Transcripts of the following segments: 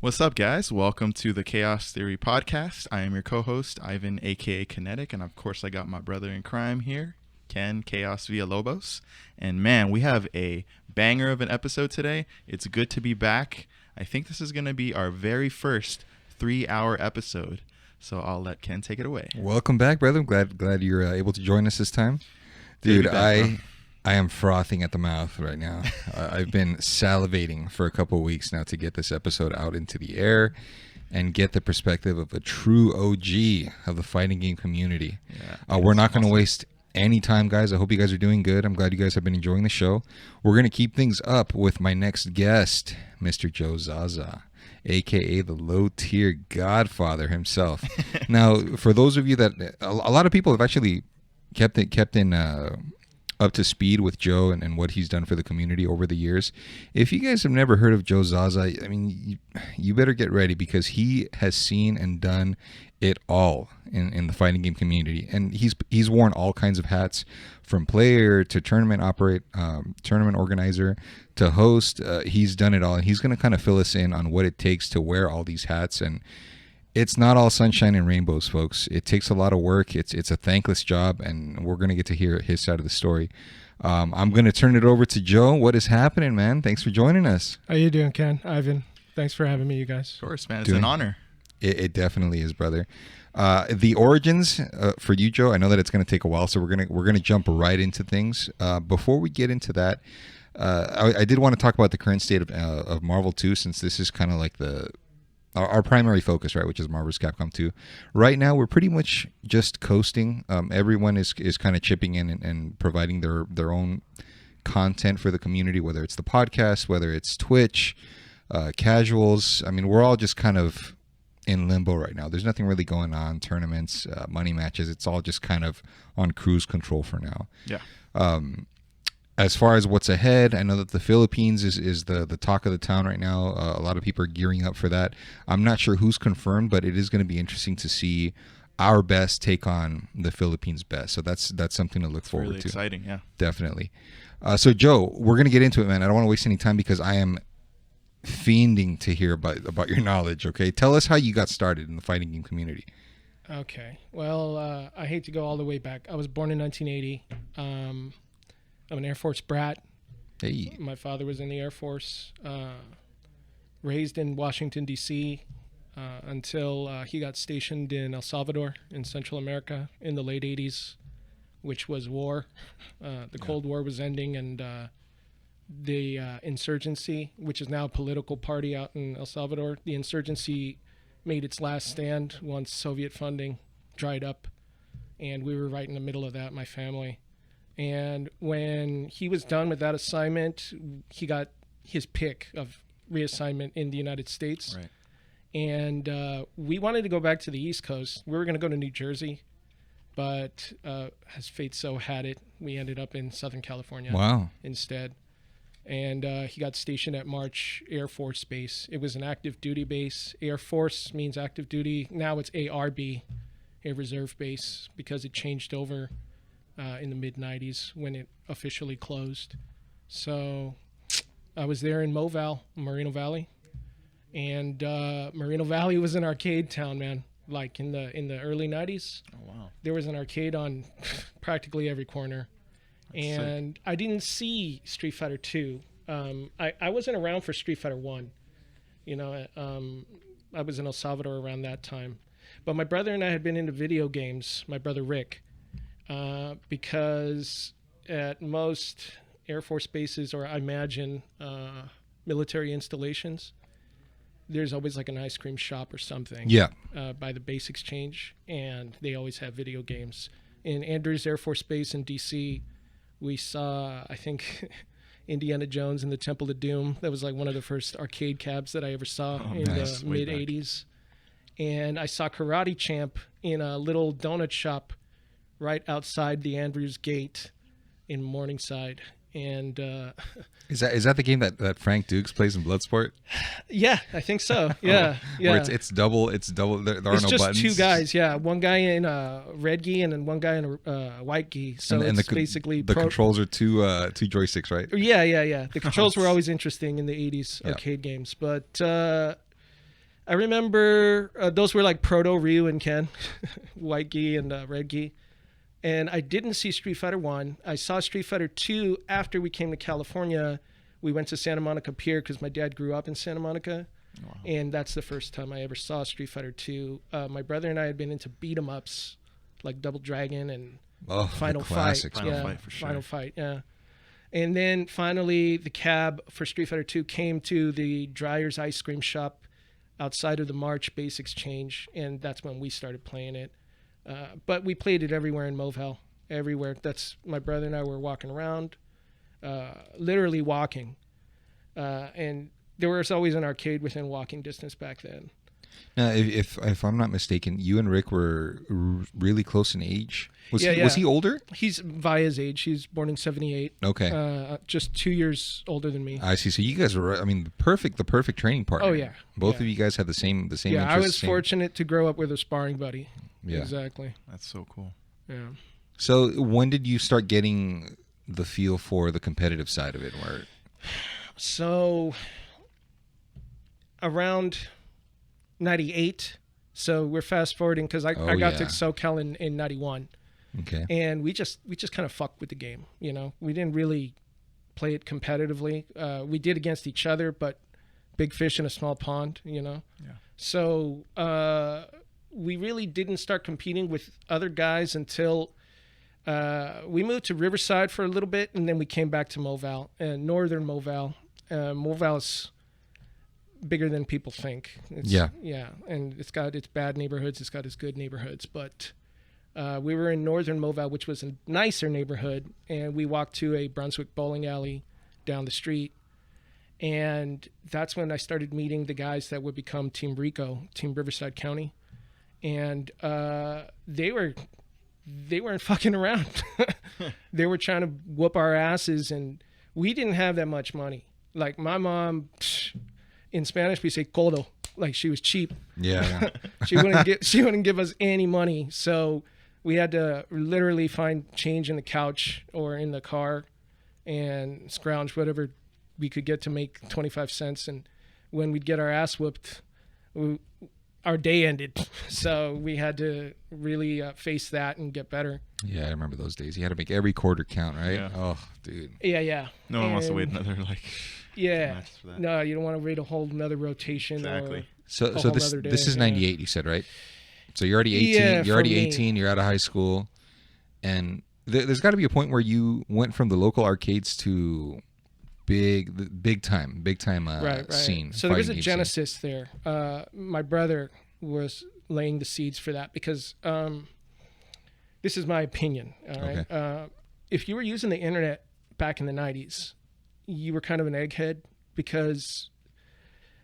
What's up, guys? Welcome to the Chaos Theory Podcast. I am your co-host, Ivan, aka Kinetic, and of course I got my brother in crime here, Ken, Chaos Villalobos. And man, we have a banger of an episode today. It's good to be back. I think this is going to be our very first 3-hour episode. So I'll let Ken take it away. Welcome back, brother. I'm glad you're able to join us this time. Dude, I am frothing at the mouth right now. I've been salivating for a couple of weeks now to get this episode out into the air and get the perspective of a true OG of the fighting game community. Yeah, we're not going to waste any time, guys. I hope you guys are doing good. I'm glad you guys have been enjoying the show. We're going to keep things up with my next guest, Mr. Joe Zaza, a.k.a. the Low Tier Godfather himself. Now, for those of you that... A lot of people have actually kept in up to speed with Joe and what he's done for the community over the years. If you guys have never heard of Joe Zaza, I mean, you better get ready because he has seen and done it all in the fighting game community. And he's worn all kinds of hats, from player to tournament organizer to host. He's done it all, and he's going to kind of fill us in on what it takes to wear all these hats. And it's not all sunshine and rainbows, folks. It takes a lot of work. It's a thankless job, and we're going to get to hear his side of the story. I'm going to turn it over to Joe. What is happening, man? Thanks for joining us. How you doing, Ken? Ivan, thanks for having me, you guys. Of course, man. It's an honor. It definitely is, brother. The origins for you, Joe, I know that it's going to take a while, so we're gonna jump right into things. Before we get into that, I did want to talk about the current state of Marvel 2, since this is kind of like our primary focus, right, which is Marvel's Capcom 2. Right now, we're pretty much just coasting. Everyone is kind of chipping in and providing their own content for the community, whether it's the podcast, whether it's Twitch, casuals. I mean, we're all just kind of in limbo right now. There's nothing really going on, tournaments, money matches. It's all just kind of on cruise control for now. Yeah. As far as what's ahead, I know that the Philippines is the talk of the town right now. A lot of people are gearing up for that. I'm not sure who's confirmed, but it is going to be interesting to see our best take on the Philippines' best. So that's something to look forward to. Really exciting, yeah. Definitely. So, Joe, we're going to get into it, man. I don't want to waste any time because I am fiending to hear about your knowledge, okay? Tell us how you got started in the fighting game community. Okay. Well, I hate to go all the way back. I was born in 1980. I'm an Air Force brat. Hey. My father was in the Air Force. Raised in Washington, D.C. Until he got stationed in El Salvador in Central America in the late 80s, which was war. The Cold War was ending, and the insurgency, which is now a political party out in El Salvador, the insurgency made its last stand once Soviet funding dried up, and we were right in the middle of that, my family. And when he was done with that assignment, he got his pick of reassignment in the United States. Right. And we wanted to go back to the East Coast. We were going to go to New Jersey, but as fate so had it, we ended up in Southern California. Wow. Instead. And he got stationed at March Air Force Base. It was an active duty base. Air Force means active duty. Now it's ARB, Air Reserve Base, because it changed over in the mid-90s when it officially closed. So I was there in Moreno Valley. And Moreno Valley was an arcade town, man. Like in the early 90s. Oh, wow. There was an arcade on practically every corner. And sick. I didn't see Street Fighter 2. I wasn't around for Street Fighter 1. You know, I was in El Salvador around that time. But my brother and I had been into video games, my brother Rick, because at most Air Force bases, or I imagine military installations, there's always like an ice cream shop or something. Yeah. By the base exchange, and they always have video games. In Andrews Air Force Base in D.C., we saw, I think, Indiana Jones and the Temple of Doom. That was like one of the first arcade cabs that I ever saw in the mid-'80s. And I saw Karate Champ in a little donut shop right outside the Andrews Gate in Morningside. And is that the game that Frank Dukes plays in Bloodsport? Yeah, I think so. Yeah, yeah. Where it's double. There are no buttons. It's just two guys. Yeah, one guy in a red gi and then one guy in a white gi. So and it's basically the controls are two joysticks, right? Yeah. The controls were always interesting in the '80s arcade games, but I remember those were like proto Ryu and Ken, white gi and red gi. And I didn't see Street Fighter 1. I saw Street Fighter 2 after we came to California. We went to Santa Monica Pier because my dad grew up in Santa Monica. Wow. And that's the first time I ever saw Street Fighter 2. My brother and I had been into beat-em-ups like Double Dragon and Final Fight. Final Fight for sure. Final Fight, yeah. And then finally the cab for Street Fighter 2 came to the Dryer's Ice Cream Shop outside of the March Base Exchange, and that's when we started playing it. But we played it everywhere in Movell, everywhere. That's my brother and I were walking around, literally walking. And there was always an arcade within walking distance back then. Now, if I'm not mistaken, you and Rick were really close in age. Was he older? He's Vaya's age. He's born in 78. Okay. Just 2 years older than me. I see. So you guys were, I mean, the perfect training partner. Oh yeah. Both of you guys had the same Yeah, interests, I was fortunate to grow up with a sparring buddy. Yeah. Exactly. That's so cool. Yeah. So when did you start getting the feel for the competitive side of it? So around 98. So we're fast forwarding because I got to SoCal in 91. Okay. And we just kind of fucked with the game. We didn't really play it competitively. We did against each other, but big fish in a small pond, Yeah. So we really didn't start competing with other guys until we moved to Riverside for a little bit, and then we came back to Movell, northern Movell. Movell's bigger than people think. Yeah, and it's got its bad neighborhoods, it's got its good neighborhoods, but we were in northern Movell, which was a nicer neighborhood, and we walked to a Brunswick bowling alley down the street, and that's when I started meeting the guys that would become Team Rico, Team Riverside County, and they weren't fucking around. They were trying to whoop our asses, and we didn't have that much money. Like my mom, in Spanish we say codo, like she was cheap. Yeah. She wouldn't give us any money, so we had to literally find change in the couch or in the car and scrounge whatever we could get to make 25 cents. And when we'd get our ass whooped, our day ended. So we had to really face that and get better. Yeah, I remember those days. You had to make every quarter count, right? Yeah. Oh, dude. Yeah. No one wants to wait another Yeah. For that. No, you don't want to wait a whole another rotation. Exactly. So this is 98, you said, right? So you're already 18. Yeah, you're already 18. You're out of high school, and there's got to be a point where you went from the local arcades to big time right. scene. So there was a genesis there. My brother was laying the seeds for that because this is my opinion. All right. Okay. If you were using the internet back in the 90s, you were kind of an egghead because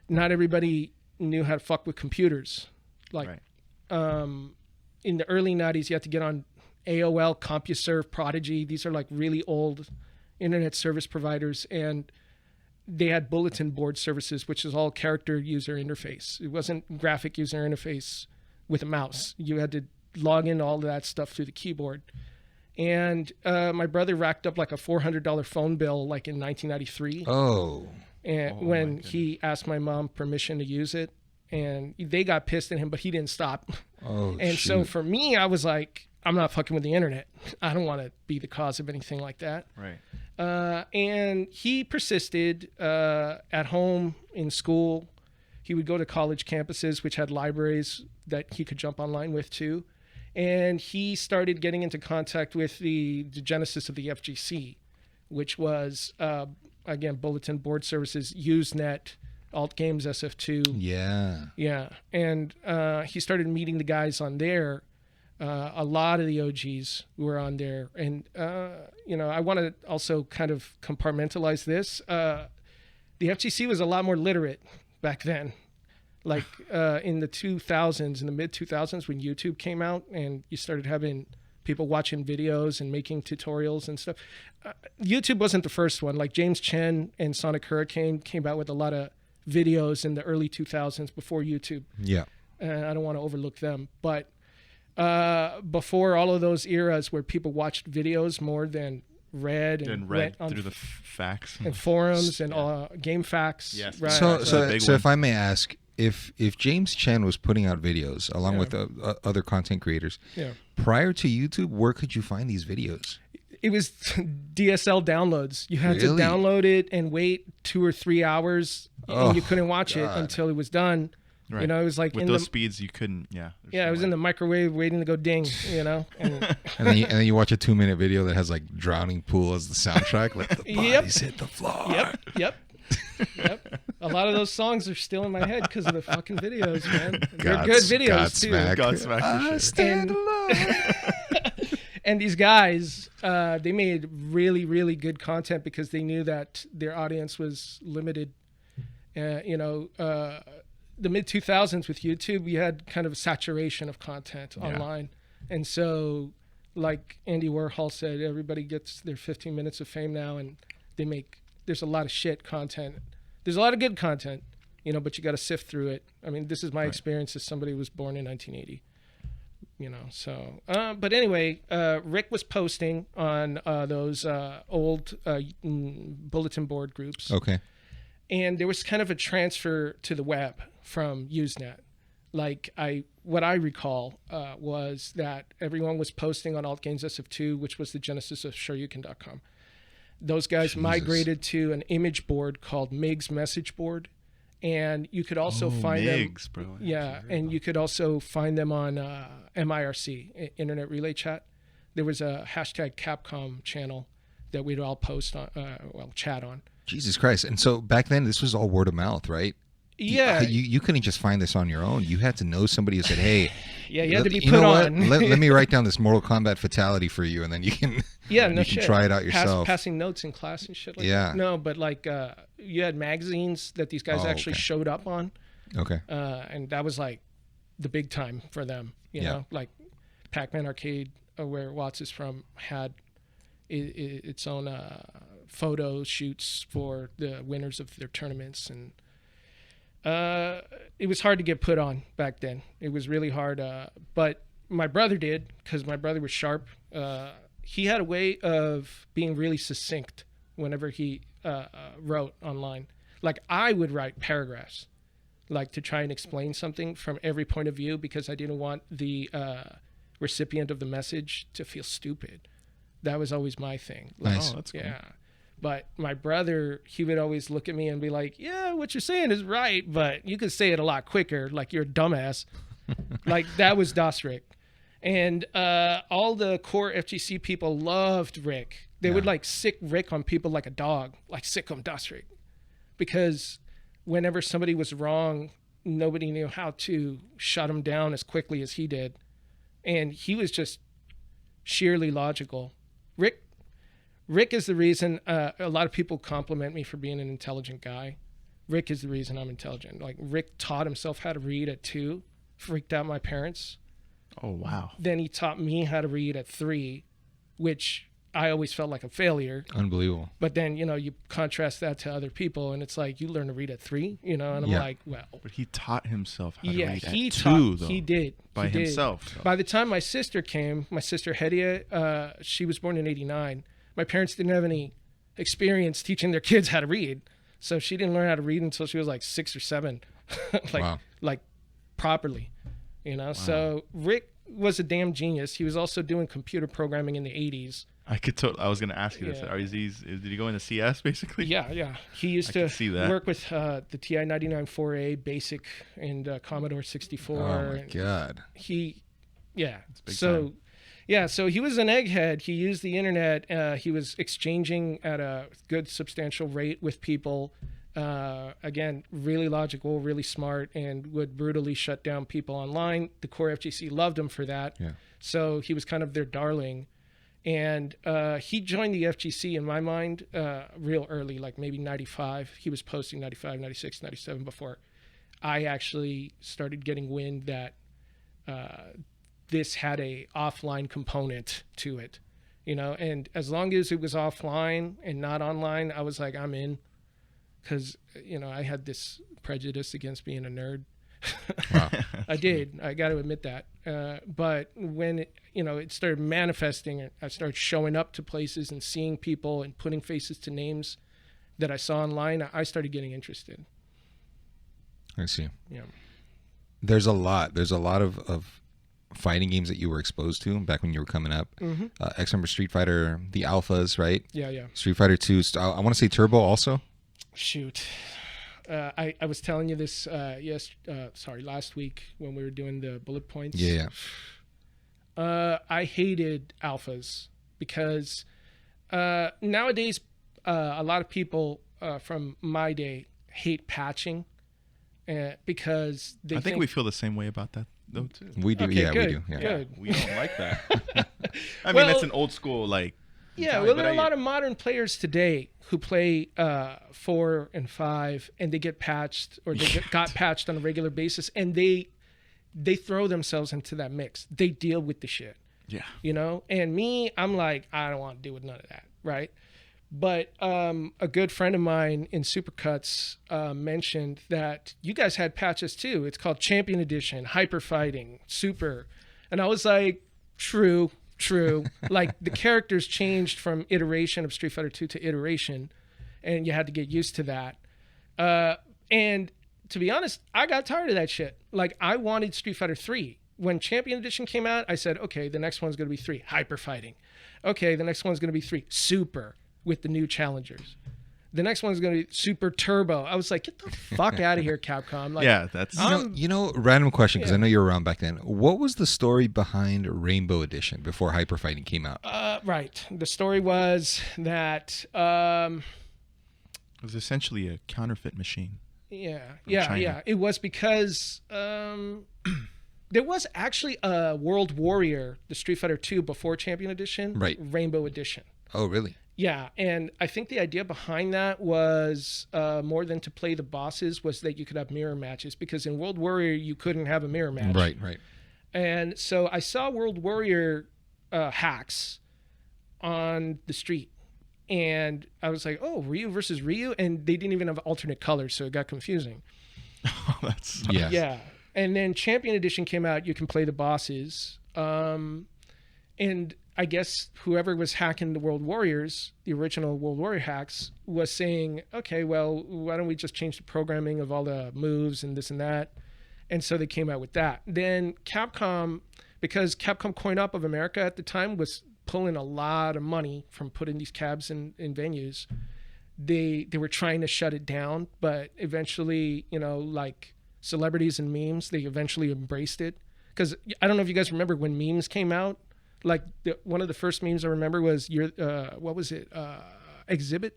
not everybody knew how to fuck with computers. Like, in the early 90s, you had to get on AOL, CompuServe, Prodigy. These are like really old internet service providers, and they had bulletin board services, which is all character user interface. It wasn't graphic user interface with a mouse. You had to log in all of that stuff through the keyboard. And my brother racked up like a $400 phone bill like in 1993. When he asked my mom permission to use it, and they got pissed at him, but he didn't stop. So for me, I was like, I'm not fucking with the internet. I don't want to be the cause of anything like that. Right. And he persisted at home, in school. He would go to college campuses, which had libraries that he could jump online with too. And he started getting into contact with the genesis of the FGC, which was, again, Bulletin Board Services, Usenet, Alt Games SF2. Yeah. And he started meeting the guys on there. A lot of the OGs were on there. And, I want to also kind of compartmentalize this. The FGC was a lot more literate back then. Like in the 2000s, in the mid-2000s, when YouTube came out and you started having people watching videos and making tutorials and stuff. YouTube wasn't the first one. Like James Chen and Sonic Hurricane came out with a lot of videos in the early 2000s before YouTube. Yeah. And I don't want to overlook them. But before all of those eras where people watched videos more than read through the facts and forums and game facts. Yes. Right. So if I may ask, if James Chen was putting out videos along with other content creators, prior to YouTube, where could you find these videos? It was DSL downloads. You had to download it and wait 2 or 3 hours, and you couldn't watch it until it was done. Right. You know, it was like with those speeds you couldn't. Yeah. Yeah, it was in the microwave waiting to go ding. You know, and then you watch a 2-minute video that has like Drowning Pool as the soundtrack, like the bodies hit the floor. Yep. A lot of those songs are still in my head because of the fucking videos, man. They're good videos too. Godsmack. Stand alone. And these guys, they made really, really good content because they knew that their audience was limited. The mid-2000s with YouTube, you had kind of a saturation of content online. And so, like Andy Warhol said, everybody gets their 15 minutes of fame now, and there's a lot of shit content. There's a lot of good content, but you got to sift through it. I mean, this is my experience as somebody who was born in 1980. But anyway, Rick was posting on those old bulletin board groups. Okay. And there was kind of a transfer to the web from Usenet. What I recall was that everyone was posting on AltGains SF2, which was the genesis of Shoryuken.com. Those guys migrated to an image board called Mig's Message Board. And you could also find Migs, them. Bro. Yeah, and you could also find them on MIRC, Internet Relay Chat. There was a hashtag Capcom channel that we'd all post on, chat on. Jesus Christ! And so back then, this was all word of mouth, right? Yeah. You couldn't just find this on your own. You had to know somebody who said, "Hey, you had to be put on. let me write down this Mortal Kombat fatality for you," and then you can can try it out yourself. Passing notes in class and shit like that. No, but you had magazines that these guys actually showed up on. Okay. And that was like the big time for them. You know, like Pac-Man Arcade, where Watts is from, had its own photo shoots for the winners of their tournaments, and it was hard to get put on back then. It was really hard, but my brother did, because my brother was sharp. He had a way of being really succinct whenever he wrote online. Like, I would write paragraphs, like, to try and explain something from every point of view, because I didn't want the recipient of the message to feel stupid. That was always my thing. Nice. Oh, that's cool. Yeah. But my brother, he would always look at me and be like, yeah, what you're saying is right, but you could say it a lot quicker, like you're a dumbass. Like, that was Das Rick. And all the core FGC people loved Rick. They would sick Rick on people like a dog, like sick on Das Rick. Because whenever somebody was wrong, nobody knew how to shut him down as quickly as he did. And he was just sheerly logical. Rick is the reason a lot of people compliment me for being an intelligent guy. Rick is the reason I'm intelligent. Like, Rick taught himself how to read at 2, freaked out my parents. Oh, wow. Then he taught me how to read at 3, which I always felt like a failure. Unbelievable. But then, you contrast that to other people, and it's like, you learn to read at 3, and I'm like, well. But he taught himself how to read at 2, though. He did. By himself. So. By the time my sister came, my sister Hedia, she was born in 1989. My parents didn't have any experience teaching their kids how to read. So she didn't learn how to read until she was like 6 or 7, like properly, Wow. So Rick was a damn genius. He was also doing computer programming in the 80s. I was going to ask you this. Did he go into CS basically? Yeah. He used to work with the TI 99.4A BASIC and Commodore 64. Oh my God. So he was an egghead. He used the internet. He was exchanging at a good, substantial rate with people. Again, really logical, really smart, and would brutally shut down people online. The core FGC loved him for that. Yeah. So he was kind of their darling. And he joined the FGC, in my mind, real early, like maybe 95. He was posting 95, 96, 97 before I actually started getting wind that this had a offline component to it, and as long as it was offline and not online, I was like, I'm in, because I had this prejudice against being a nerd. Wow. I got to admit that, but when it started manifesting, I started showing up to places and seeing people and putting faces to names that I saw online, I started getting interested. I see. Yeah. There's a lot of fighting games that you were exposed to back when you were coming up. Mm-hmm. X Number Street Fighter, the alphas, right? Yeah. Street Fighter 2. I want to say Turbo also. Shoot. I was telling you this last week when we were doing the bullet points. Yeah. I hated alphas because nowadays a lot of people from my day hate patching because they I think we feel the same way about that though too. We do. Okay, Yeah, good, we do. Yeah. good. We don't like that. I mean, Well, that's an old school like. Yeah, design, well, but there are a lot of modern players today who play 4 and 5, and they get patched or they got patched on a regular basis, and they throw themselves into that mix. They deal with the shit. Yeah. You know, and me, I'm like, I don't want to deal with none of that, right? But a good friend of mine in Supercuts mentioned that you guys had patches too. It's called Champion Edition, Hyper Fighting, Super, and I was like, true. Like the characters changed from iteration of Street Fighter 2 to iteration, and you had to get used to that. And to be honest, I got tired of that shit. Like I wanted Street Fighter 3. When Champion Edition came out, I said, okay, the next one's going to be 3, Hyper Fighting. Okay, the next one's going to be 3, Super, with the new challengers. The next one's going to be Super Turbo. I was like, get the fuck out of here, Capcom. Like, yeah, that's random question, because I know you were around back then. What was the story behind Rainbow Edition before Hyper Fighting came out? Right. The story was that it was essentially a counterfeit machine. Yeah. It was because there was actually a World Warrior, the Street Fighter 2 before Champion Edition, right? Rainbow Edition. Oh, really? Yeah, and I think the idea behind that was more than to play the bosses, was that you could have mirror matches, because in World Warrior you couldn't have a mirror match. Right. And so I saw World Warrior hacks on the street, and I was like, oh, Ryu versus Ryu, and they didn't even have alternate colors, so it got confusing. Oh, that's Yeah. And then Champion Edition came out. You can play the bosses, and I guess whoever was hacking the World Warriors, the original World Warrior hacks, was saying, okay, well, why don't we just change the programming of all the moves and this and that? And so they came out with that. Then Capcom, because Capcom Coin Op of America at the time was pulling a lot of money from putting these cabs in venues, they were trying to shut it down, but eventually, like celebrities and memes, they eventually embraced it. Because I don't know if you guys remember when memes came out. Like one of the first memes I remember was what was it? Exhibit.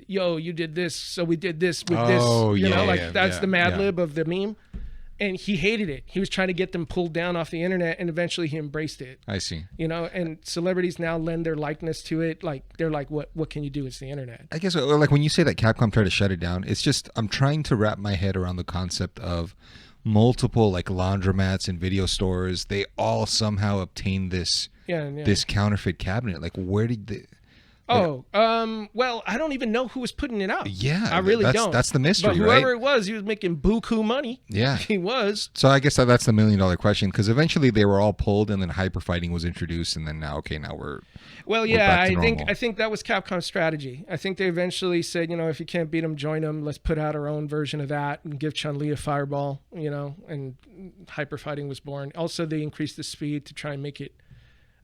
Yo, you did this, so we did this with this. That's the Mad Lib of the meme, and he hated it. He was trying to get them pulled down off the internet, and eventually he embraced it. I see. And celebrities now lend their likeness to it. Like they're like, what can you do? It's the internet. I guess like when you say that Capcom tried to shut it down, it's just I'm trying to wrap my head around the concept of multiple like laundromats and video stores. They all somehow obtained this counterfeit cabinet. Like where did they? Well, I don't even know who was putting it out. Yeah, I really don't. That's the mystery, but whoever it was, he was making buku money. Yeah, he was. So I guess that's the $1 million question, because eventually they were all pulled, and then Hyper Fighting was introduced, and then now we're. Well, we're back to I normal. think that was Capcom's strategy. I think they eventually said, if you can't beat them, join them. Let's put out our own version of that and give Chun-Li a fireball. And Hyper Fighting was born. Also, they increased the speed to try and make it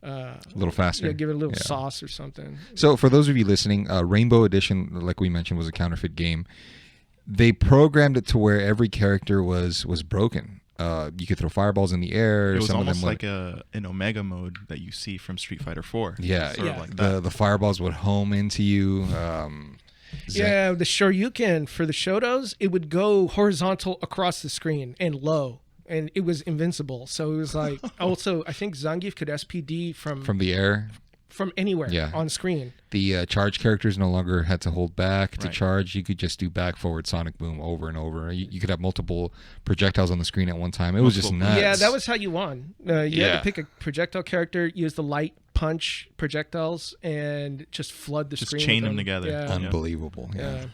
a little faster. Yeah, give it a little sauce or something. So for those of you listening, Rainbow Edition, like we mentioned, was a counterfeit game. They programmed it to where every character was broken. You could throw fireballs in the air. It was Some almost of them like an Omega mode that you see from Street Fighter 4. Yeah, Sort of like that. The fireballs would home into you. The Shoryuken for the Shotos, it would go horizontal across the screen and low. And it was invincible. So it was like, also, I think Zangief could SPD from the air. From anywhere on screen. The charge characters no longer had to hold back to Right. charge. You could just do back, forward, Sonic Boom over and over. You could have multiple projectiles on the screen at one time. It was just nuts. Yeah, that was how you won. You had to pick a projectile character, use the light punch projectiles, and just flood the screen. Just chain them together. Yeah. Unbelievable. Yeah.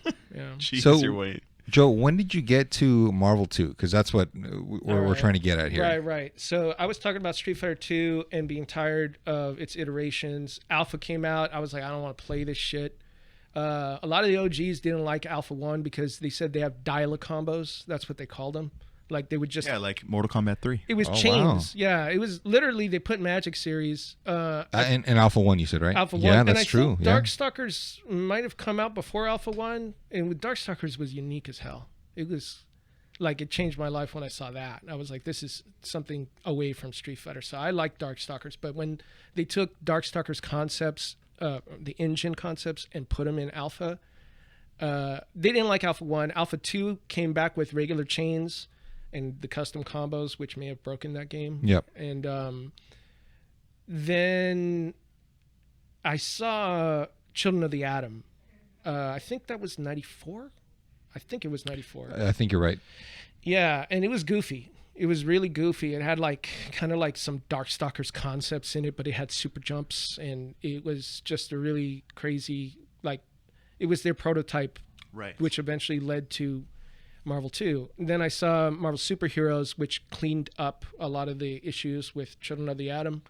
Jesus, your weight. Joe, when did you get to Marvel 2? Because that's what we're trying to get at here. Right. So I was talking about Street Fighter 2 and being tired of its iterations. Alpha came out. I was like, I don't want to play this shit. A lot of the OGs didn't like Alpha 1 because they said they have dial combos. That's what they called them. Like they would just like Mortal Kombat 3. It was chains. Wow. Yeah, it was literally they put Magic Series. In Alpha 1, you said, right? Alpha 1. Yeah, and that's I true. Think Darkstalkers might have come out before Alpha 1, and with Darkstalkers was unique as hell. It was like it changed my life when I saw that. I was like, this is something away from Street Fighter. So I like Darkstalkers, but when they took Darkstalkers concepts, the engine concepts, and put them in Alpha, they didn't like Alpha 1. Alpha 2 came back with regular chains and the custom combos, which may have broken that game. Yep. And then I saw Children of the Atom. I think that was 94. I think it was 94. I think you're right. Yeah, and it was goofy. It was really goofy. It had like kind of like some Darkstalkers concepts in it, but it had super jumps, and it was just a really crazy, like, it was their prototype, right? Which eventually led to Marvel 2. And then I saw Marvel Superheroes, which cleaned up a lot of the issues with Children of the Atom,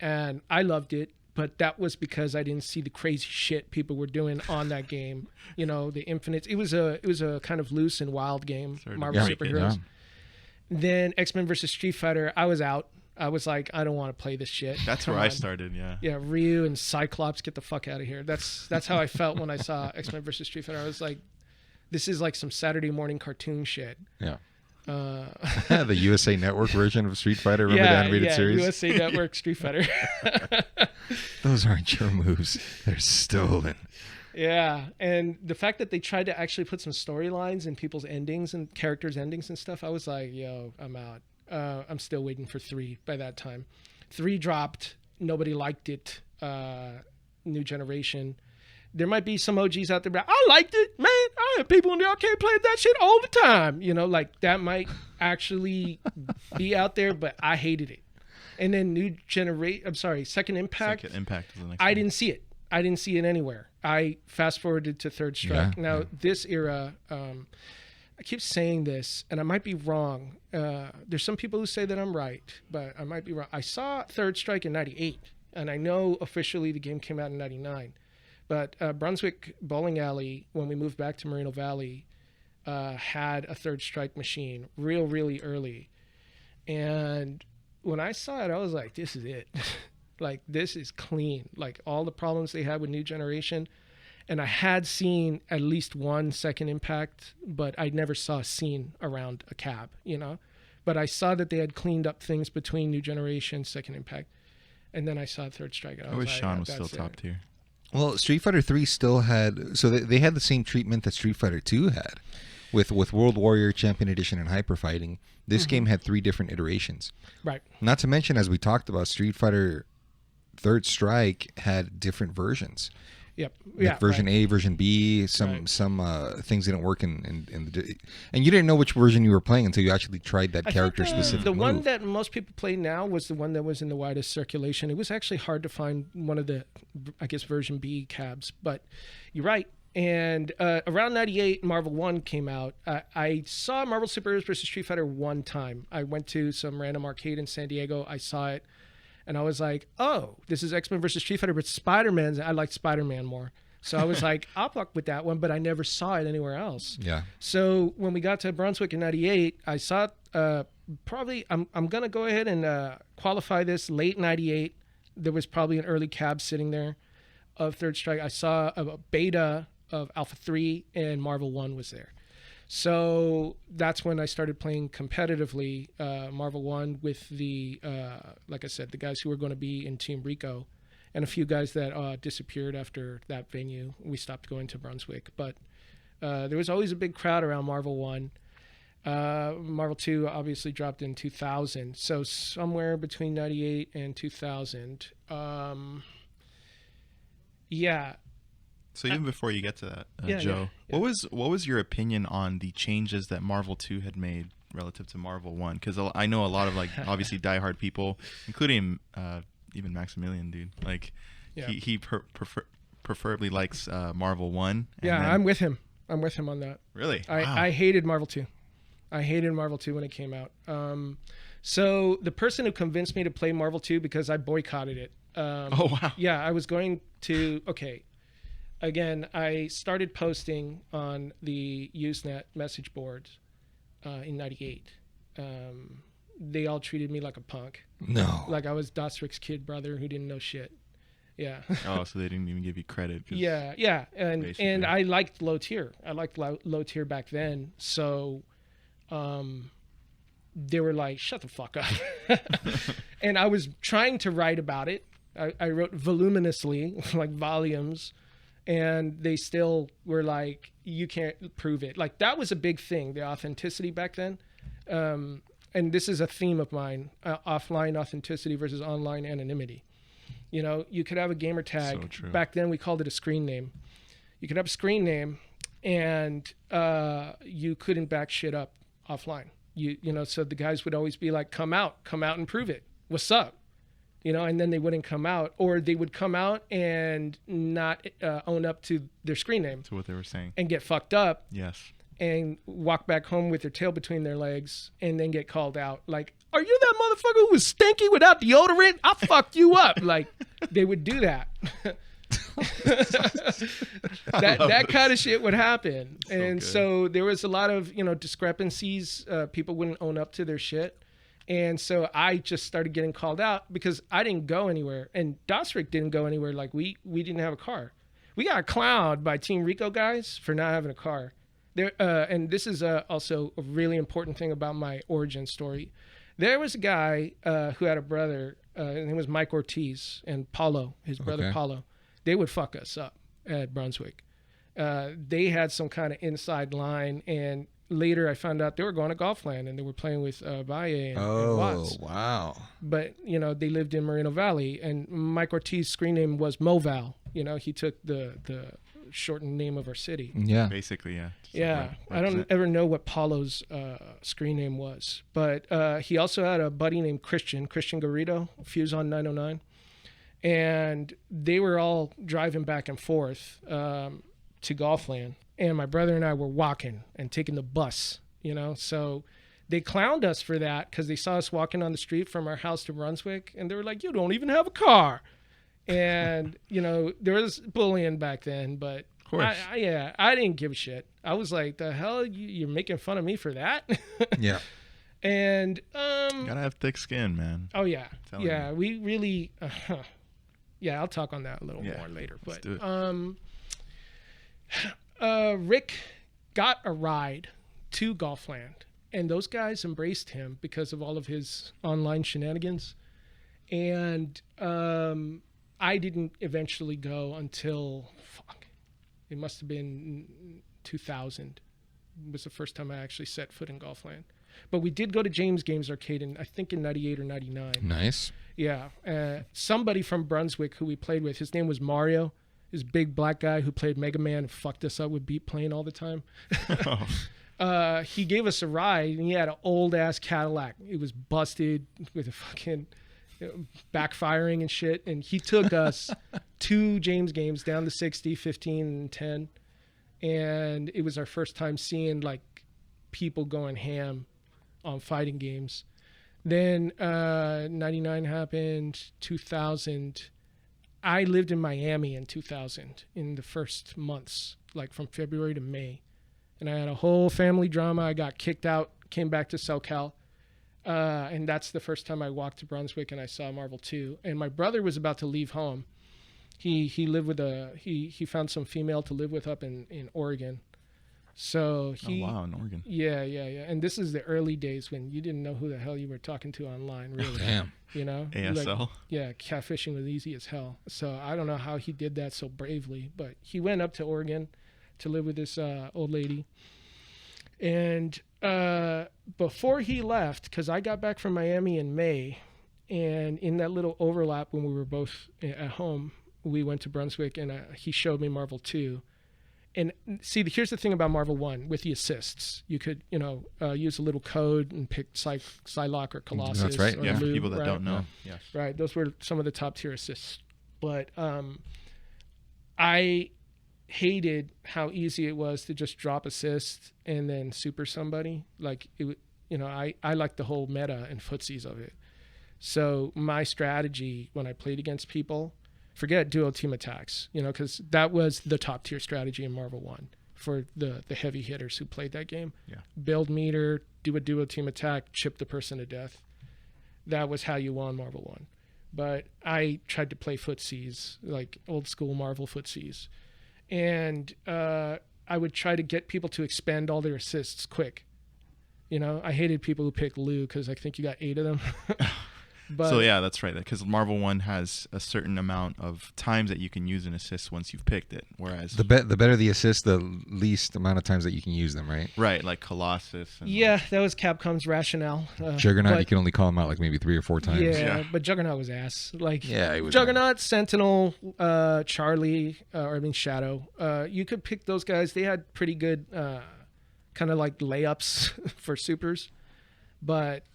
and I loved it. But that was because I didn't see the crazy shit people were doing on that game. You know, the Infinites. It was a kind of loose and wild game. Marvel Superheroes. Yeah. Then X-Men versus Street Fighter. I was out. I was like, I don't want to play this shit. That's where I started. Yeah. Yeah, Ryu and Cyclops, get the fuck out of here. That's how I felt when I saw X-Men versus Street Fighter. I was like, this is like some Saturday morning cartoon shit. Yeah. The USA Network version of Street Fighter. Remember the animated series? USA Network Street Fighter. Those aren't your moves. They're stolen. Yeah, and the fact that they tried to actually put some storylines in people's endings and characters' endings and stuff, I was like, yo, I'm out. I'm still waiting for 3 by that time. 3 dropped. Nobody liked it. New generation. There might be some OGs out there, but I liked it, man. I had people in the arcade playing that shit all the time. You know, like that might actually be out there, but I hated it. And then Second Impact. Second Impact is the next I one. didn't see it. I didn't see it anywhere. I fast forwarded to Third Strike. This era, I keep saying this, and I might be wrong. There's some people who say that I'm right, but I might be wrong. I saw Third Strike in 98, and I know officially the game came out in 99. But Brunswick Bowling Alley, when we moved back to Moreno Valley, had a Third Strike machine really early. And when I saw it, I was like, this is it. Like, this is clean. Like, all the problems they had with New Generation. And I had seen at least one Second Impact, but I never saw a scene around a cab, you know? But I saw that they had cleaned up things between New Generation, Second Impact. And then I saw Third Strike. And I wish like, Sean was still top tier. Well, Street Fighter 3 still had... So they had the same treatment that Street Fighter 2 had. With World Warrior, Champion Edition, and Hyper Fighting. This game had 3 different iterations. Right. Not to mention, as we talked about, Street Fighter Third Strike had different versions. Yep. Like version A, version B. Some things didn't work in the... And you didn't know which version you were playing until you actually tried that character-specific The move. one that most people play now was the one that was in the widest circulation. It was actually hard to find one of the, I guess, version B cabs. But you're right. And around 98, Marvel 1 came out. I saw Marvel Superheroes vs. Street Fighter one time. I went to some random arcade in San Diego. I saw it. And I was like, oh, this is X-Men vs. Street Fighter, but Spider-Man, I like Spider-Man more. So I was like, I'll fuck with that one, but I never saw it anywhere else. Yeah. So when we got to Brunswick in 98, I saw probably, I'm going to go ahead and qualify this late 98. There was probably an early cab sitting there of Third Strike. I saw a beta of Alpha 3 and Marvel 1 was there. So that's when I started playing competitively Marvel 1 with the, like I said, the guys who were going to be in Team Rico and a few guys that disappeared after that venue. We stopped going to Brunswick. But there was always a big crowd around Marvel 1. Marvel 2 obviously dropped in 2000. So somewhere between 98 and 2000. Yeah. So even before you get to that, Joe, what was your opinion on the changes that Marvel 2 had made relative to Marvel 1? Because I know a lot of, like, obviously diehard people, including even Maximilian, dude. Like, he preferably likes Marvel 1. Yeah, I'm with him. I'm with him on that. Really? I hated Marvel 2. I hated Marvel 2 when it came out. So the person who convinced me to play Marvel 2, because I boycotted it. Oh, wow. Yeah, I was going to... Okay. again, I started posting on the Usenet message boards in '98. They all treated me like a punk. No. Like I was Dostrick's kid brother who didn't know shit. Yeah. Oh, so they didn't even give you credit. Yeah. And basically. I liked Low Tier. I liked Low Tier back then. So they were like, shut the fuck up. And I was trying to write about it. I wrote voluminously, like volumes. And they still were like, you can't prove it. Like that was a big thing, the authenticity back then. And this is a theme of mine, offline authenticity versus online anonymity. You know, you could have a gamer tag. So true. Back then we called it a screen name. You could have a screen name and you couldn't back shit up offline. You know, so the guys would always be like, come out and prove it. What's up? You know, and then they wouldn't come out, or they would come out and not own up to their screen name. To what they were saying. And get fucked up. Yes. And walk back home with their tail between their legs and then get called out. Like, are you that motherfucker who was stinky without deodorant? I'll fuck you up. Like, they would do that. that kind of shit would happen. And so there was a lot of, you know, discrepancies. People wouldn't own up to their shit. And so I just started getting called out because I didn't go anywhere. And Dostrick didn't go anywhere. Like, we didn't have a car. We got clowned by Team Rico guys for not having a car. There, and this is also a really important thing about my origin story. There was a guy who had a brother, and it was Mike Ortiz and Paulo, his brother Paulo. They would fuck us up at Brunswick. They had some kind of inside line, and later I found out they were going to Golfland, and they were playing with Valle and Watts. Oh, wow. But, you know, they lived in Moreno Valley, and Mike Ortiz's screen name was Moval. You know, he took the shortened name of our city. Yeah. Basically, yeah. Yeah, I don't ever know what Paulo's screen name was, but he also had a buddy named Christian Garrido, Fuse on 909, and they were all driving back and forth to Golfland, and my brother and I were walking and taking the bus, you know, so they clowned us for that because they saw us walking on the street from our house to Brunswick, and they were like, you don't even have a car. And, you know, there was bullying back then, but of course. I didn't give a shit. I was like, the hell, you're making fun of me for that? Yeah. And gotta have thick skin, man. Oh yeah, yeah. You. We really, yeah. I'll talk on that a little more later. Let's But do it. Rick got a ride to Golfland, and those guys embraced him because of all of his online shenanigans. And I didn't eventually go until it must have been 2000. It was the first time I actually set foot in Golfland. But we did go to James Games Arcade in, I think, in 98 or 99. Nice. Yeah. Somebody from Brunswick who we played with, his name was Mario, this big black guy who played Mega Man and fucked us up with beat playing all the time. He gave us a ride, and he had an old-ass Cadillac. It was busted with a fucking backfiring and shit. And he took us to James Games down to 60, 15, and 10. And it was our first time seeing, like, people going ham on fighting games. Then 99 happened, 2000. I lived in Miami in 2000 in the first months, like from February to May. And I had a whole family drama. I got kicked out, came back to SoCal. And that's the first time I walked to Brunswick and I saw Marvel 2. And my brother was about to leave home. He lived with he found some female to live with up in Oregon. So oh wow, in Oregon. Yeah. And this is the early days when you didn't know who the hell you were talking to online, really. Damn. You know? ASL. Like, yeah, catfishing was easy as hell. So I don't know how he did that so bravely, but he went up to Oregon to live with this old lady. And before he left, because I got back from Miami in May, and in that little overlap when we were both at home, we went to Brunswick, and he showed me Marvel 2. And see, here's the thing about Marvel 1 with the assists. You could, use a little code and pick Psylocke or Colossus. That's right. Or Yeah, for Lou, people that right? don't know. Yes. Right. Those were some of the top tier assists. But I hated how easy it was to just drop assist and then super somebody. Like, I like the whole meta and footsies of it. So my strategy when I played against people forget duo team attacks, because that was the top tier strategy in Marvel 1 for the heavy hitters who played that game. Yeah. Build meter, do a duo team attack, chip the person to death. That was how you won Marvel 1. But I tried to play footsies, like old school Marvel footsies. And I would try to get people to expend all their assists quick. I hated people who picked Lou because I think you got 8 of them. But so yeah, that's right. Because Marvel 1 has a certain amount of times that you can use an assist once you've picked it. Whereas the better the assist, the least amount of times that you can use them, right? Right, like Colossus. And yeah, that was Capcom's rationale. Juggernaut, you can only call him out like maybe 3 or 4 times. Yeah, but Juggernaut was ass. It was Juggernaut, Sentinel, Charlie, Shadow. You could pick those guys. They had pretty good kind of like layups for supers. But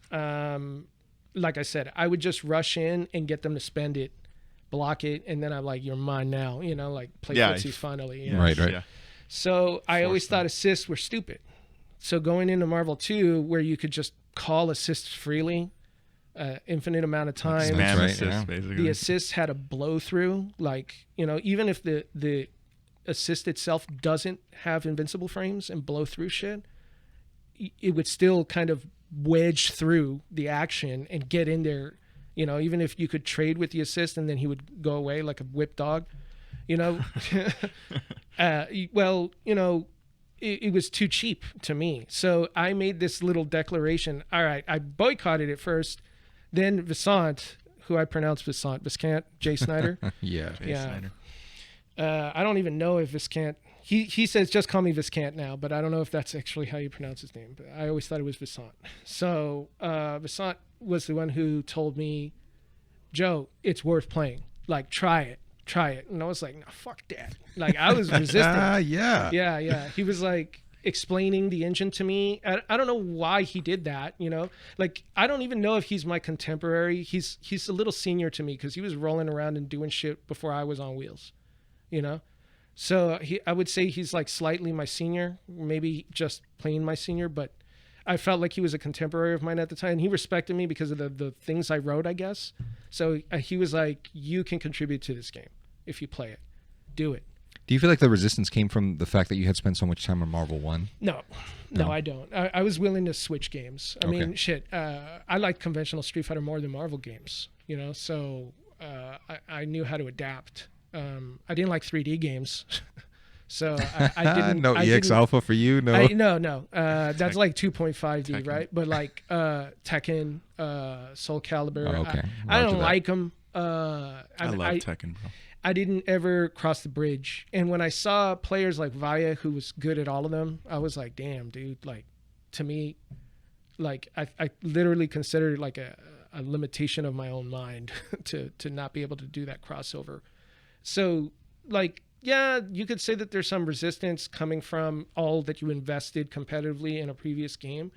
like I said, I would just rush in and get them to spend it, block it, and then I'm like, you're mine now, play footsies finally. Right. Yeah. So I always thought assists were stupid. So going into Marvel 2, where you could just call assists freely, infinite amount of time. Spam assists, basically. The assists had a blow through, even if the assist itself doesn't have invincible frames and blow through shit, it would still kind of wedge through the action and get in there, even if you could trade with the assist and then he would go away like a whipped dog, it was too cheap to me. So I made this little declaration. All right, I boycotted it first. Then Visant, who I pronounce Viscant, Jay Snyder. Jay Snyder. I don't even know if Viscant. He says just call me Viscant now, but I don't know if that's actually how you pronounce his name. But I always thought it was Visant. So Visant was the one who told me, Joe, it's worth playing. Try it. And I was like, no, fuck that. I was resistant. Yeah. He was explaining the engine to me. I don't know why he did that. I don't even know if he's my contemporary. He's a little senior to me because he was rolling around and doing shit before I was on wheels. So I would say he's slightly my senior, maybe just plain my senior, but I felt like he was a contemporary of mine at the time. And he respected me because of the things I wrote, I guess. So he was like, you can contribute to this game if you play it. Do it. Do you feel like the resistance came from the fact that you had spent so much time on Marvel 1? No, I don't. I was willing to switch games. I mean, shit, I like conventional Street Fighter more than Marvel games, so I knew how to adapt. I didn't like 3D games, so I didn't. No EX Alpha for you, no. No. That's 2.5D, Tekken. Right? But Tekken, Soul Calibur. Oh, okay. I don't like them. I love Tekken, bro. I didn't ever cross the bridge, and when I saw players like Vaya, who was good at all of them, I was like, damn, dude. To me, I literally considered it a limitation of my own mind to not be able to do that crossover. So, yeah, you could say that there's some resistance coming from all that you invested competitively in a previous game.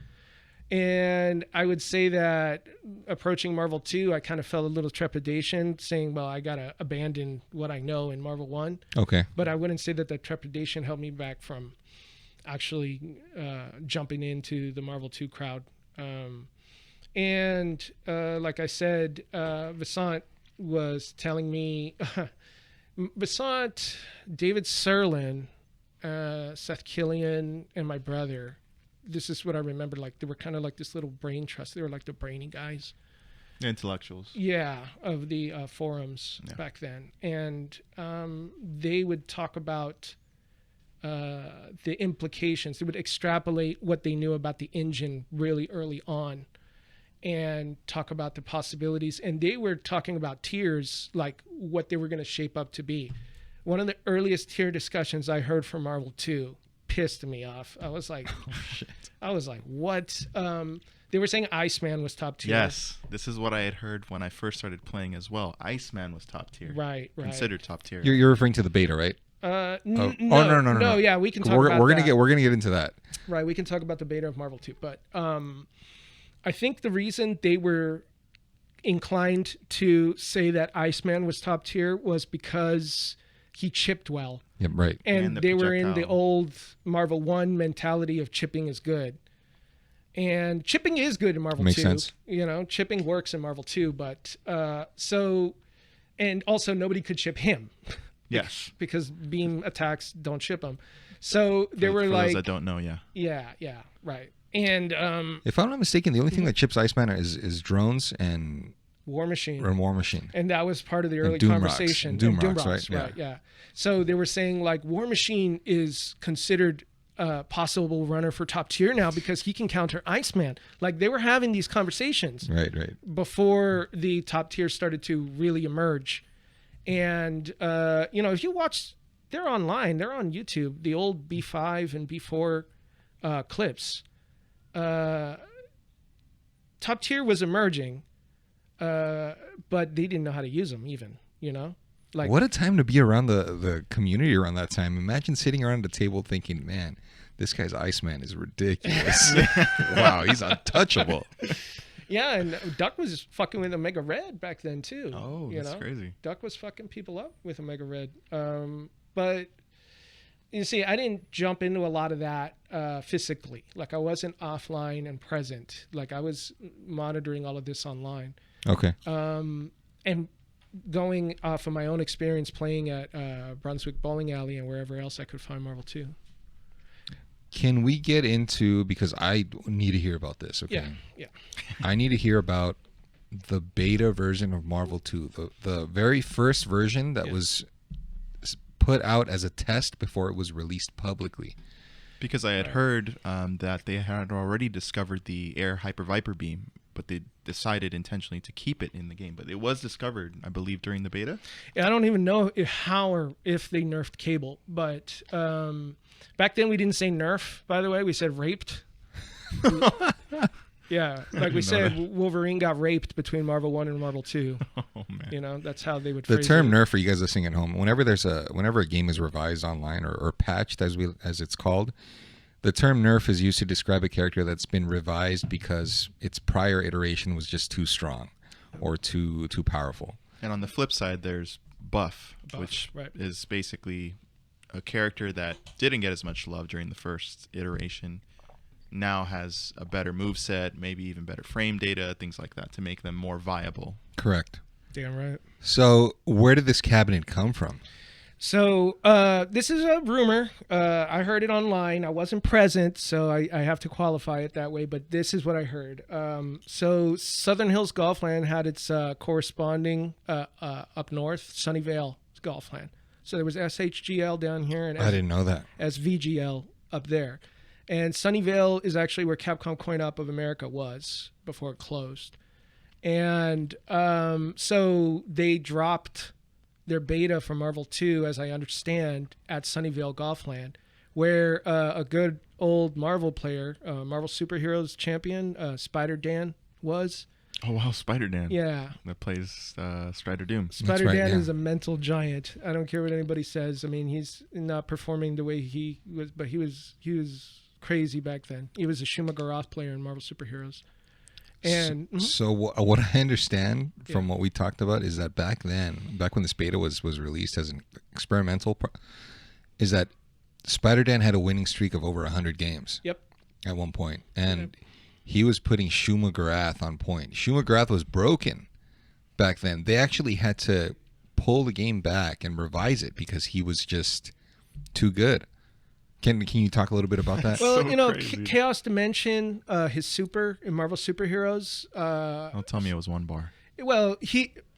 And I would say that approaching Marvel 2, I kind of felt a little trepidation saying, well, I got to abandon what I know in Marvel 1. Okay. But I wouldn't say that the trepidation held me back from actually jumping into the Marvel 2 crowd. And like I said, Vasant was telling me... Vasant, David Serlin, Seth Killian, and my brother. This is what I remember. They were kind of like this little brain trust. They were like the brainy guys. Intellectuals. Yeah, of the forums back then. And they would talk about the implications. They would extrapolate what they knew about the engine really early on and talk about the possibilities. And they were talking about tiers, what they were going to shape up to be. One of the earliest tier discussions I heard from Marvel 2 pissed me off. I was like, oh, shit. I was like, what? They were saying Iceman was top tier. Yes, this is what I had heard when I first started playing as well. Iceman was top tier. Right. Considered top tier. You're referring to the beta, right? No. Yeah, we can talk about that. We're gonna get into that. Right, we can talk about the beta of Marvel 2, but I think the reason they were inclined to say that Iceman was top tier was because he chipped well. Yep, right. And they were in the old Marvel 1 mentality of chipping is good. And chipping is good in Marvel 2. Makes sense. Chipping works in Marvel 2, but and and also nobody could ship him. Yes. Because beam attacks don't ship them. So there were for like those that don't know, yeah. Yeah, right. And if I'm not mistaken, the only thing that chips Iceman is drones and War Machine. War Machine. And that was part of the early Doom conversation. Rocks. Doom and Rocks, right? Yeah. So they were saying like War Machine is considered a possible runner for top tier now because he can counter Iceman. Like they were having these conversations Right. before the top tier started to really emerge. And if you watch, they're online, they're on YouTube, the old B5 and B4 clips. Top tier was emerging, but they didn't know how to use them even, Like, what a time to be around the community around that time. Imagine sitting around the table thinking, man, this guy's Iceman is ridiculous. Wow, he's untouchable. Yeah, and Duck was fucking with Omega Red back then too. Oh, that's crazy. Duck was fucking people up with Omega Red. But you see, I didn't jump into a lot of that physically. Like I wasn't offline and present. Like I was monitoring all of this online. Okay. And going off of my own experience playing at Brunswick Bowling Alley and wherever else I could find Marvel 2. Can we get into, because I need to hear about this, okay? Yeah. I need to hear about the beta version of Marvel 2, the very first version that was put out as a test before it was released publicly. Because I had heard that they had already discovered the Air Hyper Viper beam, but they decided intentionally to keep it in the game. But it was discovered, I believe, during the beta. Yeah, I don't even know how or if they nerfed Cable, but back then we didn't say nerf, by the way. We said raped. Yeah, like we said, Wolverine got raped between Marvel 1 and Marvel 2. Oh, man. That's how they would The phrase term it. nerf, for you guys listening at home, whenever a game is revised online or patched, as it's called, the term nerf is used to describe a character that's been revised because its prior iteration was just too strong or too powerful. And on the flip side, there's buff, which right. is basically a character that didn't get as much love during the first iteration. Now has a better moveset, maybe even better frame data, things like that, to make them more viable. Correct. Damn right. So where did this cabinet come from? So this is a rumor. I heard it online. I wasn't present, so I have to qualify it that way, but this is what I heard. So Southern Hills Golfland had its corresponding up north, Sunnyvale Golfland. So there was SHGL down here and I didn't know that. SVGL up there. And Sunnyvale is actually where Capcom Coin-Op of America was before it closed. And so they dropped their beta for Marvel 2, as I understand, at Sunnyvale Golfland, where a good old Marvel player, Marvel Superheroes champion, Spider Dan was. Oh, wow, Spider-Dan. Yeah. That plays Strider Doom. Spider-Dan yeah. is a mental giant. I don't care what anybody says. I mean, he's not performing the way he was, but he was crazy back then. He was a Shuma Garoth player in Marvel Superheroes. And so what I understand from what we talked about is that back when this beta was released as an experimental, is that Spider-Dan had a winning streak of over 100 games. Yep. At one point, and he was putting Shuma Garoth on point. Shuma Garoth was broken back then. They actually had to pull the game back and revise it because he was just too good. Can you talk a little bit about that? Well, So crazy. Chaos Dimension, his super in Marvel Superheroes. Don't tell me it was one bar. Well,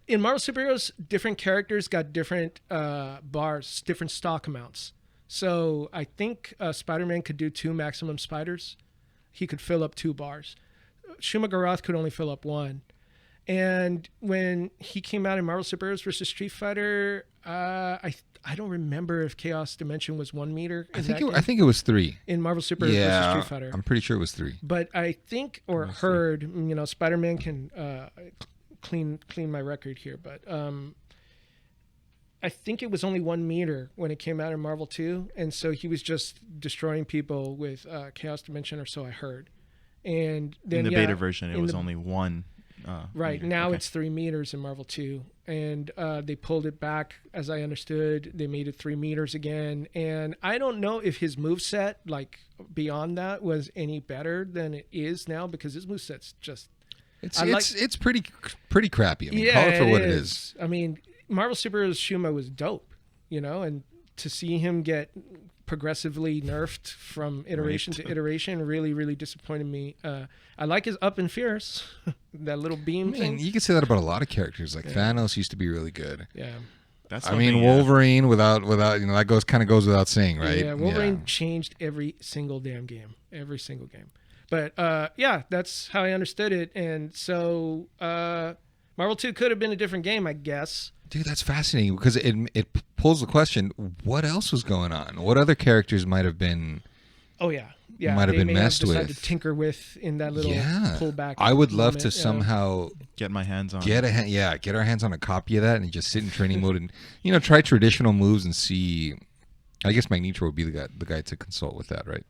in Marvel Superheroes, different characters got different bars, different stock amounts. So I think Spider-Man could do 2 maximum spiders. He could fill up 2 bars. Shuma Garoth could only fill up 1. And when he came out in Marvel Superheroes versus Street Fighter, I don't remember if Chaos Dimension was 1 meter. I think it was 3 in Marvel Superheroes versus Street Fighter. I'm pretty sure it was 3. But I think or heard, Spider-Man can clean my record here, but I think it was only 1 meter when it came out in Marvel 2, and so he was just destroying people with Chaos Dimension, or so I heard. And then in the beta version, it was only 1. Right, meter. now Okay. it's 3 meters in Marvel 2, and they pulled it back, as I understood. They made it 3 meters again, and I don't know if his moveset, like beyond that, was any better than it is now, because his moveset's just... It's pretty crappy. I mean, yeah, call it for what it is. I mean, Marvel Superheroes Shuma was dope, and to see him get progressively nerfed from iteration to iteration really, really disappointed me. I like his Up and Fierce, that little beam thing. You can say that about a lot of characters. Like Thanos used to be really good. Yeah. That's Wolverine without that kind of goes without saying, right? Yeah, Wolverine changed every single damn game. Every single game. But that's how I understood it. And so Marvel 2 could have been a different game, I guess. Dude, that's fascinating because it pulls the question: what else was going on? What other characters might have been? Oh yeah, might have been messed with. To tinker with in that little pullback. I would love to somehow get my hands on. Get our hands on a copy of that and just sit in training mode and try traditional moves and see. I guess Magneto would be the guy to consult with that, right?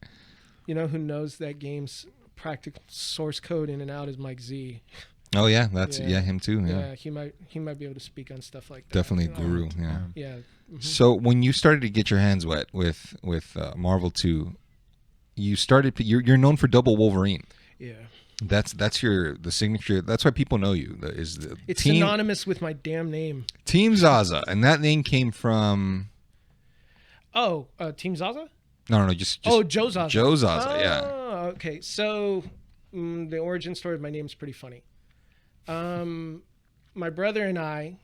You know who knows that game's practical source code in and out is Mike Z. Oh yeah, that's him too. Yeah, he might be able to speak on stuff like that. Definitely a guru. Yeah. Yeah. Mm-hmm. So when you started to get your hands wet with Marvel 2, you started. You're known for double Wolverine. Yeah. That's the signature. That's why people know you. It's synonymous with my damn name. Team Zaza, and that name came from. Oh, Team Zaza? No, just Joe Zaza. Joe Zaza, yeah. Oh, okay. So the origin story of my name is pretty funny. My brother and I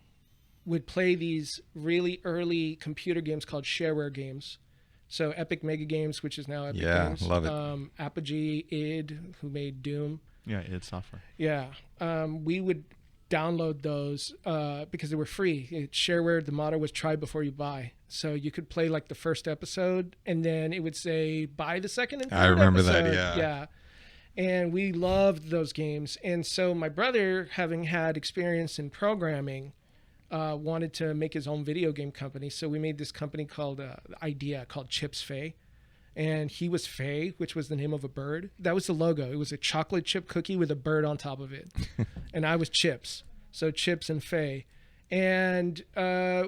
would play these really early computer games called shareware games. So Epic Mega Games, which is now Epic Games. Yeah, love it. Apogee, id, who made Doom. Yeah, id Software. Yeah. We would download those because they were free. Shareware, the motto was try before you buy. So you could play like the first episode and then it would say buy the second and third I remember episode. that, Yeah. And we loved those games. And so my brother, having had experience in programming, wanted to make his own video game company. So we made this company called Chips Faye. And he was Faye, which was the name of a bird. That was the logo. It was a chocolate chip cookie with a bird on top of it. And I was Chips. So Chips and Faye. And I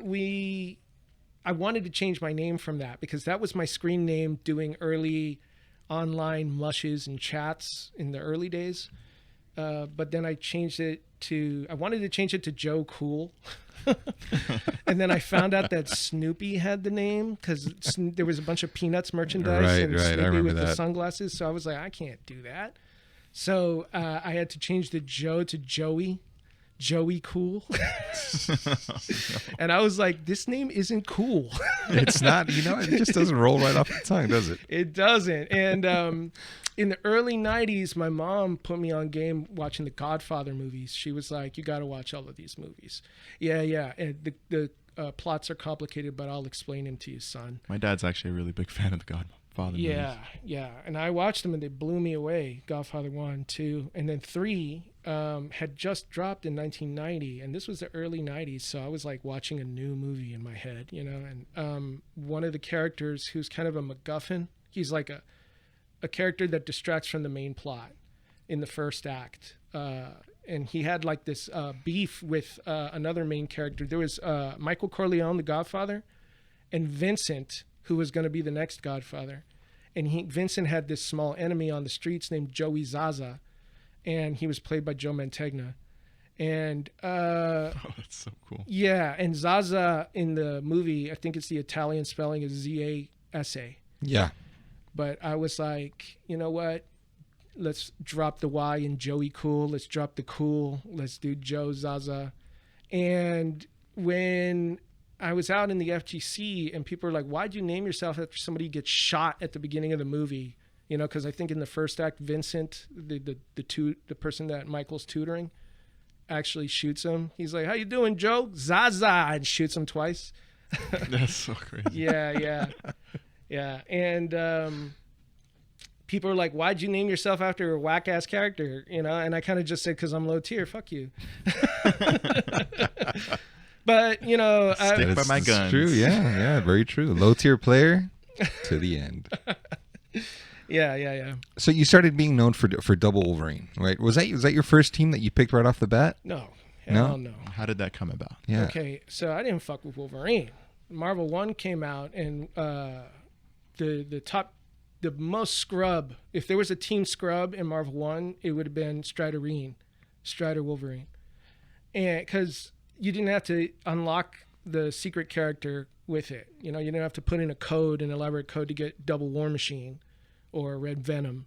wanted to change my name from that because that was my screen name doing early online mushes and chats in the early days. But then I wanted to change it to Joe Cool. And then I found out that Snoopy had the name because there was a bunch of Peanuts merchandise and Snoopy with the sunglasses. So I was like, I can't do that. So I had to change the Joe to Joey Cool. And I was like, this name isn't cool. It's not, it just doesn't roll right off the tongue, does it? It doesn't. And in the early 90s, my mom put me on game watching the Godfather movies. She was like, you got to watch all of these movies. Yeah. And the plots are complicated, but I'll explain them to you, son. My dad's actually a really big fan of the Godfather movies. Yeah. And I watched them and they blew me away. Godfather 1, 2, and then 3 had just dropped in 1990. And this was the early 90s. So I was like watching a new movie in my head, and one of the characters who's kind of a MacGuffin, he's like a character that distracts from the main plot in the first act. And he had like this beef with another main character. There was Michael Corleone, the Godfather, and Vincent, who was going to be the next Godfather. And Vincent had this small enemy on the streets named Joey Zaza, and he was played by Joe Mantegna. And that's so cool. Yeah, and Zaza in the movie, I think it's the Italian spelling is Z-A-S-A. Yeah. But I was like, you know what? Let's drop the Y in Joey Cool. Let's drop the cool. Let's do Joe Zaza. And when I was out in the FGC and people were like, why'd you name yourself after somebody gets shot at the beginning of the movie? Because I think in the first act, Vincent, the person that Michael's tutoring, actually shoots him. He's like, how you doing, Joe? Zaza, and shoots him twice. That's so crazy. Yeah. And people are like, why'd you name yourself after a whack-ass character? And I kind of just said, because I'm low tier. Fuck you. But, stick by my guns. True. Yeah. Very true. Low tier player to the end. Yeah. So you started being known for double Wolverine, right? Was that your first team that you picked right off the bat? No. Hell no. How did that come about? Yeah. Okay, so I didn't fuck with Wolverine. Marvel 1 came out, and the most scrub, if there was a team scrub in Marvel 1, it would have been Strider Wolverine. And because you didn't have to unlock the secret character with it. You know, you didn't have to put in a code, an elaborate code to get double War Machine or Red Venom,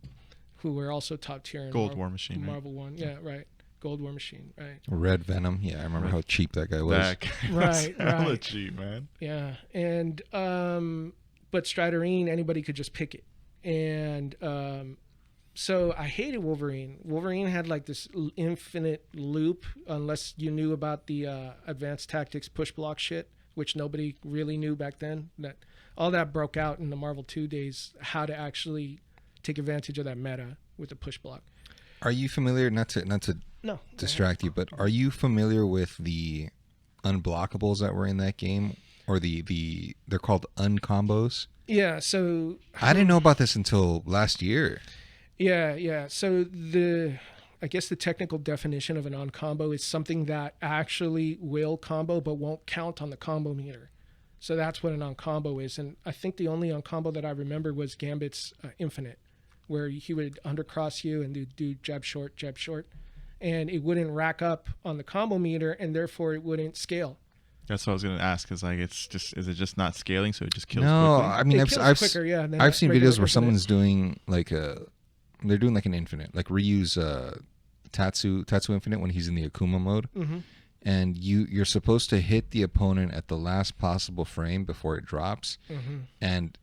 who were also top tier in Gold War Machine, Marvel 1. Yeah, right. Gold War Machine, right. Red Venom. Yeah, I remember how cheap that guy was. That guy was Right, hella right. cheap, man. Yeah, and but Striderine, anybody could just pick it, and so I hated Wolverine. Wolverine had like this infinite loop, unless you knew about the advanced tactics push block shit, which nobody really knew back then. That all that broke out in the Marvel 2 days, how to actually take advantage of that meta with the push block. Are you familiar? Not to No, distract you, but are you familiar with the unblockables that were in that game, or they're called uncombos? Yeah, so I didn't know about this until last year. Yeah. So I guess the technical definition of an on-combo is something that actually will combo but won't count on the combo meter. So that's what an on-combo is. And I think the only on-combo that I remember was Gambit's Infinite, where he would undercross you and do jab short, and it wouldn't rack up on the combo meter, and therefore it wouldn't scale. That's what I was gonna ask. Is like, is it just not scaling, so it just kills No, quickly? I mean It kills quicker, yeah, than I've seen regular videos where Infinite. someone's doing they're doing like an Infinite, like reuse Tatsu Infinite when he's in the Akuma mode, Mm-hmm. and you're supposed to hit the opponent at the last possible frame before it drops, Mm-hmm. and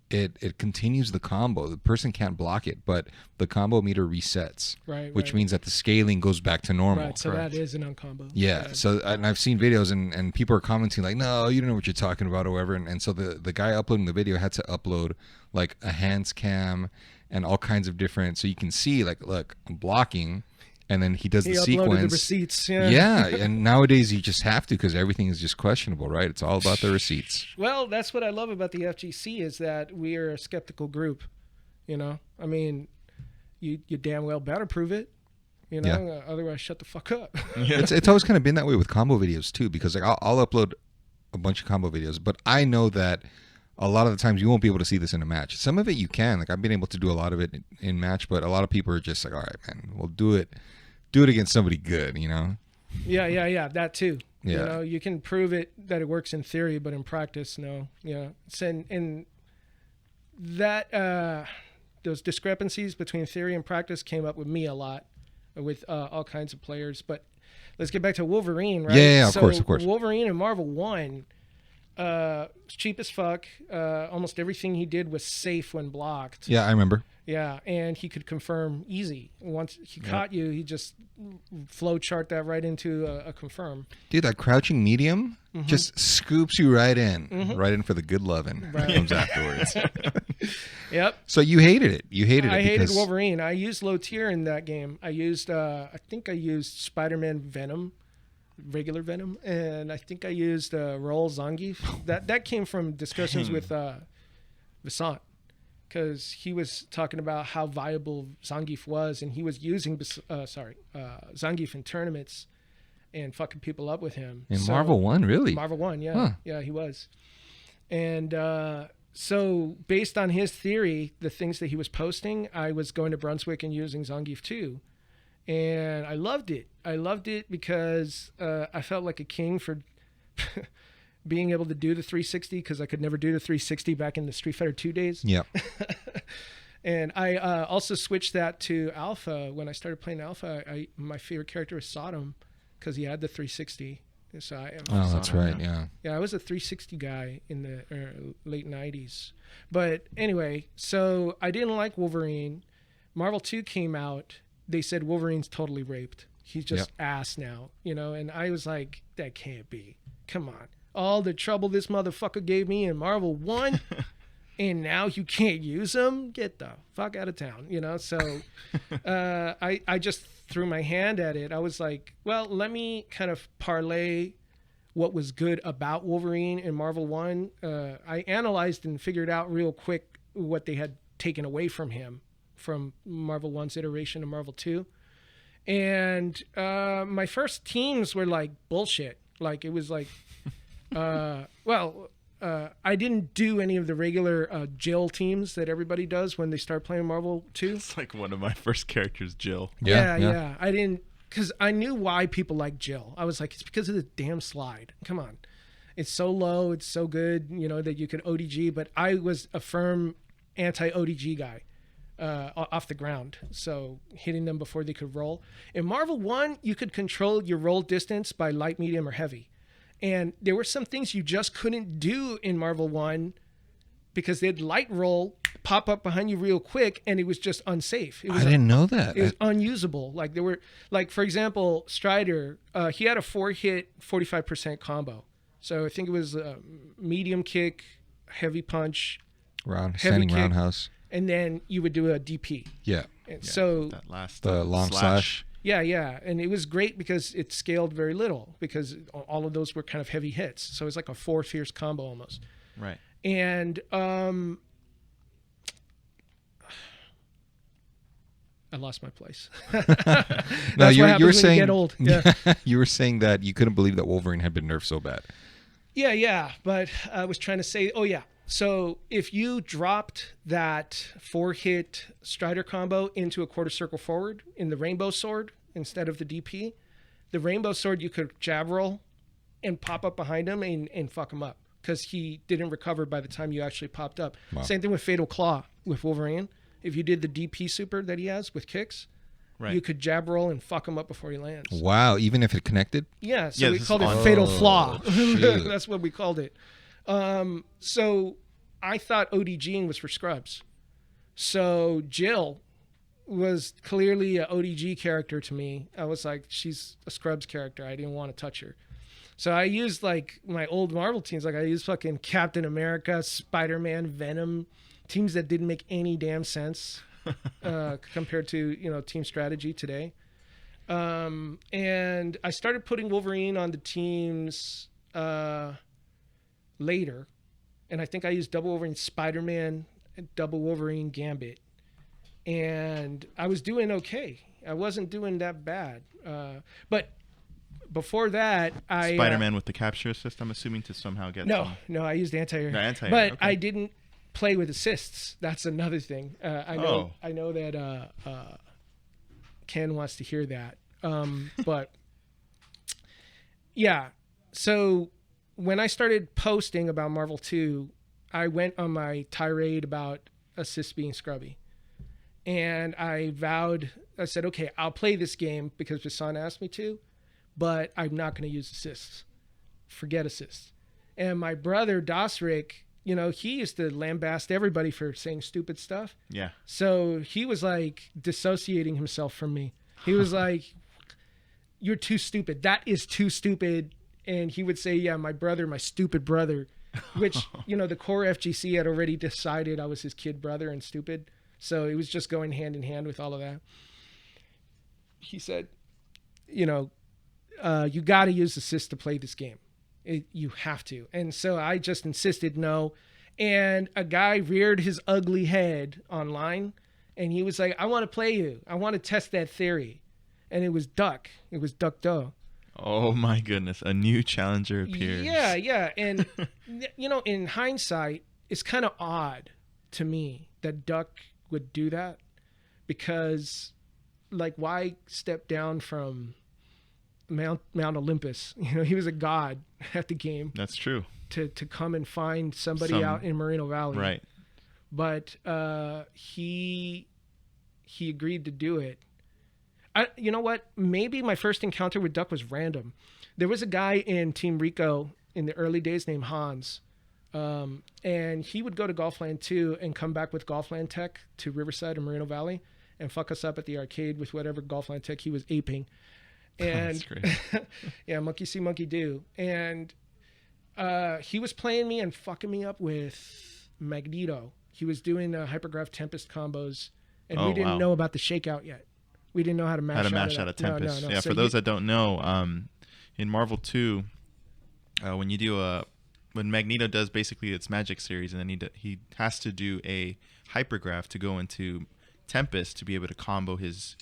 it continues the combo. The person can't block it, but the combo meter resets, Right. which means that the scaling goes back to normal. Right, so correct. that is an on-combo. Yeah. So, and I've seen videos and people are commenting like, no, you don't know what you're talking about or whatever. And so the guy uploading the video had to upload like a hands cam and all kinds of different, so you can see like, look, I'm blocking. And then he does He the uploaded sequence. the receipts. Yeah. Yeah. And nowadays you just have to, because everything is just questionable, right? It's all about the receipts. Well, that's what I love about the FGC is that we are a skeptical group. You know, I mean, you damn well better prove it. You know, Yeah. Otherwise shut the fuck up. Yeah. It's always kind of been that way with combo videos too, because like I'll upload a bunch of combo videos, but I know that a lot of the times you won't be able to see this in a match. Some of it you can. Like I've been able to do a lot of it in match, but a lot of people are just like, all right, man, we'll do it against somebody good, you know? Yeah. That too. Yeah. You know, you can prove it that it works in theory, but in practice, no. Yeah. And that those discrepancies between theory and practice came up with me a lot with all kinds of players. But let's get back to Wolverine, right? Yeah, of course. Wolverine in Marvel 1, was cheap as fuck. Almost everything he did was safe when blocked. Yeah, I remember. Yeah, and he could confirm easy. Once he caught you, he just flow chart that right into a confirm. Dude, that crouching medium just scoops you right in for the good loving that comes afterwards. Yep. So you hated it. I hated Wolverine. I used low tier in that game. I used, I think I used Spider-Man Venom, regular Venom, and I think I used Roll Zangief. That came from discussions with Vasant, because he was talking about how viable Zangief was, and he was using Zangief in tournaments and fucking people up with him. In Marvel 1, really? Marvel 1, yeah. Huh. Yeah, he was. And so based on his theory, the things that he was posting, I was going to Brunswick and using Zangief too. And I loved it. I loved it because I felt like a king for being able to do the 360, because I could never do the 360 back in the Street Fighter 2 days. Yeah. And I also switched that to Alpha. When I started playing Alpha, my favorite character was Sodom, because he had the 360. So That's right. Yeah. Yeah, I was a 360 guy in the late 90s. But anyway, so I didn't like Wolverine. Marvel 2 came out. They said Wolverine's totally raped. He's just ass now, you know? And I was like, that can't be. Come on. All the trouble this motherfucker gave me in Marvel 1, and now you can't use him? Get the fuck out of town, you know? So I just threw my hand at it. I was like, well, let me kind of parlay what was good about Wolverine in Marvel 1. I analyzed and figured out real quick what they had taken away from him from Marvel 1's iteration to Marvel 2. And my first teams were like bullshit. Like, it was like, I didn't do any of the regular Jill teams that everybody does when they start playing Marvel 2. It's like one of my first characters, Jill. Yeah. I didn't, because I knew why people like Jill. I was like, it's because of the damn slide. Come on. It's so low. It's so good, that you could ODG. But I was a firm anti-ODG guy off the ground. So hitting them before they could roll. In Marvel 1, you could control your roll distance by light, medium, or heavy. And there were some things you just couldn't do in Marvel 1 because they'd light roll, pop up behind you real quick, and it was just unsafe. I didn't know that. It was unusable. Like there were, for example, Strider, he had a 4-hit, 45% combo. So I think it was a medium kick, heavy punch, standing kick, roundhouse, and then you would do a DP. Yeah. And so that last the long slash. Yeah, and it was great because it scaled very little because all of those were kind of heavy hits. So it's like a 4 fierce combo almost. Right. And I lost my place. No, you were saying you get old. Yeah. You were saying that you couldn't believe that Wolverine had been nerfed so bad. Yeah, but I was trying to say, so if you dropped that 4-hit Strider combo into a quarter circle forward in the Rainbow Sword instead of the DP, the Rainbow Sword you could jab roll and pop up behind him and fuck him up because he didn't recover by the time you actually popped up. Wow. Same thing with Fatal Claw with Wolverine. If you did the DP super that he has with kicks, right, you could jab roll and fuck him up before he lands. Wow, even if it connected? Yeah, so we called it Fatal Flaw. That's what we called it. So I thought ODGing was for scrubs. So Jill was clearly an ODG character to me. I was like, she's a scrubs character. I didn't want to touch her. So I used like my old Marvel teams. Like I used fucking Captain America, Spider-Man, Venom, teams that didn't make any damn sense compared to, team strategy today. And I started putting Wolverine on the teams later. And I think I used double Wolverine Spider-Man, double Wolverine Gambit. And I was doing okay. I wasn't doing that bad. But before that, Spider-Man with the capture assist, I'm assuming, to somehow get No, I used anti-air. No, anti-air. But okay. I didn't play with assists. That's another thing. I know that Ken wants to hear that. But yeah, so when I started posting about Marvel 2, I went on my tirade about assists being scrubby. And I said, okay, I'll play this game because Vasan asked me to, but I'm not going to use assists. Forget assists. And my brother, Dosrick, he used to lambast everybody for saying stupid stuff. Yeah. So he was like dissociating himself from me. He was like, you're too stupid. That is too stupid. And he would say, yeah, my brother, my stupid brother, which, the core FGC had already decided I was his kid brother and stupid. So it was just going hand in hand with all of that. He said, you got to use assists to play this game. You have to. And so I just insisted no. And a guy reared his ugly head online and he was like, I want to play you. I want to test that theory. And it was Duck. It was Duck Doe. Oh my goodness. A new challenger appears. Yeah. And, in hindsight, it's kind of odd to me that Duck would do that because, why step down from Mount Olympus? He was a god at the game. That's true. To come and find somebody out in Moreno Valley. Right. But he agreed to do it. You know what? Maybe my first encounter with Duck was random. There was a guy in Team Rico in the early days named Hans. And he would go to Golfland 2 and come back with Golfland tech to Riverside and Moreno Valley and fuck us up at the arcade with whatever Golfland tech he was aping. And that's great. Yeah, monkey see, monkey do. And he was playing me and fucking me up with Magneto. He was doing Hypergraph Tempest combos, and we didn't know about the shakeout yet. We didn't know how to mash out a Tempest. No. Yeah, so for those that don't know, in Marvel 2, when you do when Magneto does basically its magic series, and then he has to do a hypergraph to go into Tempest to be able to combo his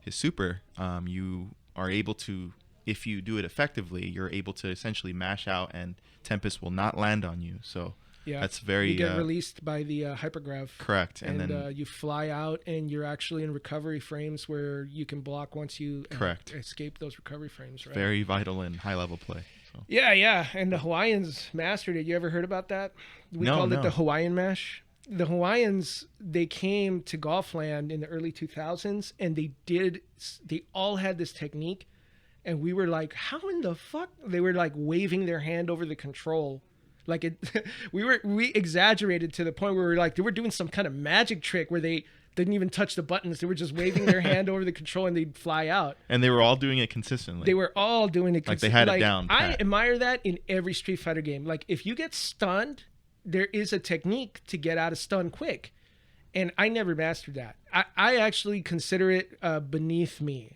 super, you are able to, if you do it effectively, you're able to essentially mash out and Tempest will not land on you. So Yeah. That's very... You get released by the hypergrav. Correct. And then you fly out, and you're actually in recovery frames where you can block once you escape those recovery frames, right? Very vital in high-level play. So. Yeah. And the Hawaiians mastered it. You ever heard about that? We called it the Hawaiian mash. The Hawaiians, they came to Golfland in the early 2000s, and they all had this technique, and we were like, how in the fuck? They were like waving their hand over the control. Like we exaggerated to the point where we were like, they were doing some kind of magic trick where they didn't even touch the buttons. They were just waving their hand over the control, and they'd fly out. And they were all doing it consistently. They were all doing it consistently. Like they had it down. I admire that in every Street Fighter game. Like if you get stunned, there is a technique to get out of stun quick. And I never mastered that. I actually consider it beneath me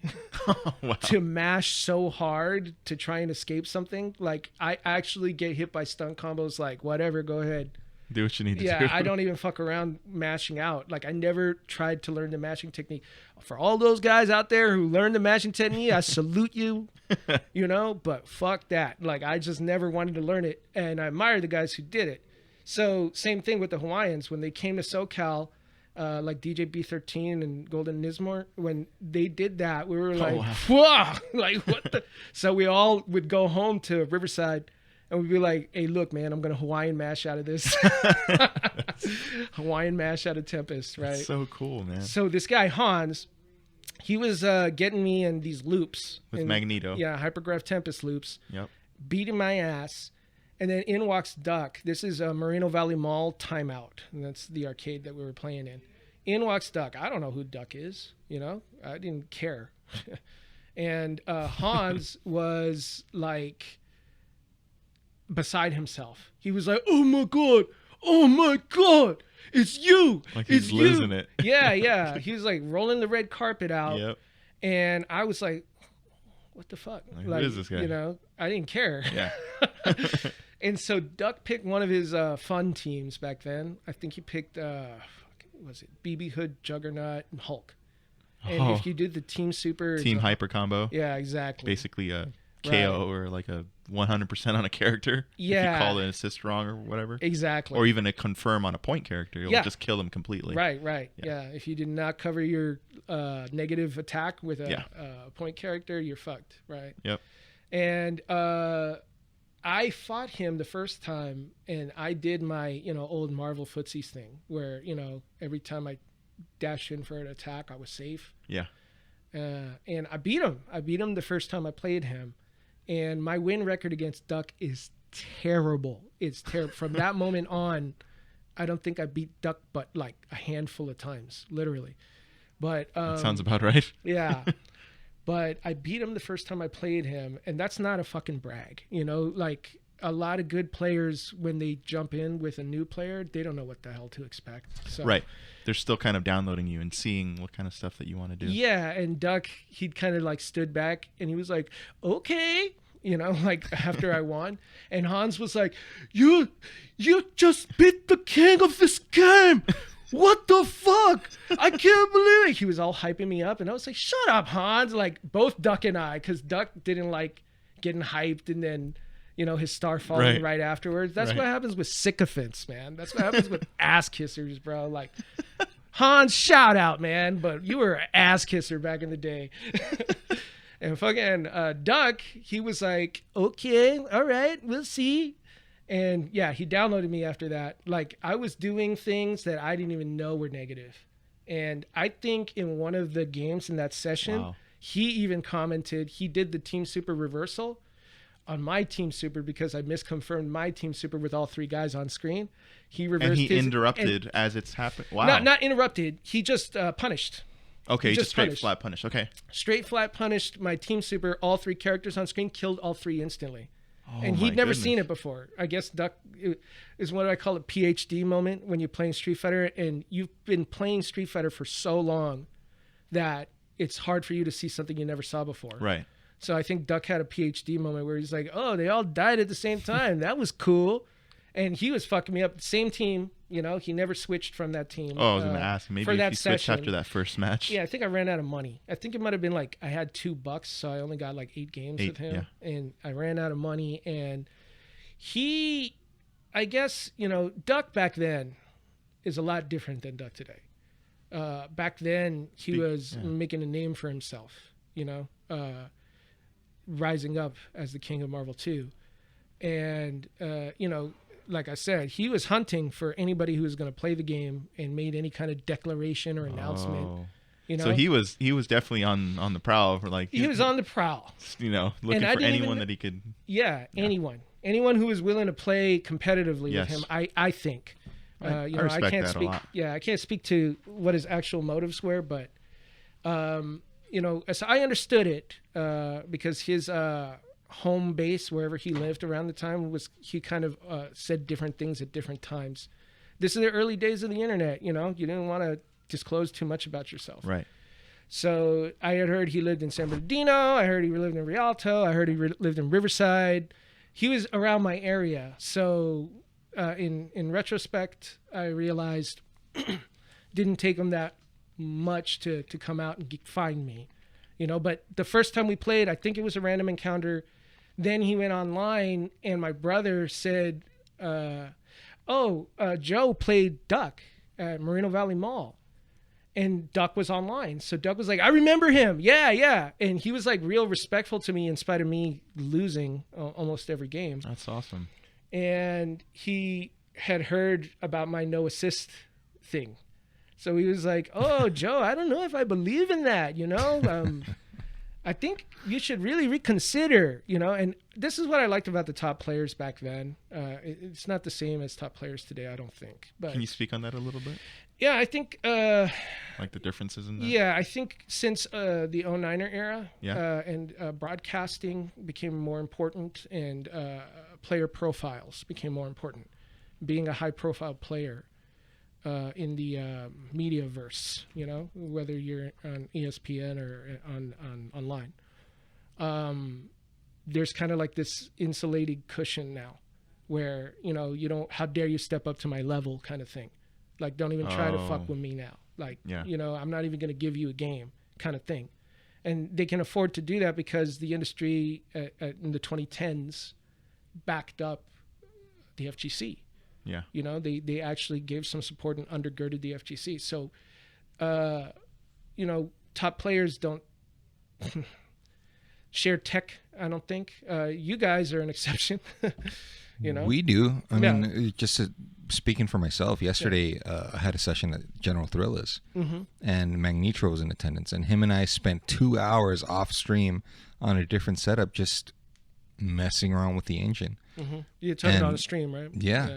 to mash so hard to try and escape something. Like I actually get hit by stun combos like, whatever, go ahead. Do what you need to do. Yeah, I don't even fuck around mashing out. Like I never tried to learn the mashing technique. For all those guys out there who learned the mashing technique, I salute you, but fuck that. Like I just never wanted to learn it. And I admire the guys who did it. So same thing with the Hawaiians. When they came to SoCal, like DJ B13 and Golden Nismore, when they did that, we were like, whoa, like what the? So we all would go home to Riverside, and we'd be like, hey, look, man, I'm going to Hawaiian mash out of this. Hawaiian mash out of Tempest, right? That's so cool, man. So this guy, Hans, he was getting me in these loops. With Magneto. Yeah, Hypergraph Tempest loops. Yep. Beating my ass. And then in walks Duck. This is a Moreno Valley Mall Timeout. And that's the arcade that we were playing in. In walks Duck. I don't know who Duck is. I didn't care. And Hans was like beside himself. He was like, oh my God, it's you. Like he's losing it. Yeah. He was like rolling the red carpet out. Yep. And I was like, what the fuck? Like, who is this guy? I didn't care. Yeah. And so Duck picked one of his fun teams back then. I think he picked, was it BB Hood, Juggernaut, and Hulk. And if you did the Team Super... Team Hyper combo. Yeah, exactly. Basically a KO or like a 100% on a character. Yeah. If you call an assist wrong or whatever. Exactly. Or even a confirm on a point character. You'll just kill them completely. Right. Yeah. If you did not cover your negative attack with a point character, you're fucked. Right. Yep. And I fought him the first time, and I did my, old Marvel footsies thing where, every time I dashed in for an attack, I was safe. Yeah. And I beat him. I beat him the first time I played him. And my win record against Duck is terrible. It's terrible. From that moment on, I don't think I beat Duck but like a handful of times, literally. But that sounds about right. Yeah. But I beat him the first time I played him, and that's not a fucking brag. Like a lot of good players, when they jump in with a new player, they don't know what the hell to expect. So, right. They're still kind of downloading you and seeing what kind of stuff that you want to do. Yeah, and Duck, he'd kind of like stood back, and he was like, okay, like after I won. And Hans was like, you just beat the king of this game. What the fuck? I can't believe it. He was all hyping me up, and I was like, shut up, Hans. Like both Duck and I, because Duck didn't like getting hyped and then, his star falling right afterwards. That's what happens with sycophants, man. That's what happens with ass kissers, bro. Like, Hans, shout out, man. But you were an ass kisser back in the day. And fucking Duck, he was like, okay, all right, we'll see. And yeah, he downloaded me after that. Like I was doing things that I didn't even know were negative. And I think in one of the games in that session, he even commented, he did the Team Super reversal on my Team Super because I misconfirmed my Team Super with all three guys on screen. He reversed and he interrupted as it's happened. Wow. Not interrupted. He just punished. Okay, he just straight flat punished. Okay. Straight flat punished my Team Super, all three characters on screen, killed all three instantly. Oh, and he'd never seen it before. I guess Duck is what I call a PhD moment when you're playing Street Fighter, and you've been playing Street Fighter for so long that it's hard for you to see something you never saw before. Right. So I think Duck had a PhD moment where he's like, oh, they all died at the same time. That was cool. And he was fucking me up. Same team, he never switched from that team. Oh, I was going to ask. Maybe if you switched after that first match. Yeah, I think I ran out of money. I think it might have been like I had $2, so I only got like 8 games with him. Yeah. And I ran out of money. And he I guess, Duck back then is a lot different than Duck today. Back then, he was making a name for himself, rising up as the king of Marvel 2. And, like I said, he was hunting for anybody who was going to play the game and made any kind of declaration or announcement. So he was definitely on the prowl for he was on the prowl. Looking for anyone that he could. Yeah, anyone who was willing to play competitively with him. I think. I respect can't that speak. a lot. Yeah, I can't speak to what his actual motives were, but as I understood it, because his home base, wherever he lived around the time, he kind of said different things at different times. This is the early days of the internet. You didn't want to disclose too much about yourself. Right. So I had heard he lived in San Bernardino. I heard he lived in Rialto. I heard he lived in Riverside. He was around my area. So in retrospect, I realized didn't take him that much to come out and find me. But the first time we played, I think it was a random encounter. Then he went online and my brother said, Joe played Duck at Moreno Valley Mall. And Duck was online. So Duck was like, I remember him. Yeah. And he was like real respectful to me in spite of me losing almost every game. That's awesome. And he had heard about my no assist thing. So he was like, oh, Joe, I don't know if I believe in that, I think you should really reconsider, and this is what I liked about the top players back then. It's not the same as top players today, I don't think. But can you speak on that a little bit? Yeah, I think... like the differences in that? Yeah, I think since the 09er era and broadcasting became more important and player profiles became more important, being a high-profile player in the mediaverse, whether you're on ESPN or on online. There's kind of like this insulated cushion now where, you don't, how dare you step up to my level kind of thing. Like, don't even try to fuck with me now. Like, I'm not even going to give you a game kind of thing. And they can afford to do that because the industry in the 2010s backed up the FGC. Yeah. They actually gave some support and undergirded the FGC. So, top players don't share tech, I don't think. You guys are an exception. We do. I mean, just speaking for myself, yesterday I had a session at General Thrillis, and Magnetro was in attendance, and him and I spent 2 hours off stream on a different setup just messing around with the engine. You're talking on a stream, right? Yeah.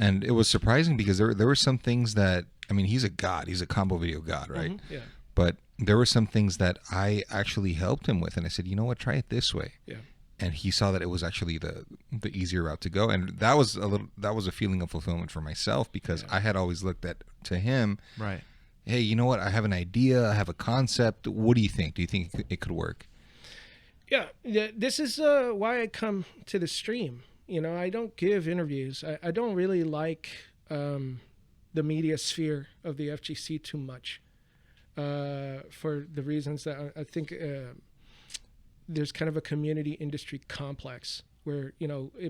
And it was surprising because there were some things that, I mean, he's a god. He's a combo video god, right? Yeah. But there were some things that I actually helped him with, and I said, you know what, try it this way. Yeah. And he saw that it was actually the easier route to go, and that was a feeling of fulfillment for myself because I had always looked to him. Right. Hey, you know what? I have an idea. I have a concept. What do you think? Do you think it could work? Yeah. This is why I come to the stream. I don't give interviews. I don't really like the media sphere of the FGC too much for the reasons that I think there's kind of a community industry complex where,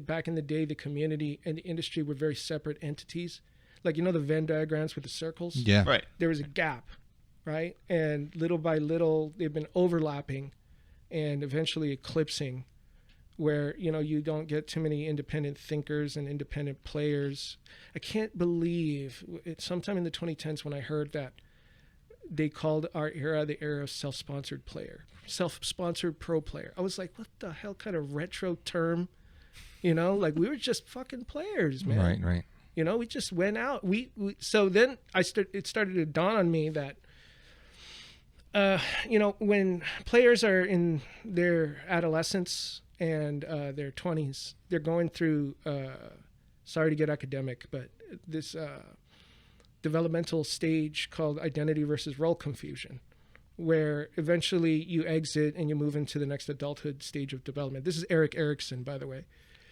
back in the day, the community and the industry were very separate entities. Like, the Venn diagrams with the circles? Yeah. Right. There was a gap, right? And little by little, they've been overlapping and eventually eclipsing where, you don't get too many independent thinkers and independent players. I can't believe sometime in the 2010s when I heard that they called our era the era of self-sponsored pro player. I was like, what the hell kind of retro term? Like we were just fucking players, man. Right. We just went out. So then it started to dawn on me that, when players are in their adolescence and their 20s, they're going through, sorry to get academic, but this developmental stage called identity versus role confusion, where eventually you exit and you move into the next adulthood stage of development. This is Eric Erickson, by the way.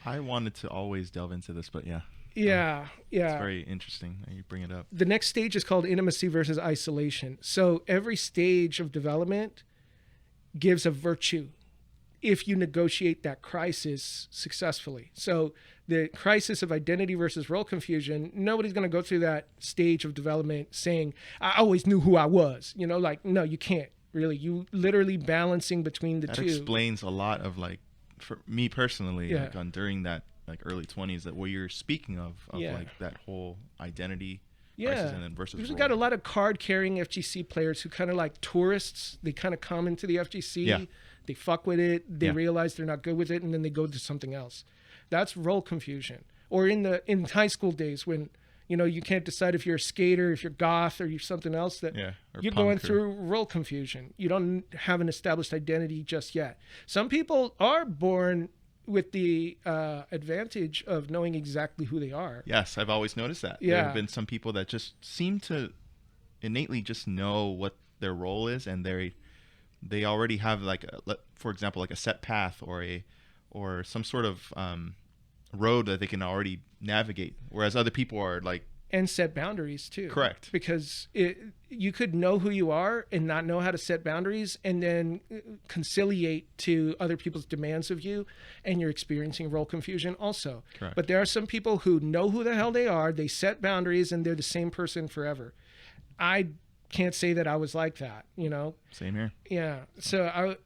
I wanted to always delve into this, but yeah. Yeah. It's very interesting that you bring it up. The next stage is called intimacy versus isolation. So every stage of development gives a virtue if you negotiate that crisis successfully. So the crisis of identity versus role confusion, nobody's going to go through that stage of development saying, I always knew who I was. You know, like, no, you can't really. You literally balancing between the two. That explains a lot of, like, for me personally, like during that like early 20s, that what you're speaking of like that whole identity crisis and then versus We've role. got a lot of card-carrying FGC players who kind of like tourists. They kind of come into the FGC, they fuck with it, they realize they're not good with it, and then they go to something else. That's role confusion. Or in high school days when, you know, you can't decide if you're a skater, if you're goth, or you're something else, that you're going through role confusion. You don't have an established identity just yet. Some people are born with the advantage of knowing exactly who they are. Yes, I've always noticed that. There have been some people that just seem to innately just know what their role is, and they already have, like, for example, like a set path or some sort of road that they can already navigate, whereas other people are like, and set boundaries too. Correct. Because you could know who you are and not know how to set boundaries, and then conciliate to other people's demands of you, and you're experiencing role confusion also. Correct. But there are some people who know who the hell they are, they set boundaries, and they're the same person forever. I can't say that I was like that, you know? Same here. Yeah. So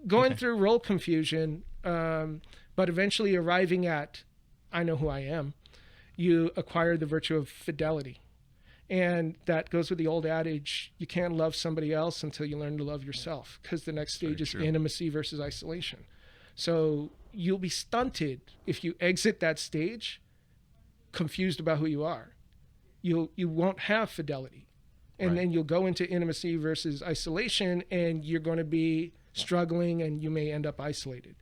going through role confusion, but eventually arriving at, I know who I am, you acquire the virtue of fidelity. And that goes with the old adage, you can't love somebody else until you learn to love yourself, because the next stage is intimacy versus isolation. So you'll be stunted if you exit that stage confused about who you are. You won't have fidelity. And then you'll go into intimacy versus isolation, and you're going to be struggling, and you may end up isolated.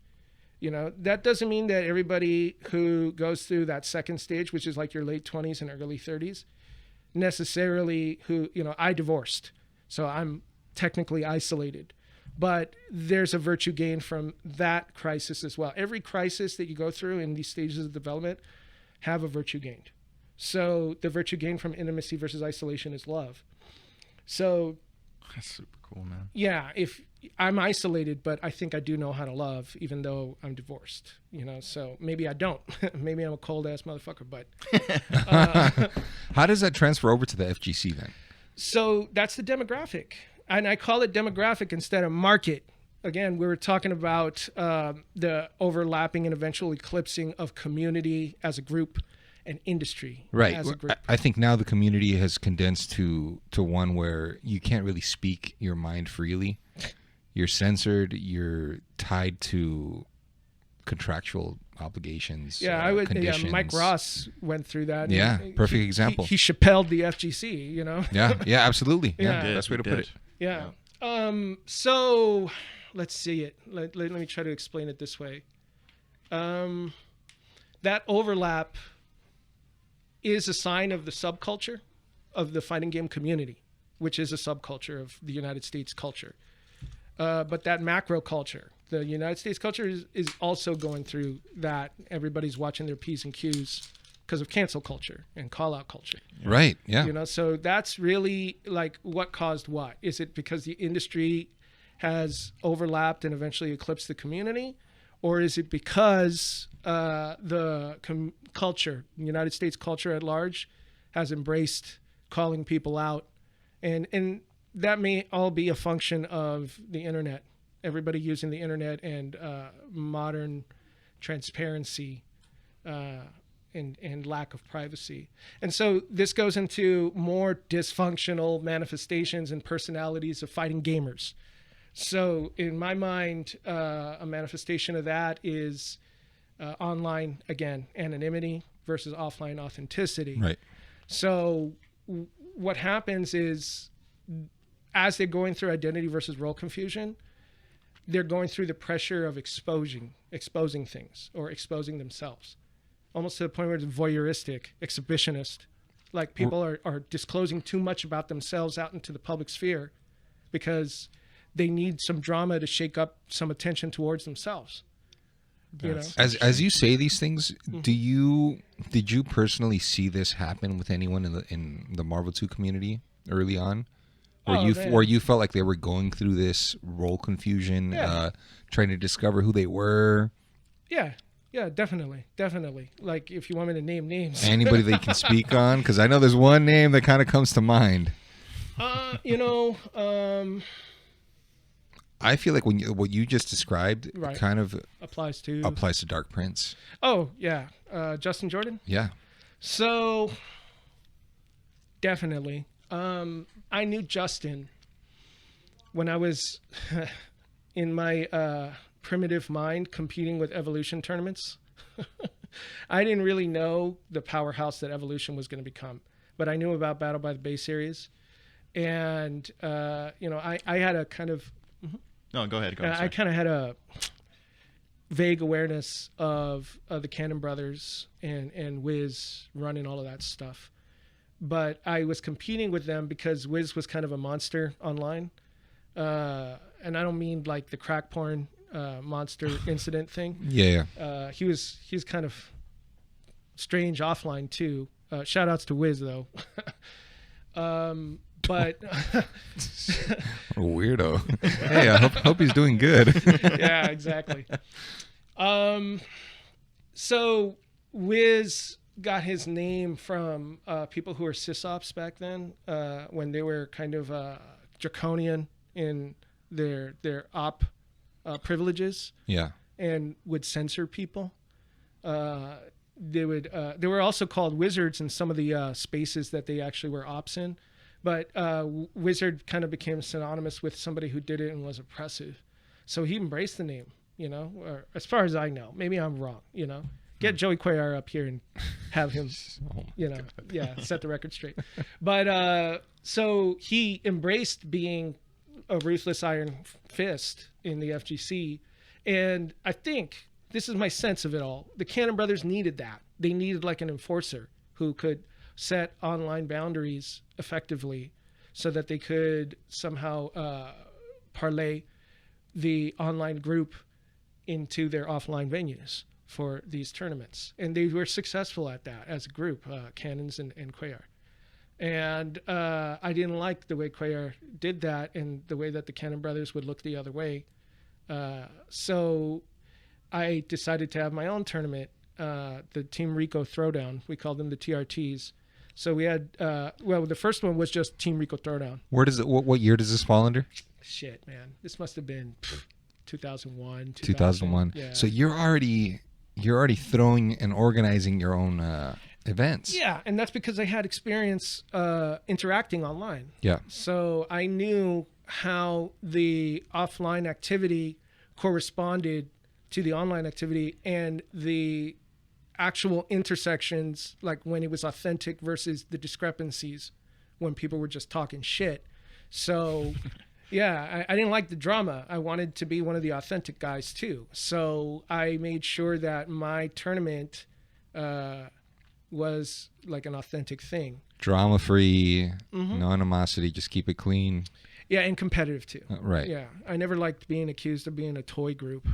You know, that doesn't mean that everybody who goes through that second stage, which is like your late 20s and early 30s, necessarily who, you know, I divorced, so I'm technically isolated. But there's a virtue gain from that crisis as well. Every crisis that you go through in these stages of development have a virtue gained. So the virtue gained from intimacy versus isolation is love. So that's super cool, man. Yeah, if I'm isolated, but I think I do know how to love, even though I'm divorced, you know, so maybe I don't. Maybe I'm a cold ass motherfucker, but how does that transfer over to the FGC then? So that's the demographic, and I call it demographic instead of market. Again, we were talking about the overlapping and eventual eclipsing of community as a group and industry as a group. I think now the community has condensed to one where you can't really speak your mind freely. You're censored. You're tied to contractual obligations. Yeah, I would. Conditions. Yeah, Mike Ross went through that. Yeah, perfect example. He Chappelled the FGC. You know. Yeah, absolutely. Yeah, Yeah. best way to put it. Yeah. So let's see it. Let me try to explain it this way. That overlap is a sign of the subculture of the fighting game community, which is a subculture of the United States culture. But that macro culture, the United States culture is also going through that. Everybody's watching their P's and Q's because of cancel culture and call out culture. Right. Yeah. You know, so that's really like what caused what. Is it because the industry has overlapped and eventually eclipsed the community? Or is it because the culture, the United States culture at large, has embraced calling people out? And that may all be a function of the internet. Everybody using the internet and modern transparency and lack of privacy. And so this goes into more dysfunctional manifestations and personalities of fighting gamers. So in my mind, a manifestation of that is online, again, anonymity versus offline authenticity. Right. So what happens is, as they're going through identity versus role confusion, they're going through the pressure of exposing things or exposing themselves, almost to the point where it's voyeuristic, exhibitionist. Like people are disclosing too much about themselves out into the public sphere because they need some drama to shake up some attention towards themselves. You know? As you say these things, did you personally see this happen with anyone in the Marvel 2 community early on? Where you felt like they were going through this role confusion, trying to discover who they were? Yeah, definitely. Like, if you want me to name names. Anybody they can speak on? Because I know there's one name that kind of comes to mind. I feel like what you just described kind of applies to Dark Prince. Oh, yeah. Justin Jordan? Yeah. So, definitely. I knew Justin when I was in my primitive mind competing with Evolution tournaments. I didn't really know the powerhouse that Evolution was going to become, but I knew about Battle by the Bay series. And, I had a kind of... No, go ahead. I kind of had a vague awareness of the Cannon Brothers and Wiz running all of that stuff. But I was competing with them because Wiz was kind of a monster online. And I don't mean like the crack porn monster incident thing. Yeah. He's kind of strange offline too. Shout outs to Wiz though. But what a weirdo. Hey, I hope he's doing good. Yeah, exactly. So Wiz got his name from people who were sysops back then, when they were kind of draconian in their op privileges. Yeah. And would censor people. They were also called wizards in some of the spaces that they actually were ops in. But wizard kind of became synonymous with somebody who did it and was oppressive. So he embraced the name, or as far as I know. Maybe I'm wrong, Get Joey Cuellar up here and have him, set the record straight. But so he embraced being a ruthless iron fist in the FGC. And I think, this is my sense of it all, the Cannon Brothers needed that. They needed like an enforcer who could set online boundaries effectively so that they could somehow parlay the online group into their offline venues for these tournaments. And they were successful at that as a group, Cannons and Cuellar. And I didn't like the way Cuellar did that and the way that the Cannon Brothers would look the other way. So I decided to have my own tournament, the Team Rico Throwdown. We called them the TRTs. So we had, the first one was just Team Rico Throwdown. What year does this fall under? Shit, man. This must have been 2001. 2001. Yeah. So you're already throwing and organizing your own events. Yeah, and that's because I had experience interacting online. Yeah. So I knew how the offline activity corresponded to the online activity and the actual intersections, like when it was authentic versus the discrepancies when people were just talking shit. So yeah, I didn't like the drama. I wanted to be one of the authentic guys too. So I made sure that my tournament was like an authentic thing. Drama free, no animosity, just keep it clean. Yeah, and competitive too. Right. Yeah, I never liked being accused of being a toy group.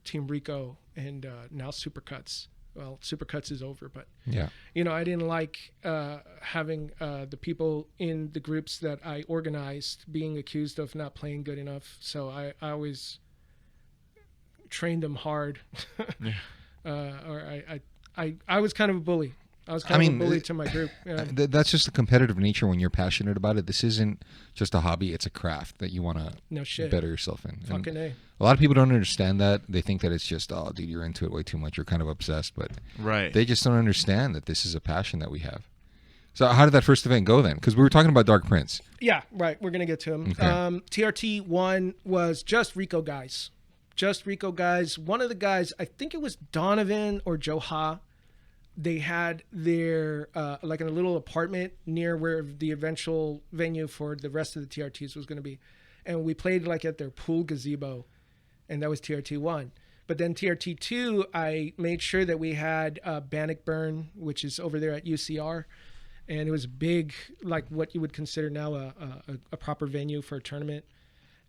Team Rico and now Supercuts. Well, Supercuts is over, but yeah, I didn't like having the people in the groups that I organized being accused of not playing good enough. So I always trained them hard. Or I was kind of a bully. I was kind of a bully to my group. Yeah. That's just the competitive nature when you're passionate about it. This isn't just a hobby. It's a craft that you want to better yourself in. Fucking A. A lot of people don't understand that. They think that it's just, oh, dude, you're into it way too much. You're kind of obsessed. But they just don't understand that this is a passion that we have. So how did that first event go then? Because we were talking about Dark Prince. Yeah, right. We're going to get to him. Okay. TRT 1 was just Rico guys. Just Rico guys. One of the guys, I think it was Donovan or Joe Ha. They had their, like in a little apartment near where the eventual venue for the rest of the TRTs was going to be. And we played like at their pool gazebo. And that was TRT 1. But then TRT 2, I made sure that we had Bannockburn, which is over there at UCR. And it was big, like what you would consider now a proper venue for a tournament.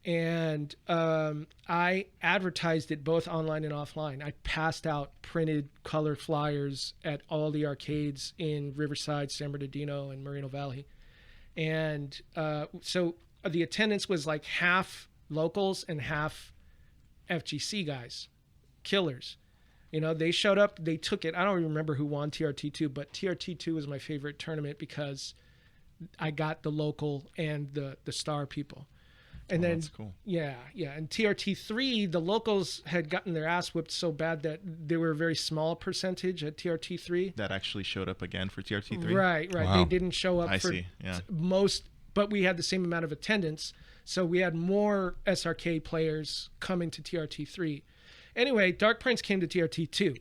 And I advertised it both online and offline. I passed out printed color flyers at all the arcades in Riverside, San Bernardino, and Moreno Valley. And so the attendance was like half locals and half FGC guys, killers. You know, they showed up, they took it. I don't remember who won TRT2, but TRT2 was my favorite tournament because I got the local and the star people. And then, that's cool. Yeah. And TRT3, the locals had gotten their ass whipped so bad that they were a very small percentage at TRT3. That actually showed up again for TRT3? Right. Wow. They didn't show up for most, but we had the same amount of attendance. So we had more SRK players coming to TRT3. Anyway, Dark Prince came to TRT2.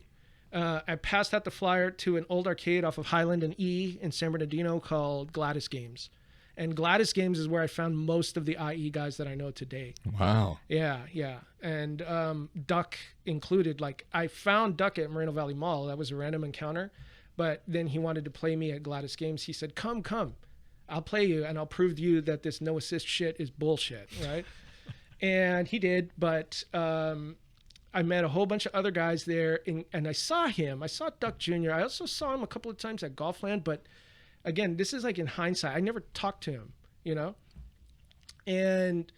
I passed out the flyer to an old arcade off of Highland and E in San Bernardino called Gladys Games. And Gladys Games is where I found most of the IE guys that I know today. Wow. Yeah. And Duck included. Like, I found Duck at Moreno Valley Mall. That was a random encounter. But then he wanted to play me at Gladys Games. He said, come. I'll play you, and I'll prove to you that this no assist shit is bullshit, right? And he did, but I met a whole bunch of other guys there, and I saw him. I saw Duck Jr. I also saw him a couple of times at Golfland, but again, this is like in hindsight. I never talked to him, you know? And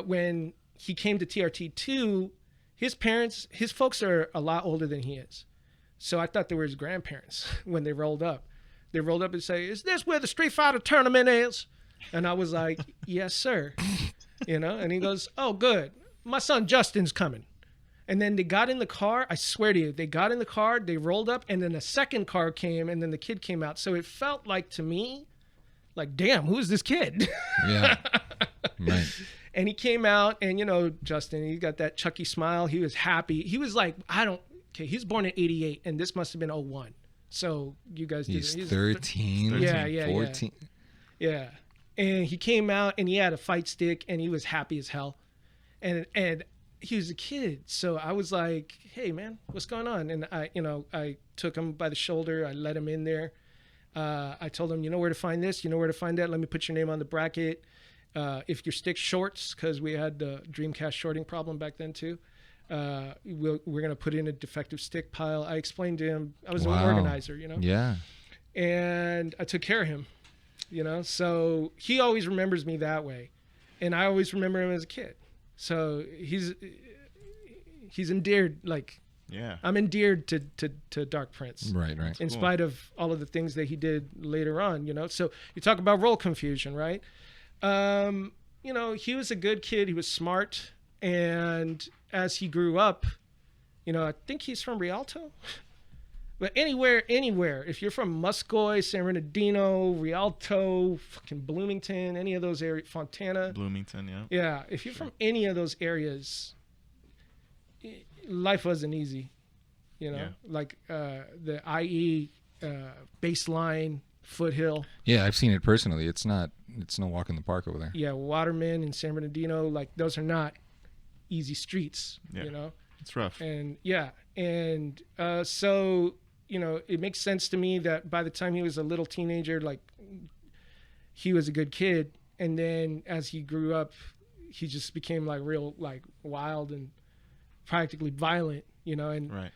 when he came to TRT2, his folks are a lot older than he is. So I thought they were his grandparents when they rolled up. They rolled up and say, is this where the Street Fighter tournament is? And I was like, yes, sir. You know? And he goes, oh, good. My son Justin's coming. And then they got in the car. I swear to you, they got in the car, they rolled up, and then a second car came, and then the kid came out. So it felt like, to me, like, damn, who's this kid? Yeah. Right. And he came out, and, you know, Justin, he got that Chucky smile. He was happy. He was like, he was born in 88, and this must have been 01. So you guys did it. He's 13, yeah, 14. Yeah. And he came out, and he had a fight stick, and he was happy as hell. And he was a kid. So I was like, hey, man, what's going on? And I took him by the shoulder. I let him in there. I told him, you know where to find this? You know where to find that? Let me put your name on the bracket. If your stick shorts, because we had the Dreamcast shorting problem back then too, we're going to put in a defective stick pile. I explained to him, I was an organizer, you know? Yeah. And I took care of him, you know? So he always remembers me that way. And I always remember him as a kid. So he's endeared, like, yeah, I'm endeared to Dark Prince. Right. In spite of all of the things that he did later on, you know? So you talk about role confusion, right? You know, he was a good kid. He was smart. And as he grew up, you know, I think he's from Rialto. But anywhere, if you're from Muscoy, San Bernardino, Rialto, fucking Bloomington, any of those areas, Fontana. Bloomington, yeah. Yeah, if you're from any of those areas, life wasn't easy, you know? Yeah. Like the IE baseline, Foothill. Yeah, I've seen it personally. It's no walk in the park over there. Yeah, Waterman and San Bernardino, like, those are not easy streets, you know? It's rough. And so, you know, it makes sense to me that by the time he was a little teenager, like, he was a good kid. And then as he grew up, he just became like real, like, wild and practically violent, you know? And right.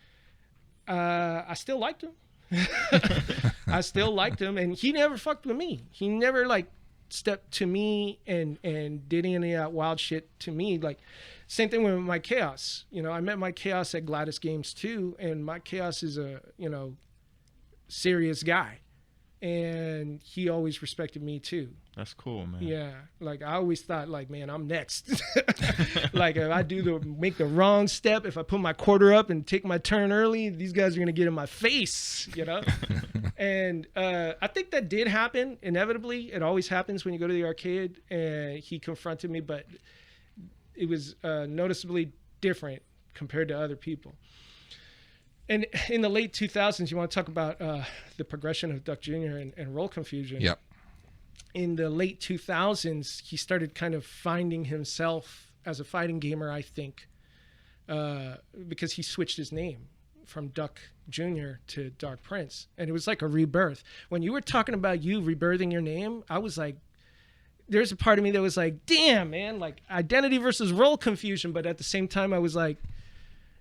I still liked him. I still liked him, and he never fucked with me. He never, like, stepped to me and did any of that wild shit to me. Like, same thing with my Khaos. You know, I met my Khaos at Gladys Games too, and my Khaos is a, you know, serious guy, and he always respected me too. That's cool, man. Yeah, like, I always thought, like, man, I'm next. Like, if I make the wrong step, if I put my quarter up and take my turn early, these guys are gonna get in my face, you know. And I think that did happen inevitably. It always happens when you go to the arcade. And he confronted me, but it was noticeably different compared to other people. And in the late 2000s, you want to talk about the progression of Duck Jr. and role confusion. Yep. In the late 2000s, he started kind of finding himself as a fighting gamer, I think, because he switched his name from Duck Jr. to Dark Prince. And it was like a rebirth. When you were talking about you rebirthing your name, I was like, there's a part of me that was like, damn, man, like, identity versus role confusion. But at the same time, I was like,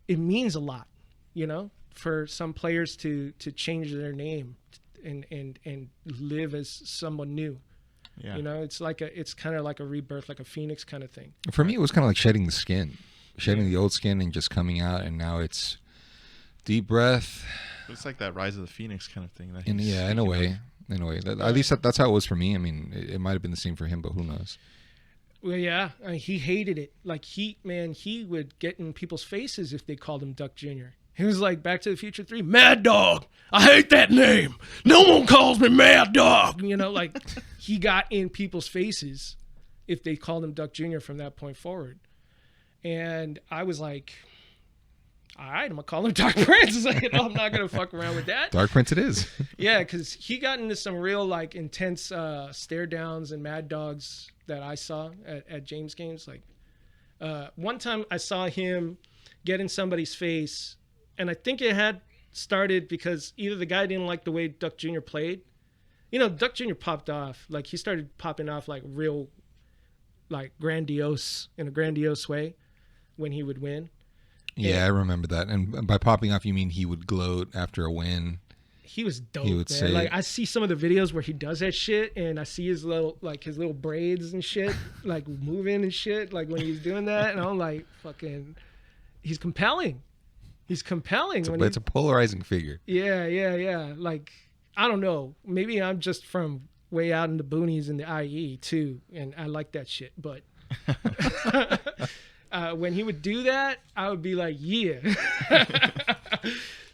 it means a lot, you know, for some players to change their name and live as someone new. Yeah. You know, it's kind of like a rebirth, like a phoenix kind of thing. For me, it was kind of like shedding the skin, shedding the old skin and just coming out, and now it's deep breath. It's like that rise of the phoenix kind of thing. In a way. At least that's how it was for me. I mean, it might have been the same for him, but who knows? Well, yeah, he hated it. Like he would get in people's faces if they called him Duck Jr. He was like Back to the Future 3, Mad Dog. I hate that name. No one calls me Mad Dog. You know, like he got in people's faces if they called him Duck Jr. from that point forward. And I was like, all right, I'm going to call him Dark Prince. Like, I'm not going to fuck around with that. Dark Prince it is. Yeah, because he got into some real like intense stare downs and mad dogs that I saw at James games. Like one time I saw him get in somebody's face, and I think it had started because either the guy didn't like the way Duck Jr. played. You know, Duck Jr. popped off. Like he started popping off like real, like grandiose, in a grandiose way when he would win. Yeah, I remember that. And by popping off, you mean he would gloat after a win? He was dope. He would say, like I see some of the videos where he does that shit, and I see his little braids and shit, like moving and shit, like when he's doing that, and I'm like, fucking, he's compelling. He's compelling. It's a polarizing figure. Yeah. Like I don't know, maybe I'm just from way out in the boonies in the IE too, and I like that shit, but. When he would do that, I would be like, yeah.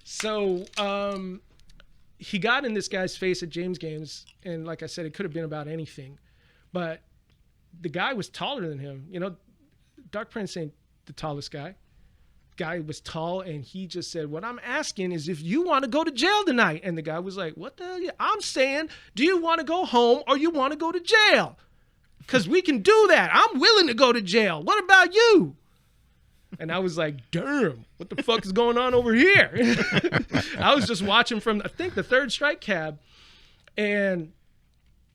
So he got in this guy's face at James games, and like I said, it could have been about anything. But the guy was taller than him. You know, Dark Prince ain't the tallest guy. Guy was tall, and he just said, what I'm asking is if you want to go to jail tonight. And the guy was like, what the hell? I'm saying, do you want to go home or you want to go to jail? Because we can do that. I'm willing to go to jail. What about you? And I was like, damn, what the fuck is going on over here? I was just watching from, I think, the Third Strike cab. And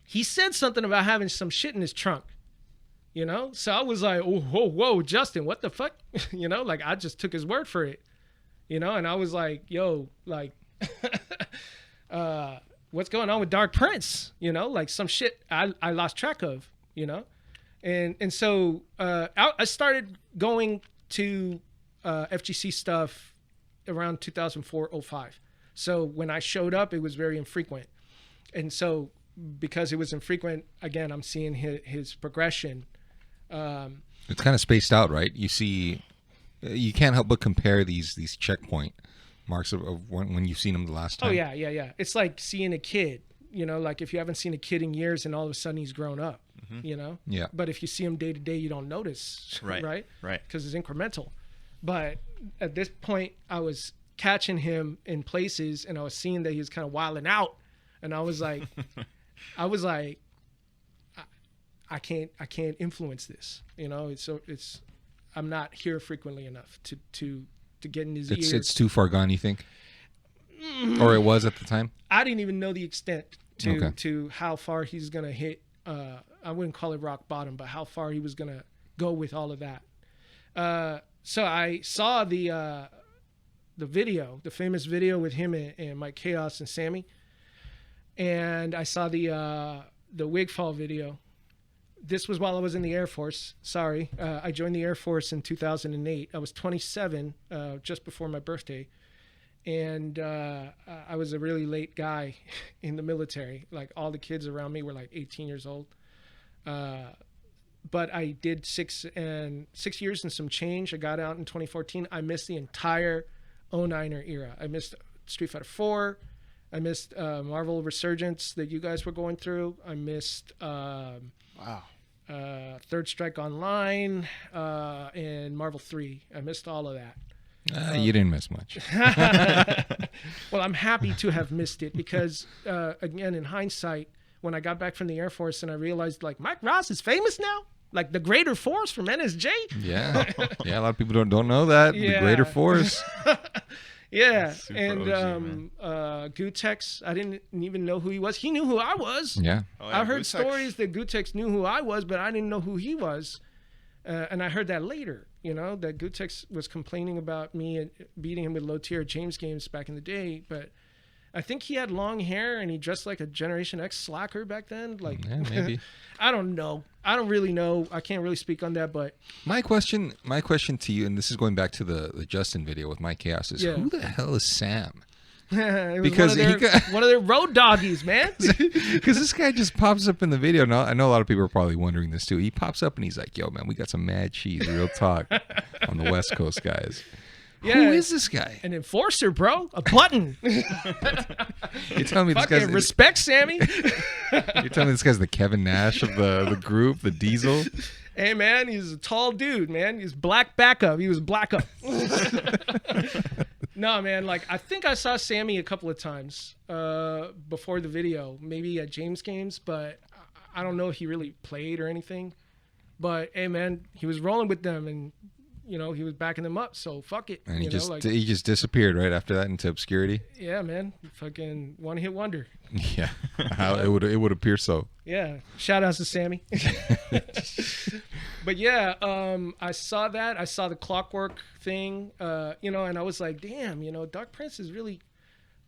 he said something about having some shit in his trunk. You know? So I was like, oh, whoa, Justin, what the fuck? You know? Like, I just took his word for it. You know? And I was like, yo, like, what's going on with Dark Prince? You know? Like, some shit I lost track of. You know, and so I started going to FGC stuff around 2004-05. So when I showed up, it was very infrequent, and so because it was infrequent, again, I'm seeing his progression. It's kind of spaced out, right? You see, you can't help but compare these checkpoint marks of when you've seen him the last time. Oh yeah. It's like seeing a kid. You know, like if you haven't seen a kid in years, and all of a sudden he's grown up. You know? Yeah. But if you see him day to day, you don't notice. Right. Because it's incremental. But at this point, I was catching him in places, and I was seeing that he was kind of wilding out. And I was like, I can't influence this. You know, I'm not here frequently enough to get in his ears. It's too far gone, you think? Or it was at the time? I didn't even know the extent to how far he's gonna hit. I wouldn't call it rock bottom, but how far he was gonna go with all of that. So I saw the video, the famous video with him and Mike Khaos and Sammy, and I saw the Wigfall video. This was while I was in the Air Force. Sorry, I joined the Air Force in 2008. I was 27, just before my birthday. And I was a really late guy in the military. Like all the kids around me were like 18 years old. But I did 6 years and some change. I got out in 2014. I missed the entire 09er era. I missed Street Fighter 4. I missed Marvel Resurgence that you guys were going through. I missed Third Strike Online and Marvel 3. I missed all of that. You didn't miss much. Well, I'm happy to have missed it because, again, in hindsight, when I got back from the Air Force and I realized, like, Mike Ross is famous now, like the Greater Force from NSJ. Yeah, a lot of people don't know that. Yeah. The Greater Force. Yeah, and Gutex, I didn't even know who he was. He knew who I was. Yeah, I heard stories that Gutex knew who I was, but I didn't know who he was. And I heard that later, you know, that Gutex was complaining about me and beating him with Low Tier James games back in the day. But I think he had long hair and he dressed like a Generation X slacker back then. Like, Yeah, maybe. I don't know. I don't really know. I can't really speak on that, but My question to you, and this is going back to the Justin video with Mike Khaos, is who the hell is Sam? Because one of their road doggies, man. Because this guy just pops up in the video. Now, I know a lot of people are probably wondering this too. He pops up and he's like, "Yo, man, we got some mad cheese, real talk on the West Coast, guys." Yeah, who is this guy? An enforcer, bro. A button. You're telling me this guy's respect, Sammy. You're telling me this guy's the Kevin Nash of the group, the Diesel. Hey, man, he's a tall dude, man. He's black backup. He was black up. No, man, like, I think I saw Sammy a couple of times before the video, maybe at James games, but I don't know if he really played or anything. But, hey, man, he was rolling with them, and, you know, he was backing them up, so fuck it. And he just disappeared right after that into obscurity. Yeah, man. Fucking one-hit wonder. Yeah. How it would appear so. Yeah. Shout outs to Sammy. But yeah, I saw that. I saw the Clockwork thing, you know, and I was like, damn, you know, Dark Prince is really,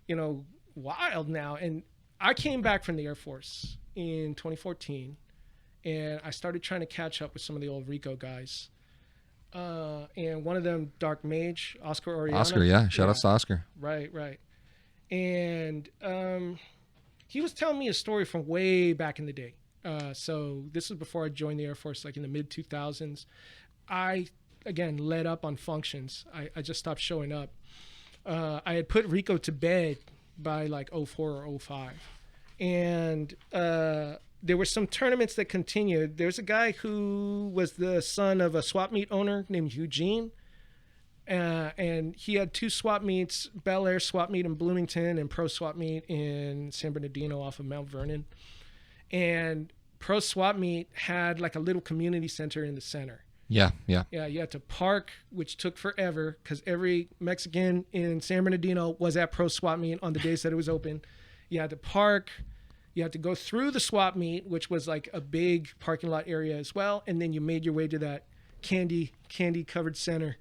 you know, wild now. And I came back from the Air Force in 2014, and I started trying to catch up with some of the old Rico guys. And one of them, Dark Mage, Oscar Oriana. Oscar, yeah. Shout out to Oscar. Right. And he was telling me a story from way back in the day. So this was before I joined the Air Force, like in the mid-2000s. I, again, led up on functions. I just stopped showing up. I had put Rico to bed by like 04 or 05. And there were some tournaments that continued. There's a guy who was the son of a swap meet owner named Eugene. And he had 2 swap meets, Bel Air swap meet in Bloomington and Pro swap meet in San Bernardino off of Mount Vernon. And Pro swap meet had like a little community center in the center. Yeah. Yeah, you had to park, which took forever because every Mexican in San Bernardino was at Pro swap meet on the days that it was open. You had to park. You had to go through the swap meet, which was like a big parking lot area as well. And then you made your way to that candy covered center.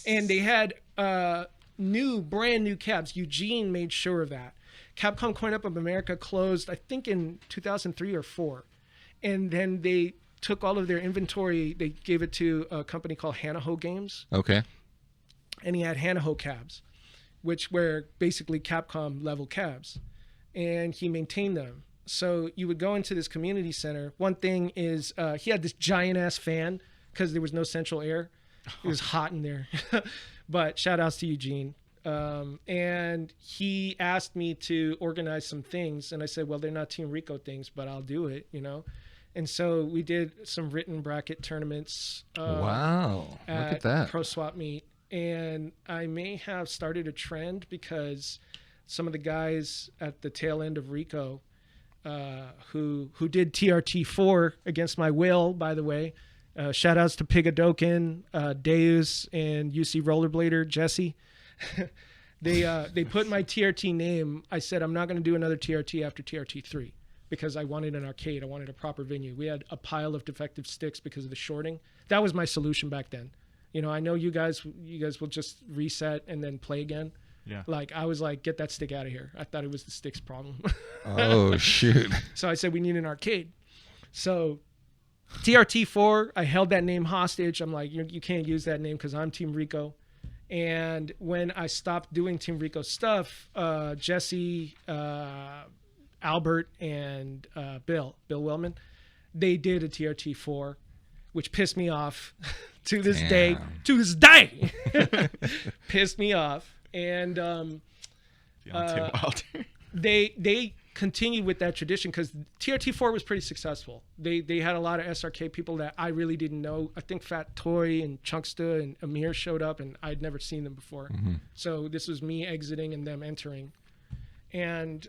And they had brand new cabs. Eugene made sure of that. Capcom Coin Up of America closed, I think, in 2003 or 4. And then they took all of their inventory. They gave it to a company called Hanaho Games. Okay. And he had Hanaho cabs, which were basically Capcom level cabs. And he maintained them. So you would go into this community center. One thing is he had this giant ass fan because there was no central air. It was hot in there. But shout outs to Eugene. And he asked me to organize some things. And I said, well, they're not Team Rico things, but I'll do it, you know. And so we did some written bracket tournaments. Wow. Look at that. Pro Swap Meet. And I may have started a trend because some of the guys at the tail end of Rico who did TRT4 against my will, by the way. Shout outs to Pigadokin, Deus, and UC Rollerblader, Jesse. They put my TRT name. I said, I'm not going to do another TRT after TRT3 because I wanted an arcade. I wanted a proper venue. We had a pile of defective sticks because of the shorting. That was my solution back then. You know, I know you guys will just reset and then play again. Yeah. Like, I was like, get that stick out of here. I thought it was the stick's problem. Oh, shoot. So I said, we need an arcade. So TRT4, I held that name hostage. I'm like, you can't use that name because I'm Team Rico. And when I stopped doing Team Rico stuff, Jesse, Albert, and Bill Wellman, they did a TRT4, which pissed me off to this day. To this day, pissed me off. And they continued with that tradition because TRT4 was pretty successful. They had a lot of SRK people that I really didn't know. I think Fat Toy and Chunksta and Amir showed up, and I'd never seen them before. Mm-hmm. So this was me exiting and them entering. And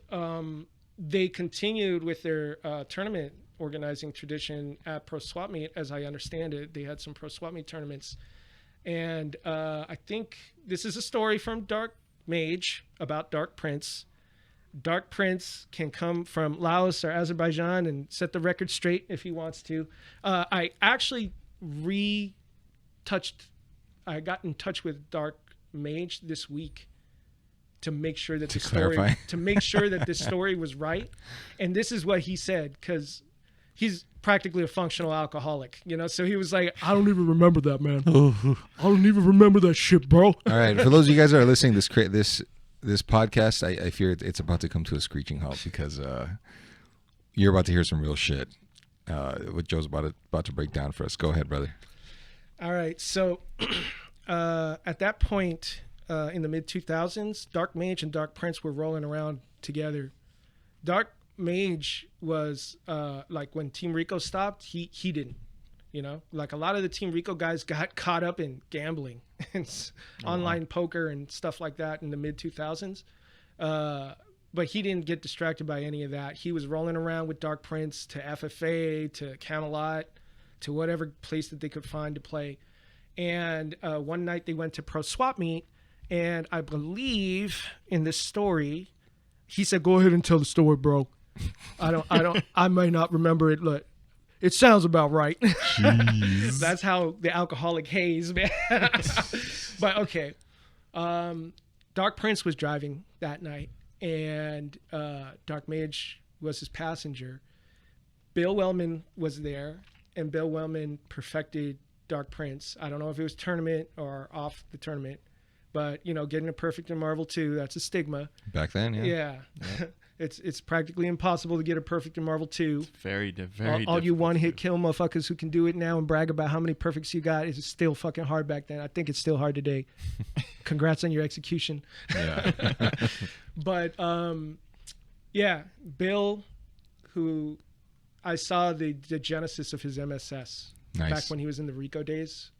they continued with their tournament organizing tradition at Pro Swap Meet. As I understand it, they had some Pro Swap Meet tournaments. And I think this is a story from Dark Mage about Dark Prince. Dark Prince can come from Laos or Azerbaijan and set the record straight if he wants to. I actually I got in touch with Dark Mage this week to make sure that the story was right. And this is what he said, because he's practically a functional alcoholic, you know? So he was like, I don't even remember that, man. I don't even remember that shit, bro. All right. For those of you guys that are listening to this podcast, I fear it's about to come to a screeching halt because you're about to hear some real shit. What Joe's about to break down for us. Go ahead, brother. All right. So at that point in the mid-2000s, Dark Mage and Dark Prince were rolling around together. Dark Mage was like when Team Rico stopped, he didn't, you know, like a lot of the Team Rico guys got caught up in gambling and online poker and stuff like that in the mid 2000s. But he didn't get distracted by any of that. He was rolling around with Dark Prince to FFA, to Camelot, to whatever place that they could find to play. And one night they went to Pro Swap Meet, and I believe in this story, he said, "Go ahead and tell the story, bro. I may not remember it. Look, it sounds about right." That's how the alcoholic haze, man. But okay. Dark Prince was driving that night, and Dark Mage was his passenger. Bill Wellman was there, and Bill Wellman perfected Dark Prince. I don't know if it was tournament or off the tournament, but you know, getting a perfect in Marvel 2, that's a stigma. Back then, yeah. It's practically impossible to get a perfect in Marvel 2. Very all you one-hit kill motherfuckers who can do it now and brag about how many perfects you got is still fucking hard back then. I think it's still hard today. Congrats on your execution. Yeah. But yeah, Bill, who I saw the genesis of his MSS back when he was in the Rico days.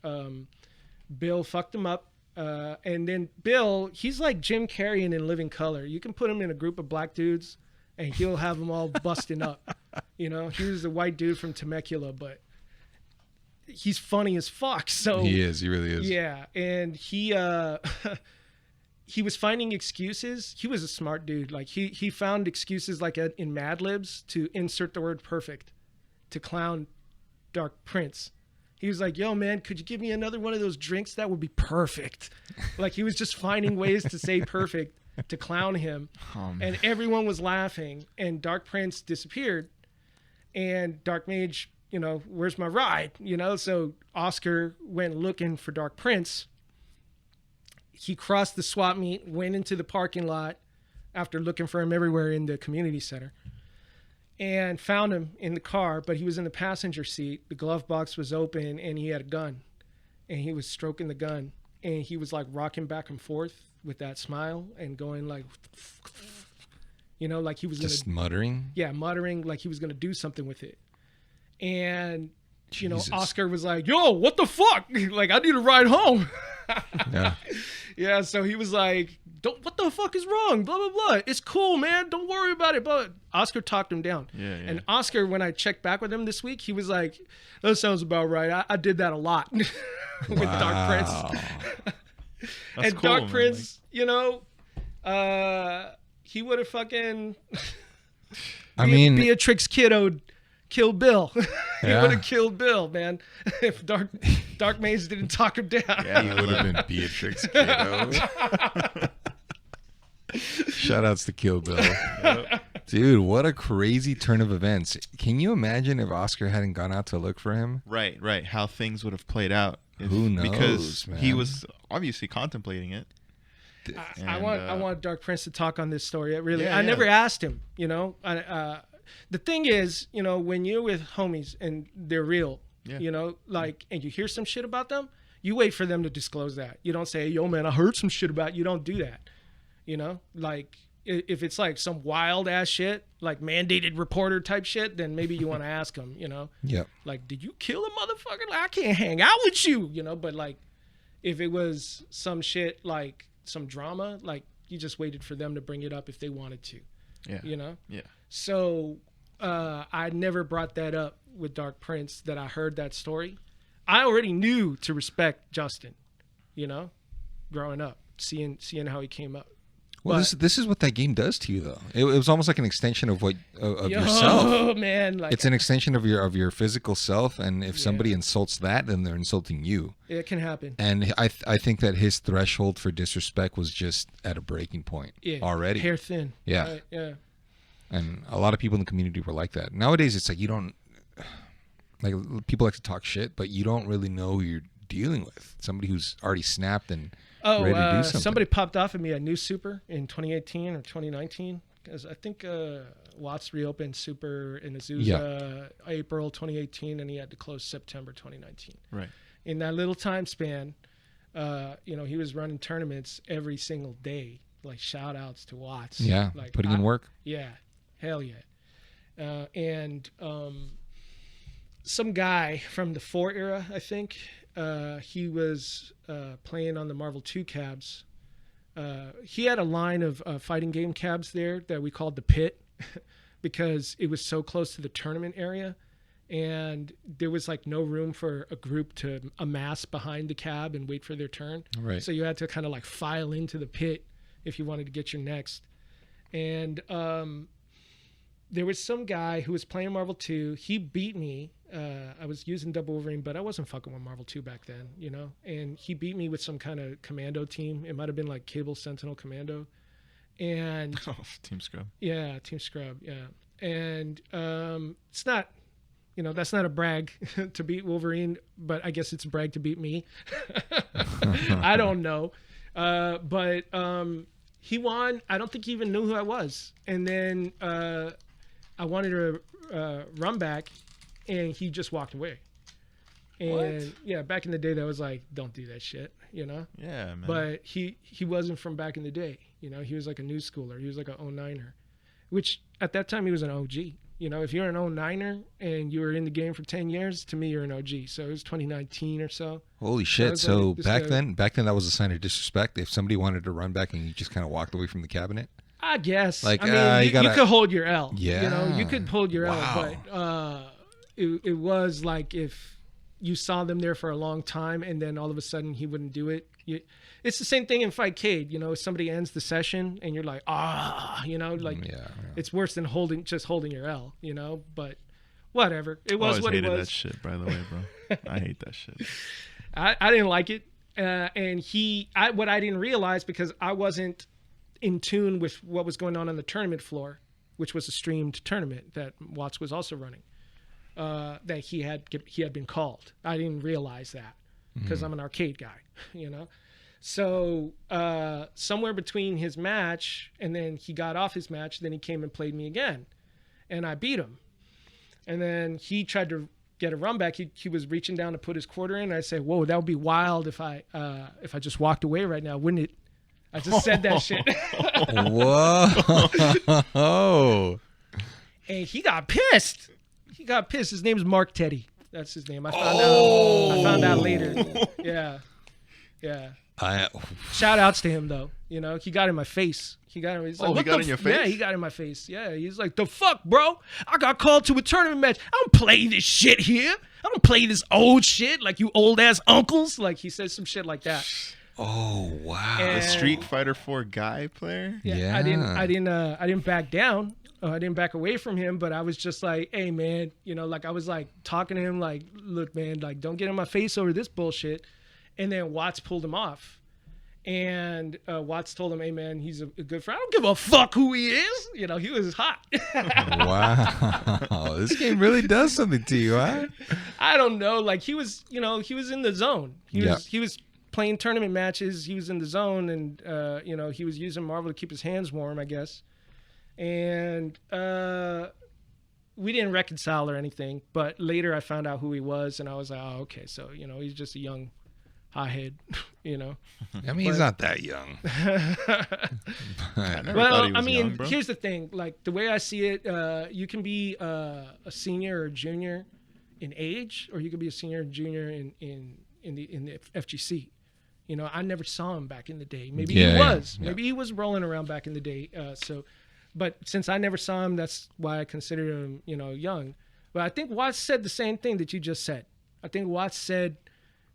Bill fucked him up. And then Bill, he's like Jim Carrey in Living Color. You can put him in a group of black dudes and he'll have them all busting up. You know, he was a white dude from Temecula, but he's funny as fuck. So he really is. Yeah. And he was finding excuses. He was a smart dude. Like he found excuses like in Mad Libs to insert the word perfect to clown Dark Prince. He was like, "Yo, man, could you give me another one of those drinks? That would be perfect." Like he was just finding ways to say perfect to clown him. And everyone was laughing. And Dark Prince disappeared. And Dark Mage, you know, where's my ride? You know, so Oscar went looking for Dark Prince. He crossed the swap meet, went into the parking lot after looking for him everywhere in the community center. And found him in the car, but he was in the passenger seat. The glove box was open, and he had a gun. And he was stroking the gun. And he was, like, rocking back and forth with that smile and going, like, you know, like he was just muttering? Yeah, muttering like he was going to do something with it. And, Jesus. You know, Oscar was like, "Yo, what the fuck? Like, I need a ride home." Yeah. Yeah, so he was like, "What the fuck is wrong? Blah, blah, blah. It's cool, man. Don't worry about it." But Oscar talked him down. Yeah. And Oscar, when I checked back with him this week, he was like, "That sounds about right. I did that a lot." With Dark Prince. And cool, Dark Prince, like, you know, he would have fucking Beatrix Kiddo killed Bill. He would have killed Bill, man, if Dark Mage didn't talk him down. Yeah, he would have been Beatrix Kiddo. Shout outs to Kill Bill. Yep. Dude, what a crazy turn of events. Can you imagine if Oscar hadn't gone out to look for him? Right. How things would have played out. Who knows, because man. He was obviously contemplating it. I want Dark Prince to talk on this story. I never asked him, you know. The thing is, you know, when you're with homies and they're real, you know, like, and you hear some shit about them, you wait for them to disclose that. You don't say, "Yo, man, I heard some shit about you." You don't do that. You know, like if it's like some wild ass shit, like mandated reporter type shit, then maybe you want to ask them, you know. Yeah. Like, "Did you kill a motherfucker? Like, I can't hang out with you," you know. But like, if it was some shit like some drama, like you just waited for them to bring it up if they wanted to. Yeah. You know? Yeah. So I never brought that up with Dark Prince that I heard that story. I already knew to respect Justin, you know, growing up, seeing how he came up. Well, this is what that game does to you, though. It was almost like an extension of yourself. Oh man, like it's an extension of your physical self, and if somebody insults that, then they're insulting you. It can happen. And I think that his threshold for disrespect was just at a breaking point already. Hair thin. Yeah. Right? Yeah. And a lot of people in the community were like that. Nowadays, it's like you don't like people like to talk shit, but you don't really know who you're dealing with. Somebody who's already snapped and ready to do something. Somebody popped off at me at New Super in 2018 or 2019 because I think Watts reopened Super in Azusa April 2018, and he had to close September 2019. Right. In that little time span, he was running tournaments every single day. Like shout outs to Watts. Yeah, like putting in work. Yeah, hell yeah. And some guy from the 4 era, I think, he was playing on the Marvel 2 cabs. He had a line of fighting game cabs there that we called the pit because it was so close to the tournament area, and there was like no room for a group to amass behind the cab and wait for their turn. Right. So you had to kind of like file into the pit if you wanted to get your next. And there was some guy who was playing Marvel 2. He beat me. I was using double Wolverine, but I wasn't fucking with Marvel 2 back then, and he beat me with some kind of commando team. It might have been like Cable Sentinel Commando. And Team Scrub. Yeah, Team Scrub. Yeah. And it's not, that's not a brag to beat Wolverine, but I guess it's a brag to beat me. I don't know. But he won. I don't think he even knew who I was. And then I wanted to run back, and he just walked away. And yeah, back in the day, that was like, don't do that shit, Yeah, man. But he wasn't from back in the day. He was like a new schooler. He was like an 09er, which at that time he was an OG. If you're an 09er and you were in the game for 10 years, to me, you're an OG. So it was 2019 or so. Holy shit. So back then that was a sign of disrespect. If somebody wanted to run back and you just kind of walked away from the cabinet. I guess. Like, you could hold your L. Yeah. You could hold your L, but it was like if you saw them there for a long time and then all of a sudden he wouldn't do it. It's the same thing in Fightcade. Somebody ends the session and you're like, it's worse than holding your L, but whatever. It was what it was. I hated that shit, by the way, bro. I hate that shit. I didn't like it. And what I didn't realize, because I wasn't in tune with what was going on the tournament floor, which was a streamed tournament that Watts was also running, that he had been called. I didn't realize that because I'm an arcade guy, So somewhere between his match and then he got off his match, then he came and played me again, and I beat him. And then he tried to get a run back. He was reaching down to put his quarter in. I said, "Whoa, that would be wild if I just walked away right now, wouldn't it?" I just said that shit. Whoa! And he got pissed. His name's Mark Teddy. That's his name. I found out later. Yeah. Shout outs to him though. He got in my face. He's like, he got in your face? Yeah, he got in my face. Yeah, he's like, the fuck, bro? I got called to a tournament match. I don't play this shit here. I don't play this old shit like you old ass uncles. Like he says some shit like that. Oh wow! The Street Fighter 4 guy player. Yeah. I didn't back down. I didn't back away from him, but I was just like, hey man, like I was like talking to him like, look man, like don't get in my face over this bullshit. And then Watts pulled him off. And Watts told him, hey, man, he's a good friend. I don't give a fuck who he is. He was hot. Wow. This game really does something to you, huh? I don't know. Like, he was in the zone. He was playing tournament matches. He was in the zone. And, he was using Marvel to keep his hands warm, I guess. And we didn't reconcile or anything. But later I found out who he was. And I was like, oh, okay. So, he's just a young hothead, I mean, he's not that young. Here's the thing. Like, the way I see it, you can be a senior or junior in age, or you could be a senior or junior in the FGC. I never saw him back in the day. Maybe he was. Yeah. Maybe he was rolling around back in the day. But since I never saw him, that's why I consider him, young. But I think Watts said the same thing that you just said. I think Watts said,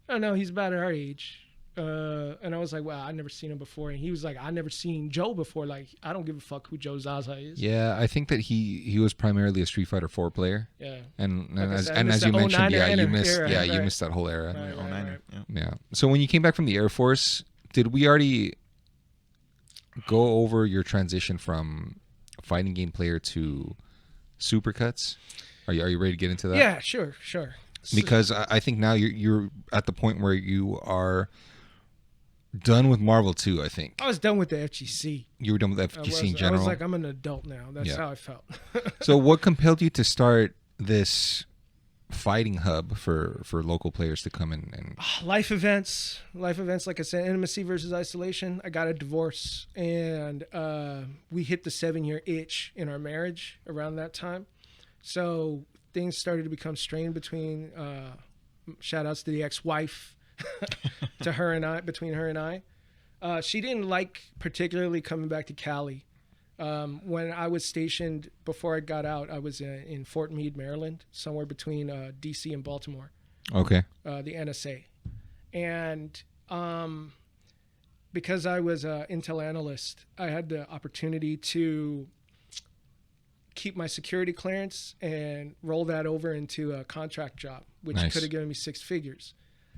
oh no, he's about our age. And I was like, well, I've never seen him before. And he was like, I never seen Joe before. Like, I don't give a fuck who Joe Zaza is. Yeah, I think that he was primarily a Street Fighter 4 player. Yeah. And Like I as, said, and I as missed you the mentioned, 09 yeah, you era. missed Right, you right. missed that whole era. Right. 09er, yeah. Yeah. So when you came back from the Air Force, did we already go over your transition from fighting game player to Supercuts? Are you ready to get into that? Yeah, sure. Because I think now you're at the point where you are done with Marvel too. I think I was done with the FGC. you were done with FGC in general. I was like, I'm an adult now. That's how I felt. So what compelled you to start this fighting hub for local players to come in and Life events, like I said, intimacy versus isolation. I got a divorce, and we hit the 7-year itch in our marriage around that time. So things started to become strained between, shout outs to the ex-wife, between her and I. She didn't like particularly coming back to Cali. When I was stationed, before I got out, I was in Fort Meade, Maryland, somewhere between DC and Baltimore. Okay. The NSA. And because I was an intel analyst, I had the opportunity to keep my security clearance and roll that over into a contract job, which Nice. could have given me 6 figures.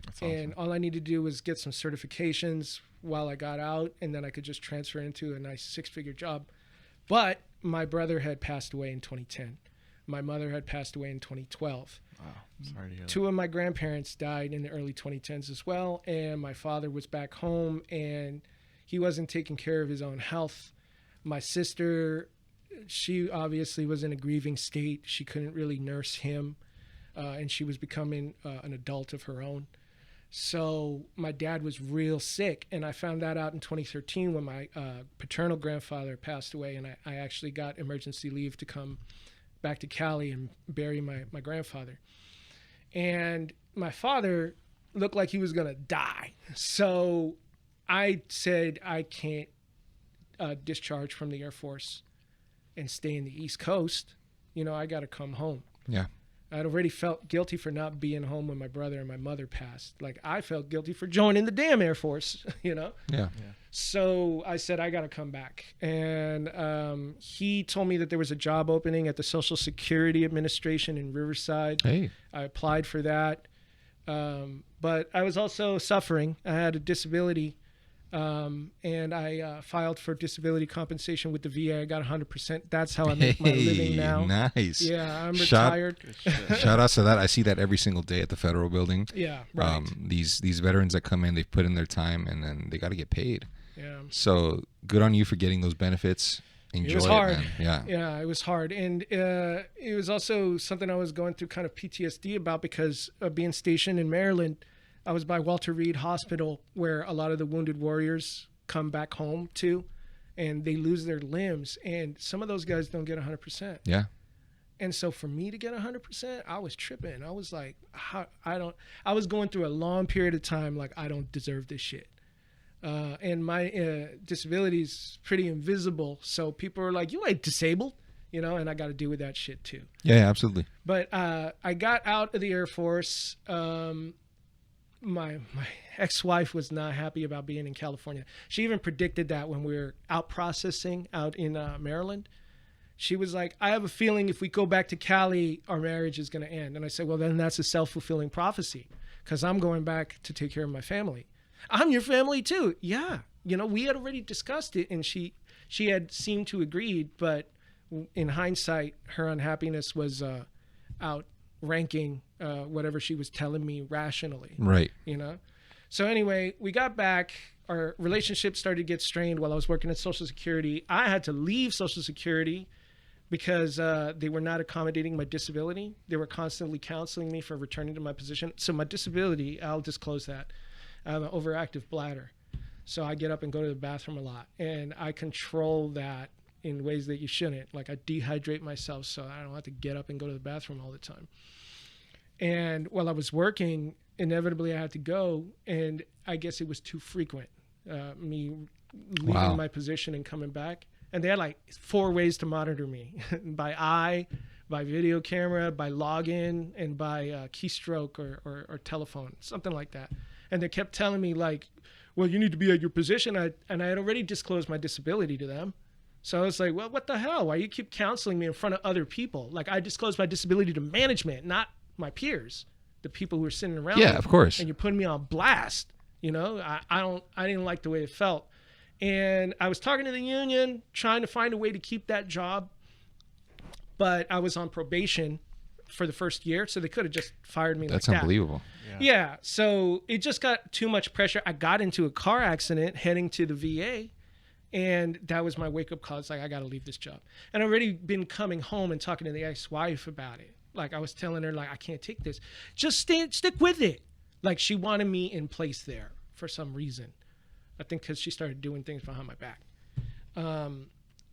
That's awesome. And all I needed to do was get some certifications while I got out, and then I could just transfer into a nice 6-figure job. But my brother had passed away in 2010. My mother had passed away in 2012. Wow. Sorry to hear that. 2 of my grandparents died in the early 2010s as well, and my father was back home, and he wasn't taking care of his own health. My sister, she obviously was in a grieving state. She couldn't really nurse him, and she was becoming an adult of her own. So my dad was real sick, and I found that out in 2013 when my paternal grandfather passed away, and I actually got emergency leave to come back to Cali and bury my grandfather. And my father looked like he was going to die. So I said, I can't discharge from the Air Force and stay in the East Coast. You know, I got to come home. Yeah. I'd already felt guilty for not being home when my brother and my mother passed. Like, I felt guilty for joining the damn Air Force, you know? Yeah. So I said, I got to come back. And he told me that there was a job opening at the Social Security Administration in Riverside. Hey. I applied for that. But I was also suffering. I had a disability. And I filed for disability compensation with the VA. I got 100%. That's how I make my living now. Nice. Yeah, I'm retired. Shout out to that. I see that every single day at the federal building. Yeah, right. These veterans that come in, they've put in their time, and then they got to get paid. Yeah. So good on you for getting those benefits. Enjoy It was hard. man. Yeah. Yeah, it was hard. And it was also something I was going through kind of PTSD about because of being stationed in Maryland. I was by Walter Reed Hospital, where a lot of the wounded warriors come back home to, and they lose their limbs. And some of those guys don't get 100%. Yeah. And so for me to get 100%, I was tripping. I was like, I was going through a long period of time like, I don't deserve this shit. And my disability is pretty invisible. So people are like, you ain't disabled, you know, and I got to deal with that shit too. Yeah, absolutely. But I got out of the Air Force. My ex-wife was not happy about being in California. She even predicted that when we were out processing out in Maryland. She was like, I have a feeling if we go back to Cali, our marriage is going to end. And I said, well, then that's a self-fulfilling prophecy because I'm going back to take care of my family. I'm your family too. Yeah. You know, we had already discussed it, and she had seemed to agree, but in hindsight, her unhappiness was outranking whatever she was telling me rationally. Right. You know? So anyway, we got back. Our relationship started to get strained while I was working at Social Security. I had to leave Social Security because they were not accommodating my disability. They were constantly counseling me for returning to my position. So my disability, I'll disclose that. I have an overactive bladder. So I get up and go to the bathroom a lot. And I control that in ways that you shouldn't. Like, I dehydrate myself so I don't have to get up and go to the bathroom all the time. And while I was working, inevitably I had to go, and I guess it was too frequent, me leaving my position and coming back. And they had like 4 ways to monitor me: by eye, by video camera, by login, and by keystroke or telephone, something like that. And they kept telling me like, well, you need to be at your position. And I had already disclosed my disability to them. So I was like, well, what the hell? Why you keep counseling me in front of other people? Like, I disclosed my disability to management, not my peers, the people who were sitting around. Yeah, me. of course. And you're putting me on blast. You know, I didn't like the way it felt. And I was talking to the union, trying to find a way to keep that job. But I was on probation for the first year, so they could have just fired me. That's like unbelievable. that. Yeah. So it just got too much pressure. I got into a car accident heading to the VA, and that was my wake-up call. It's like, I got to leave this job. And I've already been coming home and talking to the ex-wife about it. Like, I was telling her, like, I can't take this. Just stick with it. Like, she wanted me in place there for some reason. I think because she started doing things behind my back.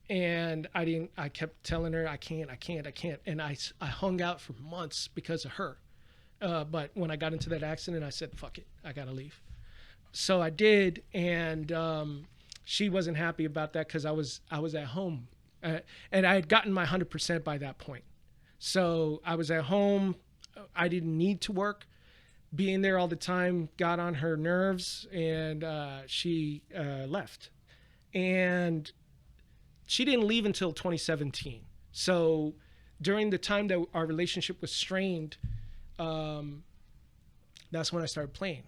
And I kept telling her, I can't. And I hung out for months because of her. But when I got into that accident, I said, fuck it, I got to leave. So I did. And she wasn't happy about that because I was at home. And I had gotten my 100% by that point. So I was at home. I didn't need to work. Being there all the time got on her nerves, and she left. And she didn't leave until 2017. So during the time that our relationship was strained, that's when I started playing.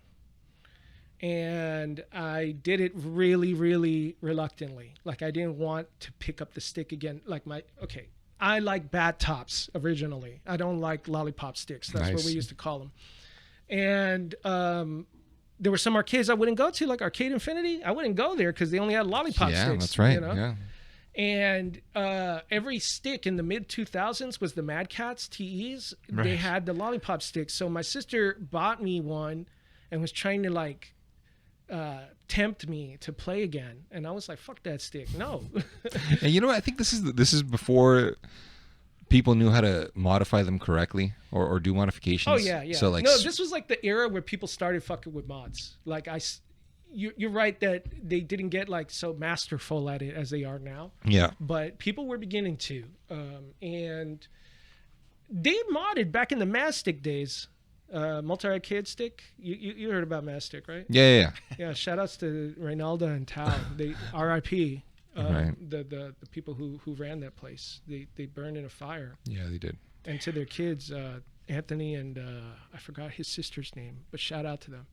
And I did it really, really reluctantly. Like, I didn't want to pick up the stick again. I like bat tops originally. I don't like lollipop sticks. That's what we used to call them. And there were some arcades I wouldn't go to, like Arcade Infinity. I wouldn't go there because they only had lollipop sticks. Yeah, that's right. You know? Yeah. And every stick in the mid-2000s was the Mad Catz TEs. Right. They had the lollipop sticks. So my sister bought me one and was trying to, like, tempt me to play again. And I was like, fuck that stick. No. And you know what? I think this is before people knew how to modify them correctly or do modifications. Oh, yeah. So, like, no, this was like the era where people started fucking with mods. Like, you're right that they didn't get like so masterful at it as they are now. Yeah. But people were beginning to. And they modded back in the Mastic days. Multi-arcade stick. You heard about Mastic, right? Yeah. Yeah. Shout outs to Reynalda and Tao. They R.I.P. Right. The people who ran that place. They burned in a fire. Yeah, they did. And to their kids, Anthony and I forgot his sister's name, but shout out to them.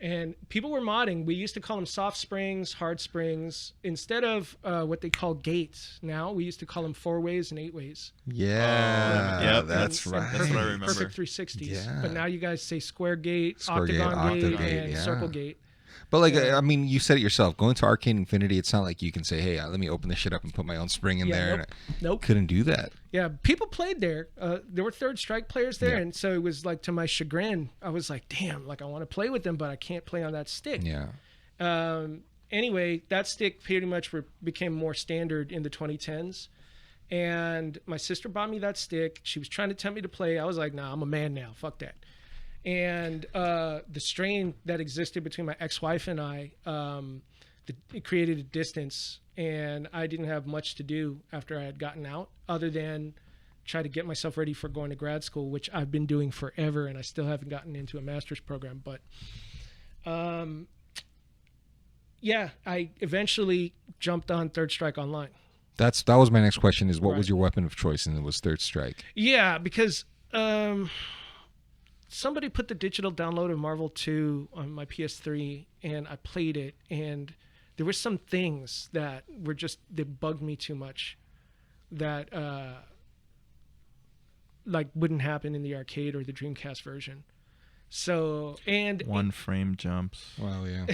And people were modding. We used to call them soft springs, hard springs. Instead of what they call gates now, we used to call them 4-ways and 8-ways. Yeah, that's and right. That's what I remember. Perfect 360s. Yeah. But now you guys say square gate, Square gate, octagon gate, octogate, and yeah. circle gate. But like, I mean, you said it yourself. Going to Arcade Infinity, it's not like you can say, "Hey, let me open this shit up and put my own spring in there." Nope. Couldn't do that. Yeah, people played there. There were Third Strike players there, Yeah. and so it was like, to my chagrin, I was like, "Damn, like I want to play with them, but I can't play on that stick." Yeah. Anyway, that stick pretty much became more standard in the 2010s. And my sister bought me that stick. She was trying to tempt me to play. I was like, "Nah, I'm a man now. Fuck that." And the strain that existed between my ex-wife and I, it created a distance, and I didn't have much to do after I had gotten out other than try to get myself ready for going to grad school, which I've been doing forever, and I still haven't gotten into a master's program. But yeah, I eventually jumped on Third Strike Online. That was my next question: is what Right. was your weapon of choice? And it was Third Strike. Yeah, because somebody put the digital download of Marvel 2 on my PS3, and I played it, and there were some things that were just, they bugged me too much that like wouldn't happen in the arcade or the Dreamcast version. So, and One frame jumps. Wow, yeah.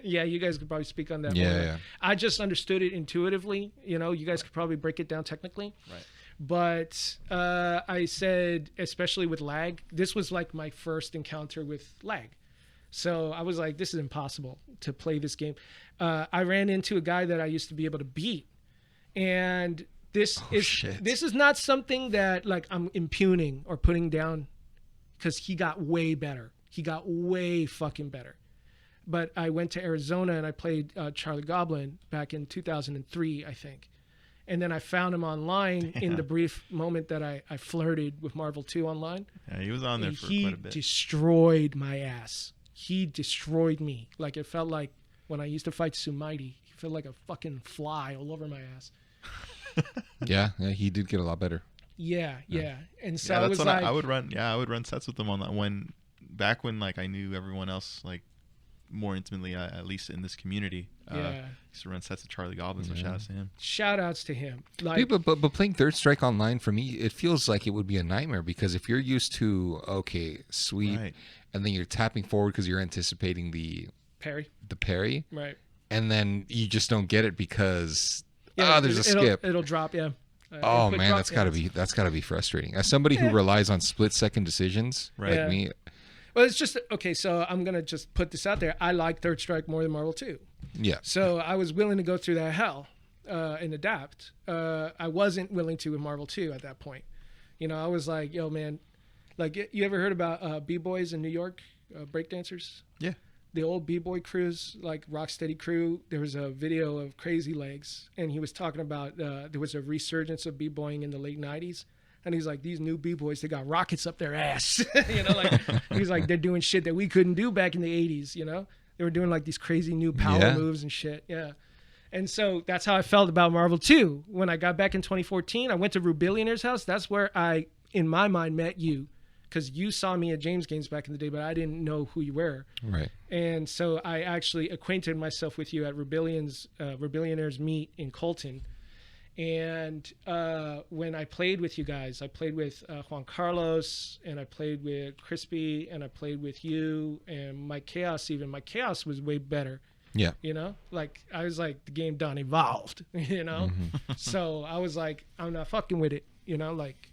yeah, you guys could probably speak on that. Yeah, more. yeah. I just understood it intuitively. You know, you guys could probably break it down technically. Right. But I said, especially with lag, this was like my first encounter with lag. So I was like, this is impossible to play this game. I ran into a guy that I used to be able to beat. And this is not something that like I'm impugning or putting down, because he got way better. He got way fucking better. But I went to Arizona and I played Charlie Goblin back in 2003, I think. And then I found him online in the brief moment that I flirted with Marvel 2 online. Yeah, he was on there And for he quite a bit. destroyed my ass. he destroyed me. Like it felt like when I used to fight Sumighty, he felt like a fucking fly all over my ass. Yeah, he did get a lot better. Yeah. And so Yeah, I that's was when like, I would run. Yeah, I would run sets with them on that. Back when like I knew everyone else like more intimately, at least in this community. Used to run sets with Charlie Goblin, so shout outs to him. Shout outs to him. Like, Yeah, but playing Third Strike online for me, it feels like it would be a nightmare because if you're used to sweep, Right. and then you're tapping forward because you're anticipating the parry, right. and then you just don't get it because there's a skip. It'll drop. Yeah. Oh man, that's gotta be frustrating. As somebody who relies on split-second decisions, like me. Well, it's just okay. So I'm gonna just put this out there. I like Third Strike more than Marvel 2. Yeah. So I was willing to go through that hell and adapt. I wasn't willing to with Marvel 2 at that point. You know, I was like, yo, man, like you ever heard about B-boys in New York, breakdancers? Yeah. The old B-boy crews, like Rocksteady crew. There was a video of Crazy Legs, and he was talking about there was a resurgence of B-boying in the late 90s. And he's like, these new B-boys, they got rockets up their ass. You know, like he's like, they're doing shit that we couldn't do back in the 80s, you know? They were doing like these crazy new power moves and shit. Yeah. And so that's how I felt about Marvel 2. When I got back in 2014, I went to Rubillionaire's house. That's where I, in my mind, met you. Because you saw me at James Games back in the day, but I didn't know who you were. Right. And so I actually acquainted myself with you at Rubillionaire's meet in Colton. And when I played with you guys, I played with Juan Carlos, and I played with Crispy, and I played with you, and Mike Khaos even. Mike Khaos was way better. Yeah. You know? Like, I was like, the game done evolved, you know? Mm-hmm. So I was like, I'm not fucking with it, you know? Like,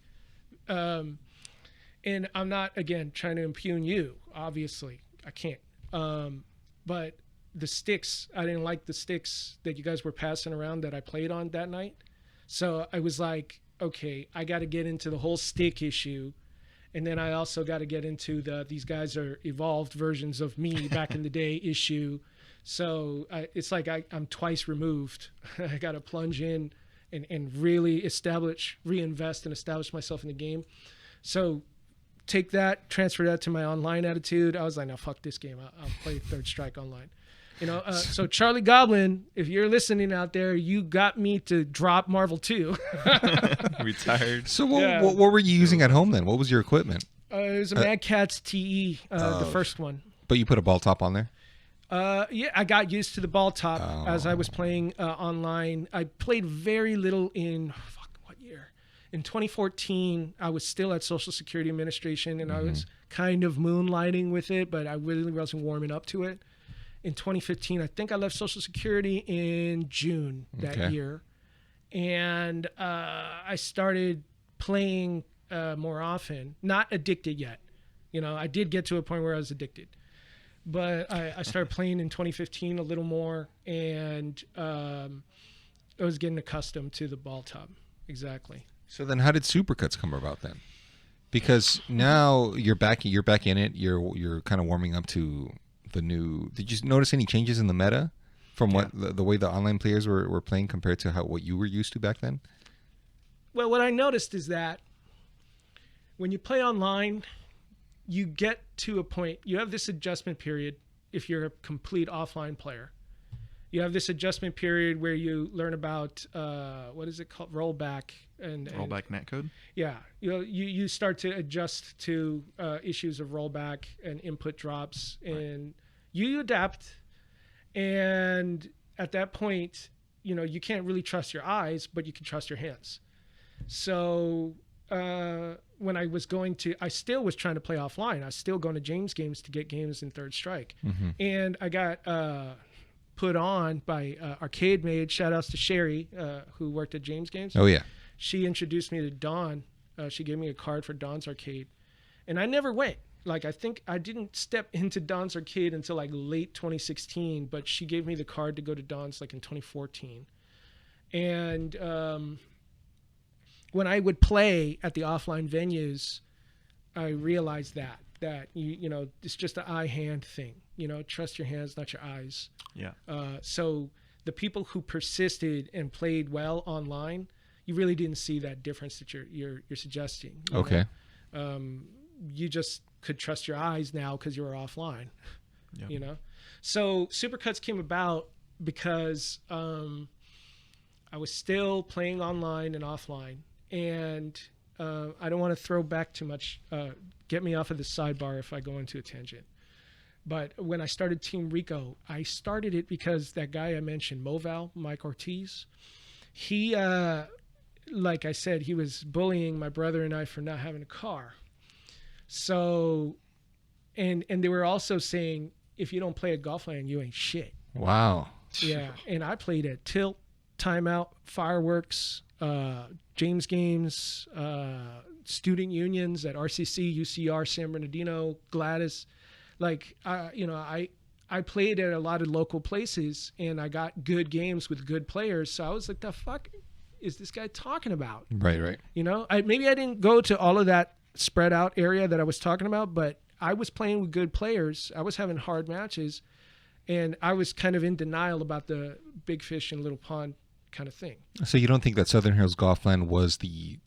and I'm not, again, trying to impugn you, obviously. I can't. But the sticks, I didn't like the sticks that you guys were passing around that I played on that night. So I was like, okay, I got to get into the whole stick issue. And then I also got to get into these guys are evolved versions of me back in the day issue. So it's like I'm twice removed. I got to plunge in and really reinvest and establish myself in the game. So take that, transfer that to my online attitude. I was like, no, fuck this game. I'll play Third Strike online. You know, so Charlie Goblin, if you're listening out there, you got me to drop Marvel 2. Retired. So what were you using at home then? What was your equipment? It was a Mad Catz TE, the first one. But you put a ball top on there? Yeah, I got used to the ball top as I was playing online. I played very little in, what year? In 2014, I was still at Social Security Administration, and I was kind of moonlighting with it, but I really wasn't warming up to it. In 2015, I think I left Social Security in June that year. And I started playing more often. Not addicted yet. You know, I did get to a point where I was addicted. But I started playing in 2015 a little more. And I was getting accustomed to the ball top. Exactly. So then how did Supercuts come about then? Because now you're back in it. You're kind of warming up to the new. Did you notice any changes in the meta from what the way the online players were playing compared to what you were used to back then? Well, what I noticed is that when you play online, you get to a point, you have this adjustment period if you're a complete offline player. You have this adjustment period where you learn about what is it called, rollback and rollback netcode. Yeah, you start to adjust to issues of rollback and input drops, and you adapt. And at that point, you can't really trust your eyes, but you can trust your hands. So when I still was trying to play offline. I was still going to James Games to get games in Third Strike, and I got put on by Arcade Maid. Shout outs to Sherry, who worked at James Games. Oh yeah. She introduced me to Dawn. She gave me a card for Dawn's Arcade, and I never went. Like, I think I didn't step into Dawn's Arcade until like late 2016, but she gave me the card to go to Dawn's like in 2014. And when I would play at the offline venues, I realized that you it's just an eye-hand thing. Trust your hands, not your eyes. Yeah. So the people who persisted and played well online, you really didn't see that difference that you're suggesting. Okay. You just could trust your eyes now because you were offline. Yep. You know? So Supercuts came about because I was still playing online and offline. And I don't want to throw back too much. Get me off of the sidebar if I go into a tangent. But when I started Team Rico, I started it because that guy I mentioned, Moval, Mike Ortiz, he, like I said, he was bullying my brother and I for not having a car. So, and they were also saying, if you don't play at Golfland, you ain't shit. Wow. Yeah, and I played at Tilt, Timeout, Fireworks, James Games, student unions at RCC, UCR, San Bernardino, Gladys. Like, I played at a lot of local places, and I got good games with good players. So I was like, the fuck is this guy talking about? Right. You know, maybe I didn't go to all of that spread out area that I was talking about, but I was playing with good players. I was having hard matches, and I was kind of in denial about the big fish in little pond kind of thing. So you don't think that Southern Hills Golfland was the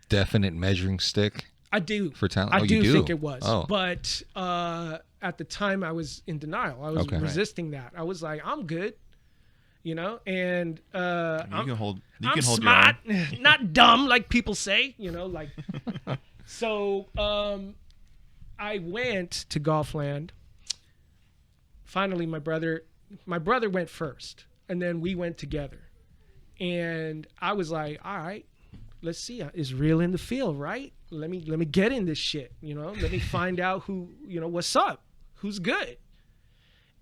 definite measuring stick? I do. For talent? I you do think it was. Oh. But at the time, I was in denial. I was resisting that. I was like, I'm good, you know, and You can hold I'm your smart, own. not dumb like people say, you know, like. So I went to Golfland. Finally, my brother went first, and then we went together. And I was like, all right, let's see. It's real in the field, right? Let me get in this shit, you know? Let me find out who, you know, what's up, who's good.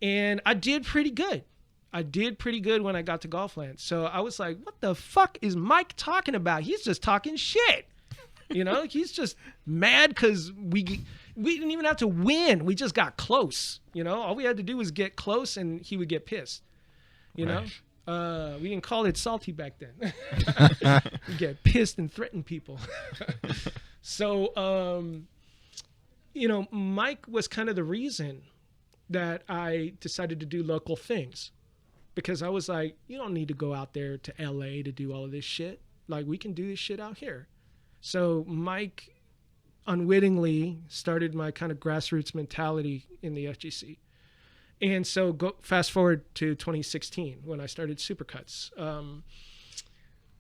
And I did pretty good. When I got to Golfland. So I was like, what the fuck is Mike talking about? He's just talking shit. You know, he's just mad because we didn't even have to win. We just got close. You know, all we had to do was get close and he would get pissed. You know? We didn't call it salty back then. We get pissed and threaten people. So, you know, Mike was kind of the reason that I decided to do local things, because I was like, you don't need to go out there to LA to do all of this shit. Like, we can do this shit out here. So Mike unwittingly started my kind of grassroots mentality in the FGC. And so fast forward to 2016 when I started Supercuts.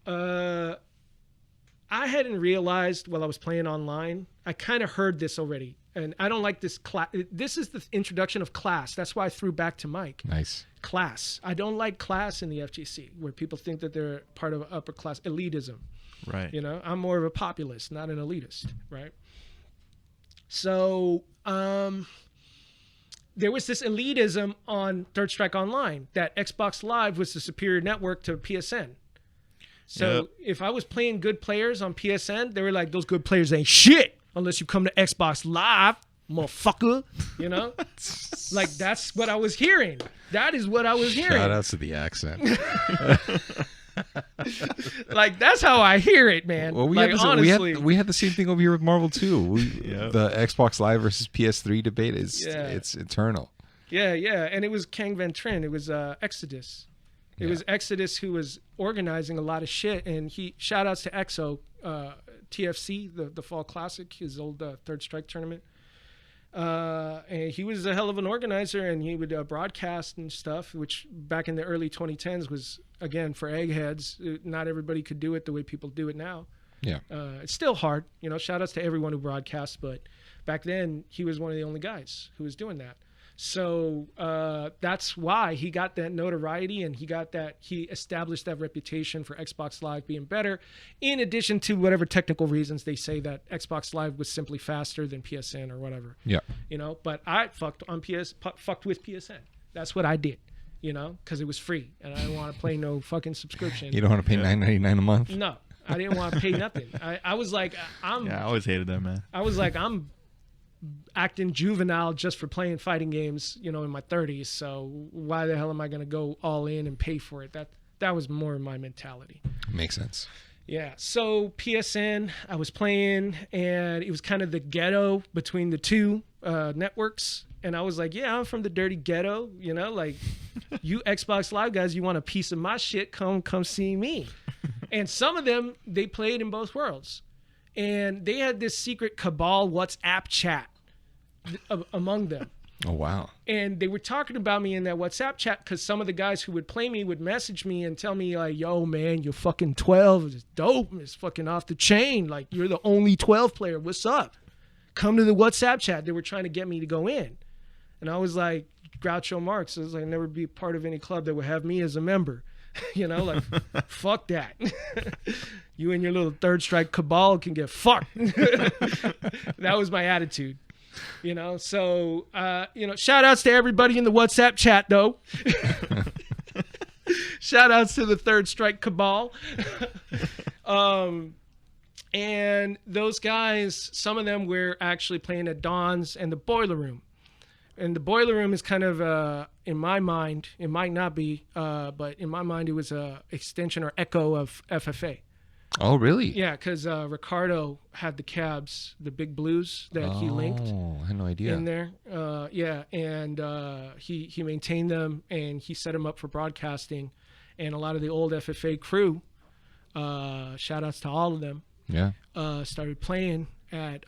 I hadn't realized while I was playing online, I kind of heard this already. And I don't like this class. This is the introduction of class. That's why I threw back to Mike. Nice. Class. I don't like class in the FGC, where people think that they're part of upper class elitism. Right. You know, I'm more of a populist, not an elitist, right? So there was this elitism on Third Strike Online that Xbox Live was the superior network to PSN. So if I was playing good players on PSN, they were like, those good players ain't shit unless you come to Xbox Live, motherfucker. You know? Like, that's what I was hearing. That is what I was hearing. Shout outs to the accent. Like, that's how I hear it, man. Well, honestly. we had the same thing over here with Marvel too. The Xbox Live versus PS3 debate it's eternal. Yeah. And it was Kang Van Trin. It was Exodus. It was Exodus who was organizing a lot of shit, and he shout outs to EXO, TFC, the Fall Classic, his old Third Strike tournament. And he was a hell of an organizer, and he would broadcast and stuff, which back in the early 2010s was, again, for eggheads. Not everybody could do it the way people do it now. Yeah. It's still hard, you know, shout outs to everyone who broadcasts, but back then he was one of the only guys who was doing that. So that's why he got that notoriety, and he established that reputation for Xbox Live being better, in addition to whatever technical reasons they say that Xbox Live was simply faster than PSN or whatever. Yeah. You know, but I fucked with PSN. That's what I did, you know, because it was free, and I didn't want to play no fucking subscription. You don't want to pay $9.99 a month? No, I didn't want to pay nothing. I was like, I always hated that, man. I was like, I'm acting juvenile just for playing fighting games, you know, in my 30s. So why the hell am I going to go all in and pay for it? That was more my mentality. Makes sense. Yeah. So PSN, I was playing, and it was kind of the ghetto between the two networks. And I was like, yeah, I'm from the dirty ghetto, you know, like, you Xbox Live guys, you want a piece of my shit, come see me. And some of them, they played in both worlds. And they had this secret cabal WhatsApp chat among them. Oh, wow. And they were talking about me in that WhatsApp chat because some of the guys who would play me would message me and tell me like, yo, man, you're fucking 12. It's dope. It's fucking off the chain. Like, you're the only 12 player. What's up? Come to the WhatsApp chat. They were trying to get me to go in. And I was like, Groucho Marx. I was like, I'd never be part of any club that would have me as a member. You know, like, fuck that. You and your little third strike cabal can get fucked. That was my attitude. You know, so, you know, shout outs to everybody in the WhatsApp chat, though. Shout outs to the third strike cabal. And those guys, some of them were actually playing at Don's and the Boiler Room. And the Boiler Room is kind of, in my mind, it might not be, but in my mind, it was a extension or echo of FFA. Oh, really? Yeah, because Ricardo had the cabs, the big blues that he linked. Oh, I had no idea. In there. Yeah, and he maintained them, and he set them up for broadcasting. And a lot of the old FFA crew, shout outs to all of them, started playing at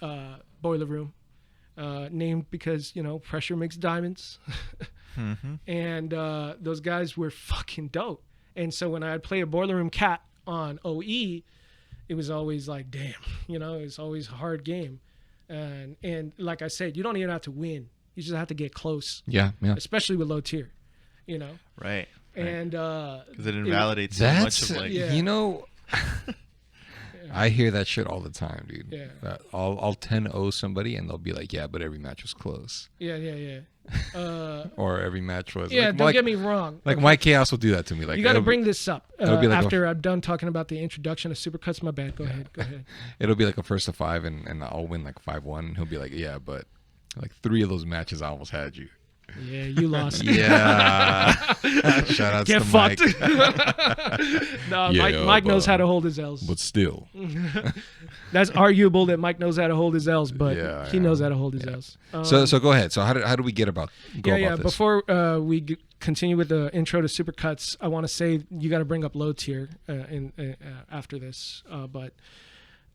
Boiler Room, named because, you know, pressure makes diamonds. Mm-hmm. And those guys were fucking dope. And so when I'd play a Boiler Room cat on OE, it was always like, damn, you know, it's always a hard game. And like I said, you don't even have to win. You just have to get close. Yeah. Especially with low tier, you know? Right. And because it invalidates so much of like, you know, I hear that shit all the time, dude. Yeah. I'll 10-0 somebody and they'll be like, yeah, but every match was close. Yeah. Or every match was. Yeah, don't get me wrong. Like Mike Khaos will do that to me. Like, you got to bring this up be like after I'm done talking about the introduction of Supercuts. My bad. Go ahead. It'll be like a first of 5 and I'll win like 5-1. And he'll be like, yeah, but like 3 of those matches I almost had you. Yeah, you lost. Yeah. Shout out to fucked. Mike. No, yeah, Mike knows how to hold his L's. But still. That's arguable that Mike knows how to hold his L's, but he knows how to hold his L's. So go ahead. So how do we go about this? Before we continue with the intro to Supercuts, I want to say you got to bring up Low Tier after this. But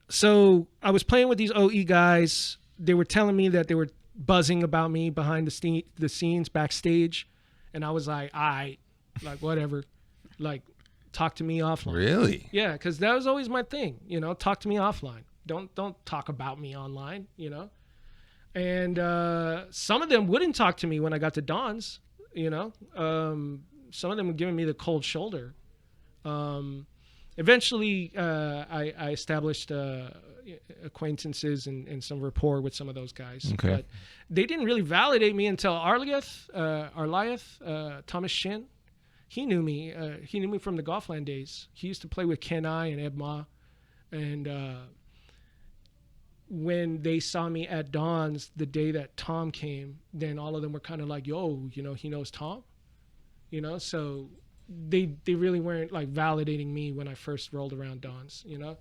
so I was playing with these OE guys. They were telling me that they were buzzing about me behind the scenes backstage, and I was like, like whatever, like talk to me offline. Really? Yeah, because that was always my thing, you know, talk to me offline. Don't talk about me online, you know. And some of them wouldn't talk to me when I got to Don's, you know. Some of them were giving me the cold shoulder. Eventually I established acquaintances and some rapport with some of those guys. Okay. But they didn't really validate me until Arliath, Thomas Shin. He knew me. He knew me from the Golfland days. He used to play with Ken I and Ed Ma. And when they saw me at Don's the day that Tom came, then all of them were kind of like, yo, you know, he knows Tom. You know, so they really weren't like validating me when I first rolled around Don's, you know.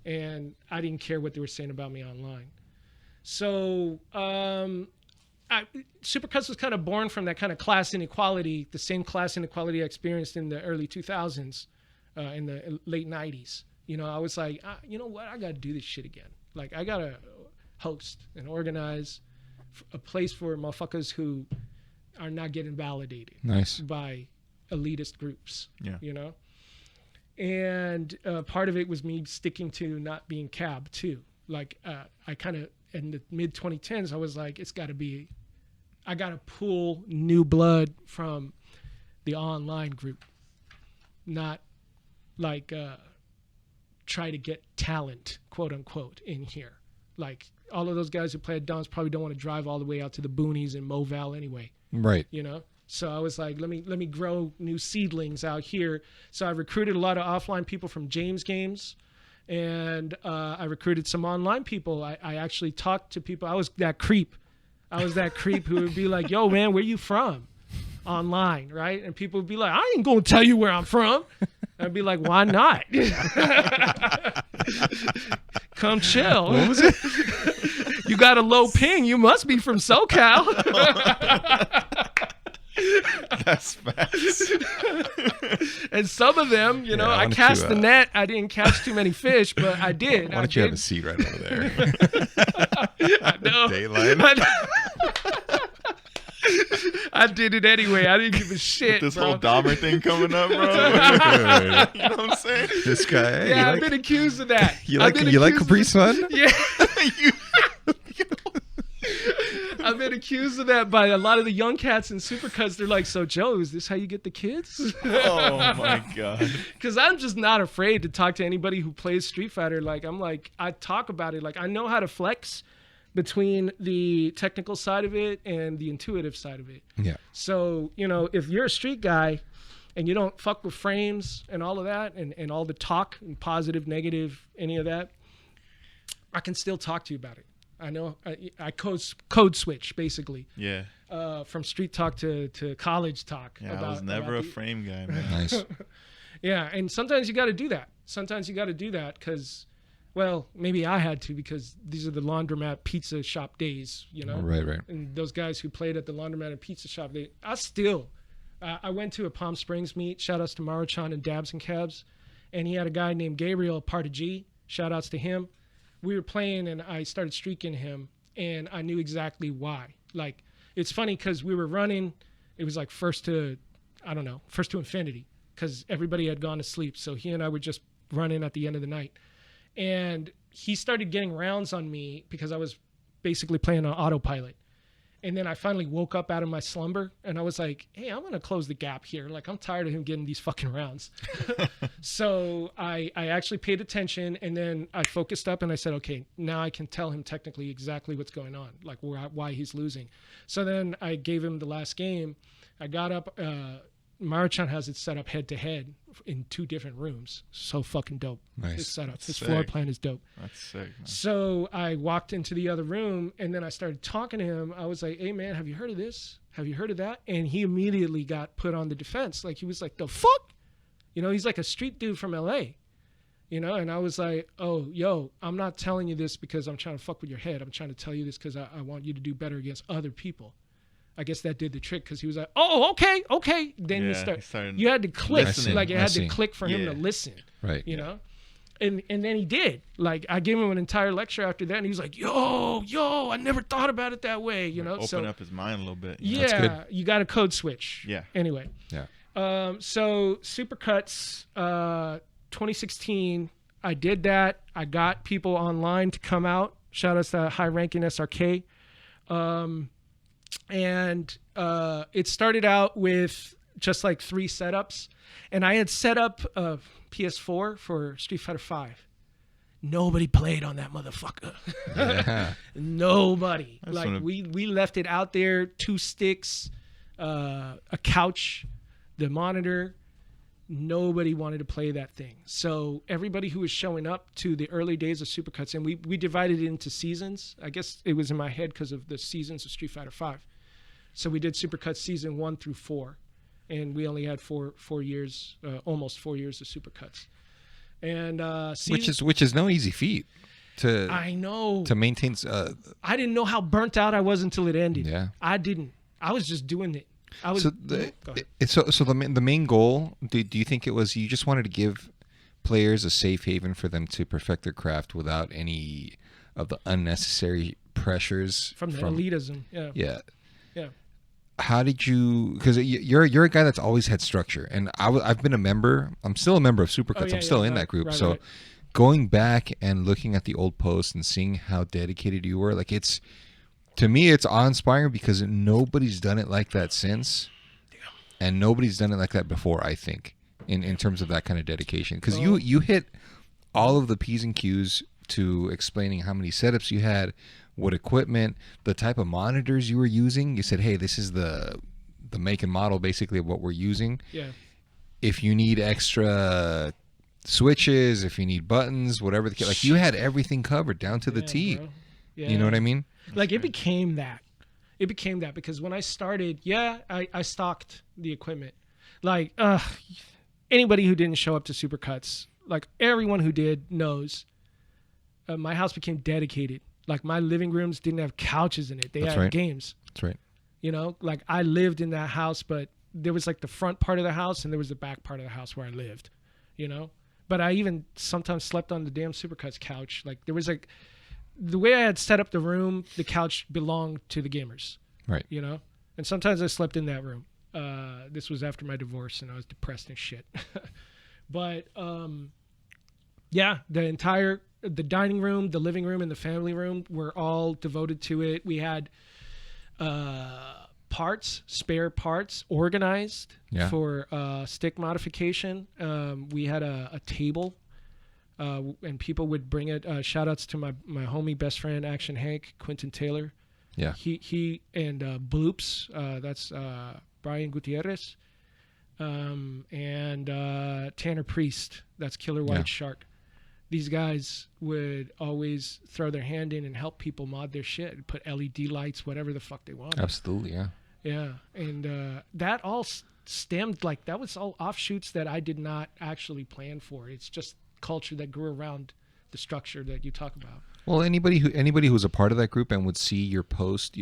And I didn't care what they were saying about me online. So Supercuts was kind of born from that kind of class inequality, the same class inequality I experienced in the early 2000s, in the late 90s. You know, I was like, you know what? I got to do this shit again. Like, I got to host and organize a place for motherfuckers who are not getting validated by elitist groups, you know? And part of it was me sticking to not being cab too. Like I kind of in the mid 2010s, I was like, I got to pull new blood from the online group, not like try to get talent, quote unquote, in here. Like all of those guys who play at Don's probably don't want to drive all the way out to the boonies in Moval anyway. Right. You know? So I was like, let me grow new seedlings out here. So I recruited a lot of offline people from James Games, and I recruited some online people. I actually talked to people. I was that creep who would be like, yo, man, where you from? Online, right? And people would be like, I ain't going to tell you where I'm from. I'd be like, why not? Come chill. What was it? You got a low ping. You must be from SoCal. That's fast. And some of them, you know, I cast the net. I didn't catch too many fish, but I did. Why don't you have a seat right over there? I know. Daylight. I did it anyway. I didn't give a shit. With this bro. whole Dahmer thing coming up, bro. You know what I'm saying? This guy. Yeah, I've been accused of that. You like Capri Sun? Yeah. You- I've been accused of that by a lot of the young cats in Supercuts. They're like, so Joe, is this how you get the kids? oh my god. Because I'm just not afraid to talk to anybody who plays Street Fighter. I talk about it. Like, I know how to flex between the technical side of it and the intuitive side of it. Yeah. So, if you're a street guy and you don't fuck with frames and all of that and all the talk and positive, negative, any of that, I can still talk to you about it. I know I code switch basically. Yeah. From street talk to college talk. Yeah, I was never a frame guy, man. Nice. Yeah, and sometimes you got to do that. Sometimes you got to do that because, well, maybe I had to because these are the laundromat pizza shop days, Right. And those guys who played at the laundromat and pizza shop, I went to a Palm Springs meet. Shout outs to Maruchan and Dabs and Cabs, and he had a guy named Gabriel, part of G. Shout outs to him. We were playing and I started streaking him and I knew exactly why. Like, it's funny because we were running. It was like first to infinity because everybody had gone to sleep. So he and I were just running at the end of the night. And he started getting rounds on me because I was basically playing on autopilot. And then I finally woke up out of my slumber and I was like, hey, I'm going to close the gap here. Like, I'm tired of him getting these fucking rounds. So I actually paid attention and then I focused up and I said, okay, now I can tell him technically exactly what's going on, like why he's losing. So then I gave him the last game. I got up. Maruchan has it set up head to head in 2 different rooms. So fucking dope. Nice. His setup. That's His sick. floor plan is dope. That's sick, man. So I walked into the other room and then I started talking to him. I was like, hey man, have you heard of this? Have you heard of that? And he immediately got put on the defense. Like, he was like, the fuck? He's like a street dude from LA. And I was like, oh, yo, I'm not telling you this because I'm trying to fuck with your head. I'm trying to tell you this because I want you to do better against other people. I guess that did the trick because he was like, oh, okay. Then you had to click. listening. Like, it had to click for him to listen. Right. And then he did. Like, I gave him an entire lecture after that, and he was like, yo, I never thought about it that way, Open up his mind a little bit. Yeah, you got a code switch. Yeah. Anyway. Yeah. So Supercuts 2016, I did that. I got people online to come out. Shout outs to High Ranking SRK. And it started out with just like 3 setups. And I had set up a PS4 for Street Fighter 5. Nobody played on that motherfucker. Yeah. Nobody. That's Like, we left it out there, 2 sticks, a couch, the monitor. Nobody wanted to play that thing. So everybody who was showing up to the early days of Supercuts, and we divided it into seasons. I guess it was in my head because of the seasons of Street Fighter 5. So we did Supercuts season 1 through 4. And we only had 4 years, almost 4 years of Supercuts. And which is no easy feat to I know to maintain. I didn't know how burnt out I was until it ended. Yeah. I didn't. I was just doing it. I was So Go ahead. the main goal. Do you think it was you just wanted to give players a safe haven for them to perfect their craft without any of the unnecessary pressures from the elitism? Yeah. Yeah. Yeah. How did you? Because you're a guy that's always had structure, and I've been a member. I'm still a member of Supercuts. I'm still in that group. Right. Going back and looking at the old posts and seeing how dedicated you were, like, it's, to me, it's awe-inspiring because nobody's done it like that since, and nobody's done it like that before, I think, in terms of that kind of dedication. Because you hit all of the P's and Q's to explaining how many setups you had, what equipment, the type of monitors you were using. You said, hey, this is the make and model basically of what we're using. Yeah. If you need extra switches, if you need buttons, whatever the case, like, you had everything covered down to the T. Bro. Yeah. You know what I mean? Like, it became that. It became that because when I started, I stocked the equipment. Like, anybody who didn't show up to Supercuts, like everyone who did knows, my house became dedicated. Like, my living rooms didn't have couches in it. They had games. That's right. Like, I lived in that house, but there was like the front part of the house and there was the back part of the house where I lived, But I even sometimes slept on the damn Supercuts couch. Like, there was like, the way I had set up the room, the couch belonged to the gamers. Right. And sometimes I slept in that room. This was after my divorce, and I was depressed and shit. But yeah, the dining room, the living room, and the family room were all devoted to it. We had spare parts organized for stick modification. We had a table, and people would bring it. Shout outs to my homie, best friend, Action Hank, Quentin Taylor. Yeah. He and Bloops, that's Brian Gutierrez, and Tanner Priest, that's Killer White Shark. These guys would always throw their hand in and help people mod their shit, put LED lights, whatever the fuck they wanted. Absolutely, yeah. Yeah, and that all stemmed, like, that was all offshoots that I did not actually plan for. It's just culture that grew around the structure that you talk about. Well, anybody who was a part of that group and would see your post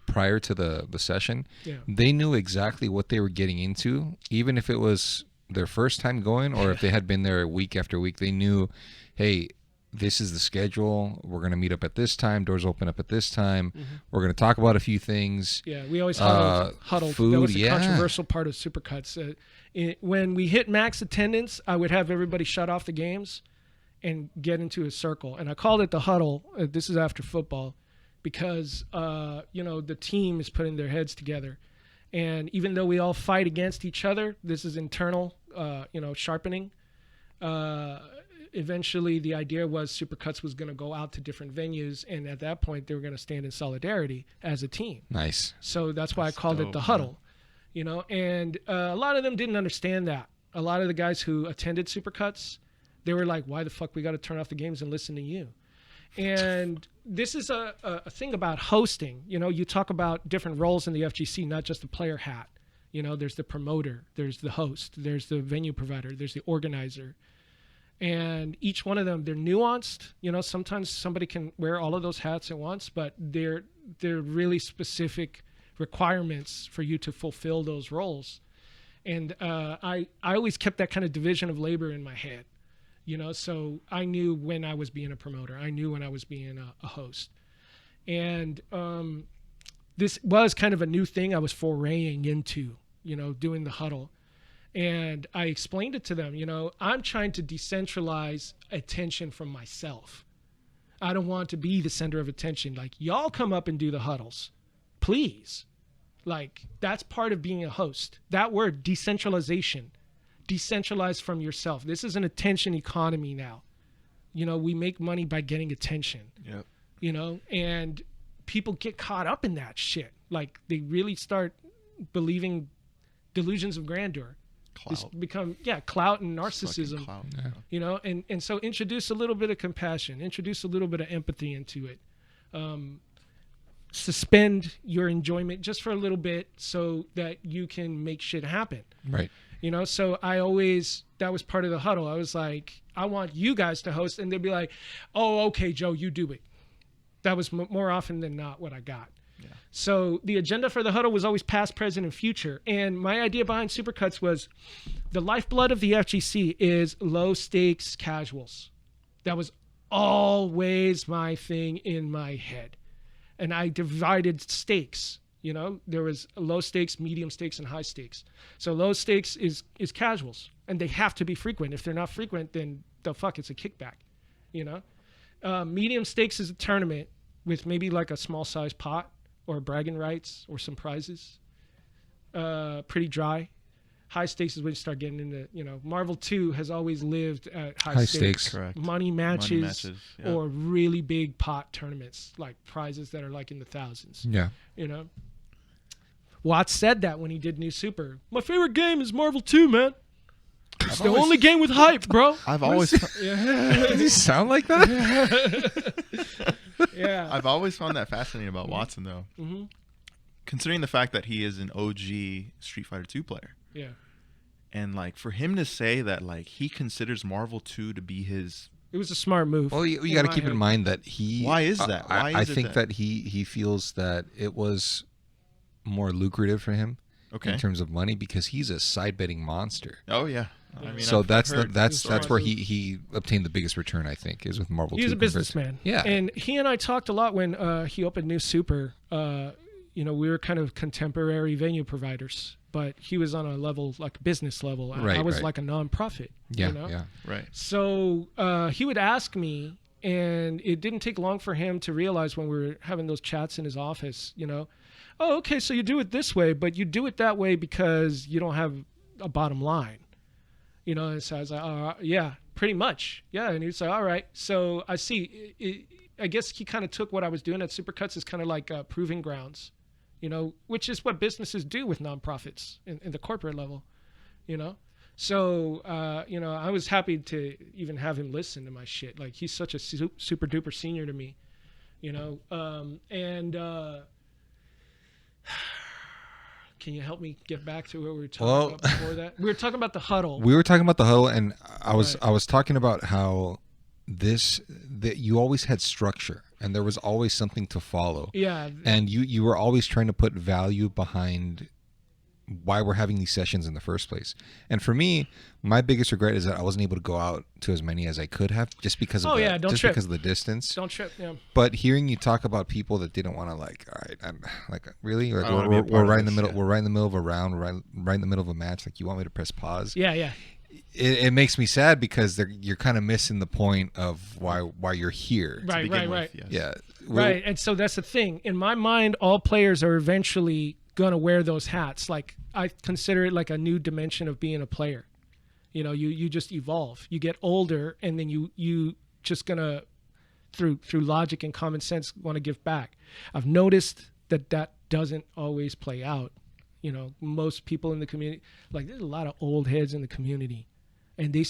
prior to the session, they knew exactly what they were getting into, even if it was their first time going or if they had been there week after week. They knew, hey, this is the schedule. We're going to meet up at this time. Doors open up at this time. We're going to talk about a few things. Yeah, we always huddled. Food, that was a controversial part of Supercuts. When we hit max attendance, I would have everybody shut off the games and get into a circle. And I called it the huddle. This is after football because, the team is putting their heads together. And even though we all fight against each other, this is internal, sharpening. Eventually, the idea was Supercuts was going to go out to different venues. And at that point, they were going to stand in solidarity as a team. Nice. So that's why I called it the huddle, and a lot of them didn't understand that. A lot of the guys who attended Supercuts, they were like, why the fuck we got to turn off the games and listen to you? And this is a thing about hosting. You talk about different roles in the FGC, not just the player hat. There's the promoter, there's the host, there's the venue provider, there's the organizer. And each one of them, they're nuanced. Sometimes somebody can wear all of those hats at once, but they're really specific requirements for you to fulfill those roles. And I always kept that kind of division of labor in my head. So I knew when I was being a promoter. I knew when I was being a host. And this was kind of a new thing I was foraying into, doing the huddle. And I explained it to them, I'm trying to decentralize attention from myself. I don't want to be the center of attention. Like, y'all come up and do the huddles, please. Like, that's part of being a host. That word, decentralization. Decentralize from yourself. This is an attention economy now. We make money by getting attention. Yep. And people get caught up in that shit. Like, they really start believing delusions of grandeur. Clout. Become clout and narcissism. Clout. Yeah. And so introduce a little bit of compassion, introduce a little bit of empathy into it. Suspend your enjoyment just for a little bit so that you can make shit happen. Right. So that was part of the huddle. I was like, I want you guys to host. And they'd be like, oh, okay, Joe, you do it. That was more often than not what I got. Yeah. So the agenda for the huddle was always past, present, and future. And my idea behind Supercuts was the lifeblood of the FGC is low stakes casuals. That was always my thing in my head. And I divided stakes. There was low stakes, medium stakes, and high stakes. So low stakes is casuals, and they have to be frequent. If they're not frequent, then it's a kickback. Medium stakes is a tournament with maybe like a small size pot or bragging rights or some prizes. Pretty dry. High stakes is when you start getting into, Marvel 2 has always lived at high stakes. Correct. Money matches or really big pot tournaments, like prizes that are like in the thousands. Yeah. Watts said that when he did New Super. My favorite game is Marvel 2, man. It's the only game with hype, bro. I've always... Does he sound like that? Yeah. I've always found that fascinating about Watson, though. Mm-hmm. Considering the fact that he is an OG Street Fighter 2 player. Yeah. And, like, for him to say that, like, he considers Marvel 2 to be his... It was a smart move. Well, you got to keep in mind that he... Why is that? I think that he feels that it was more lucrative for him in terms of money because he's a side betting monster. Oh, yeah. I mean, so that's where he obtained the biggest return, I think, is with Marvel 2. He's a businessman. Yeah. And he and I talked a lot when he opened New Super. we were kind of contemporary venue providers, but he was on a level like business level. I was like a nonprofit. Yeah. Right. So he would ask me, and it didn't take long for him to realize when we were having those chats in his office, oh, okay, so you do it this way, but you do it that way because you don't have a bottom line. And so I was like, yeah, pretty much. Yeah. And he was like, all right. So I see. I guess he kind of took what I was doing at Supercuts as kind of like proving grounds, which is what businesses do with nonprofits in the corporate level, So, I was happy to even have him listen to my shit. Like, he's such a super duper senior to me, can you help me get back to what we were talking about before that? We were talking about the huddle. We were talking about the huddle, and I was talking about how that you always had structure, and there was always something to follow. Yeah. And you were always trying to put value behind why we're having these sessions in the first place. And for me, my biggest regret is that I wasn't able to go out to as many as I could have, just because of because of the distance. Don't trip. Yeah. But hearing you talk about people that didn't want to, like, all right, I'm like, really, like, we're right in the middle. Yeah. We're right in the middle of a round. Right in the middle of a match. Like, you want me to press pause? Yeah. It makes me sad because you're kind of missing the point of why you're here. Right. Yes. Yeah. Right. And so that's the thing. In my mind, all players are eventually gonna wear those hats. Like, I consider it like a new dimension of being a player. You just evolve. You get older, and then you just gonna through logic and common sense want to give back. I've noticed that doesn't always play out. Most people in the community, like, there's a lot of old heads in the community, and they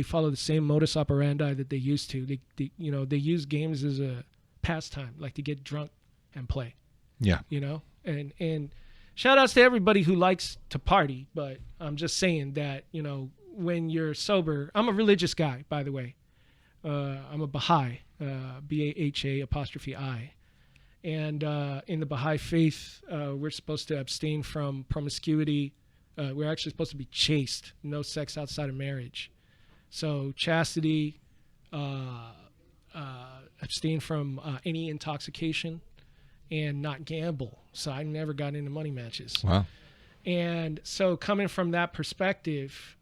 follow the same modus operandi that they used to. They use games as a pastime, like to get drunk and play. Yeah. And shout outs to everybody who likes to party, but I'm just saying that, when you're sober, I'm a religious guy, by the way. I'm a Baha'i, BAHA''I. And in the Baha'i faith, we're supposed to abstain from promiscuity. We're actually supposed to be chaste, no sex outside of marriage. So chastity, abstain from any intoxication, and not gamble. So I never got into money matches. Wow. And so coming from that perspective,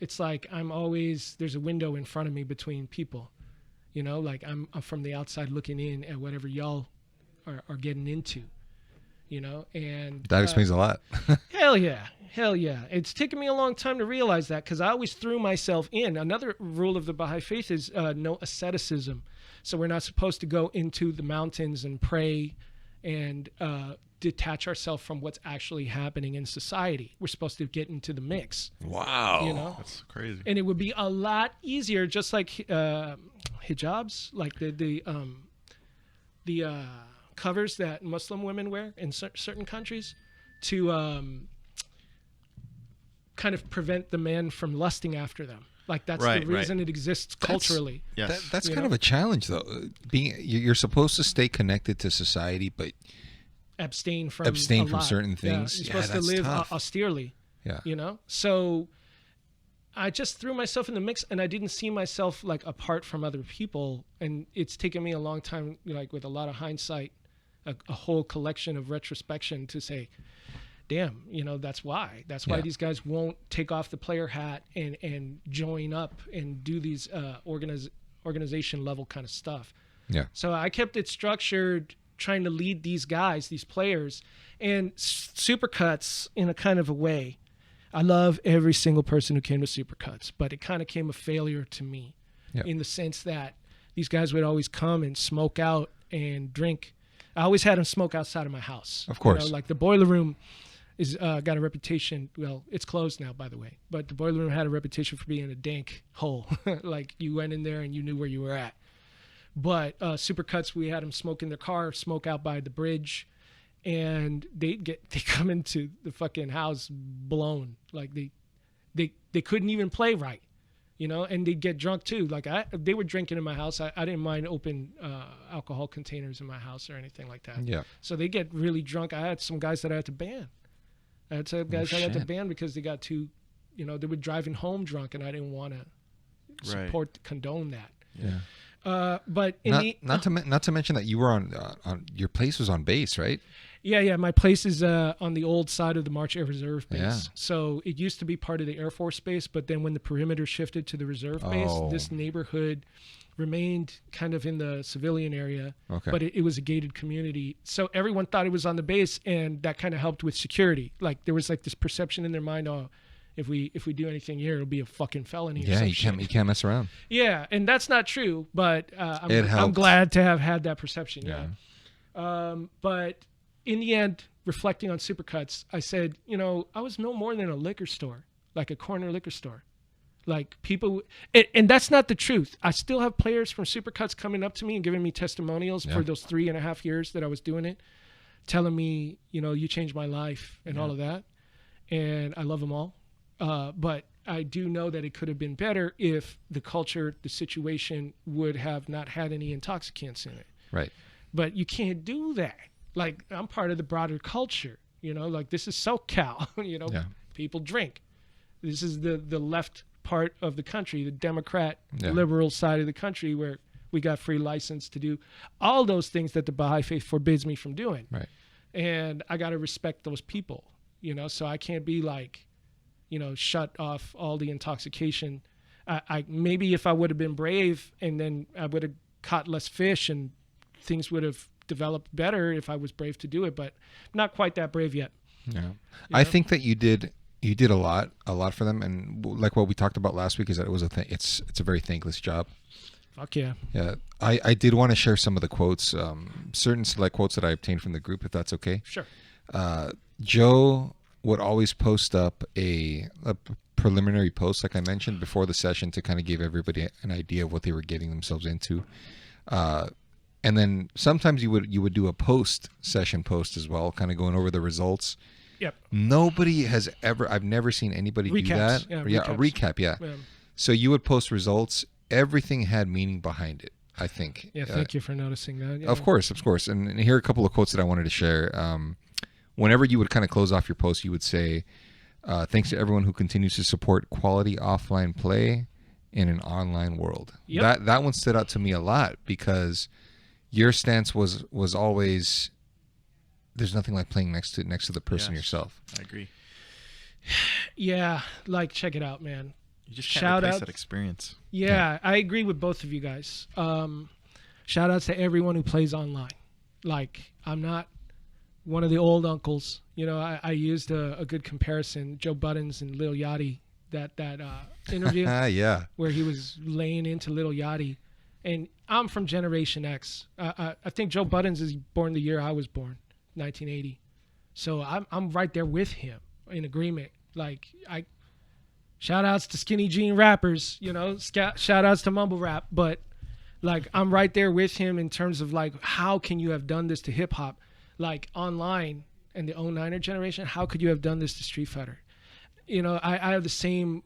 it's like there's a window in front of me between people, like I'm from the outside looking in at whatever y'all are getting into, and that explains a lot. Hell yeah. It's taken me a long time to realize that, because I always threw myself in. Another rule of the Baha'i faith is no asceticism. So we're not supposed to go into the mountains and pray and detach ourselves from what's actually happening in society. We're supposed to get into the mix. Wow. That's crazy. And it would be a lot easier, just like hijabs, like the covers that Muslim women wear in certain countries, to kind of prevent the man from lusting after them. Like, that's the reason it exists culturally. That's kind of a challenge, though. You're supposed to stay connected to society, but abstain from certain things. You're supposed to live austerely. Yeah. So I just threw myself in the mix, and I didn't see myself like apart from other people. And it's taken me a long time, like with a lot of hindsight, a whole collection of retrospection, to say, damn, that's why these guys won't take off the player hat and join up and do these organization level kind of stuff. Yeah. So I kept it structured, trying to lead these guys, these players, and Supercuts in a kind of a way. I love every single person who came to Supercuts, but it kind of came a failure to me, in the sense that these guys would always come and smoke out and drink. I always had them smoke outside of my house. Of course. Like the boiler room is got a reputation. Well, it's closed now, by the way. But the boiler room had a reputation for being a dank hole. Like, you went in there and you knew where you were at. But Supercuts, we had them smoke in their car, smoke out by the bridge, and they come into the fucking house blown. Like, they couldn't even play right, and they'd get drunk too. Like, they were drinking in my house. I didn't mind open alcohol containers in my house or anything like that. Yeah. So they get really drunk. I had some guys that I had to ban. I had to ban because they got too, they were driving home drunk, and I didn't want to condone that. Yeah. But not to mention that you were on your place was on base, right? Yeah. My place is on the old side of the March Air Reserve base. Yeah. So it used to be part of the Air Force Base, but then when the perimeter shifted to the reserve base, this neighborhood remained kind of in the civilian area, but it was a gated community. So everyone thought it was on the base, and that kind of helped with security. Like there was like this perception in their mind, oh, if we do anything here, it'll be a fucking felony. Yeah, you can't mess around. Yeah, and that's not true, but I'm glad to have had that perception. Yeah. But in the end, reflecting on Supercuts, I said, I was no more than a liquor store, like a corner liquor store. Like people, and that's not the truth. I still have players from Supercuts coming up to me and giving me testimonials for those 3.5 years that I was doing it, telling me, you changed my life and all of that. And I love them all. But I do know that it could have been better if the culture, the situation would have not had any intoxicants in it. Right. But you can't do that. Like I'm part of the broader culture, like this is SoCal, people drink. This is the left part of the country, the Democrat liberal side of the country, where we got free license to do all those things that the Baha'i faith forbids me from doing. Right. And I got to respect those people, so I can't be like, shut off all the intoxication. I maybe if I would have been brave, and then I would have caught less fish and things would have developed better if I was brave to do it, but not quite that brave yet. Yeah. I think that you did a lot for them, and like what we talked about last week is that it was it's a very thankless job. Fuck yeah. Yeah. I did want to share some of the quotes, certain select quotes that I obtained from the group, if that's okay. Sure. Joe would always post up a preliminary post, like I mentioned, before the session to kind of give everybody an idea of what they were getting themselves into. And then sometimes you would do a post-session post as well, kind of going over the results. Yep. Nobody has ever, I've never seen anybody do that. A recap, yeah. So you would post results. Everything had meaning behind it, I think. Yeah, thank you for noticing that. Yeah. Of course. And here are a couple of quotes that I wanted to share. Whenever you would kind of close off your post, you would say, thanks to everyone who continues to support quality offline play in an online world. Yep. That one stood out to me a lot because your stance was always, there's nothing like playing next to the person yourself. I agree. Yeah, like check it out, man. You just can't replace that experience. Yeah, I agree with both of you guys. Shout outs to everyone who plays online. Like, I'm not one of the old uncles. I used a good comparison. Joe Buttons and Lil Yachty, that interview where he was laying into Lil Yachty. And I'm from Generation X. I think Joe Buttons is born the year I was born, 1980. So I'm right there with him in agreement. Like, shout outs to skinny jean rappers, shout outs to mumble rap. But like, I'm right there with him in terms of like, how can you have done this to hip hop? Like online and the 09er generation, how could you have done this to Street Fighter? I have the same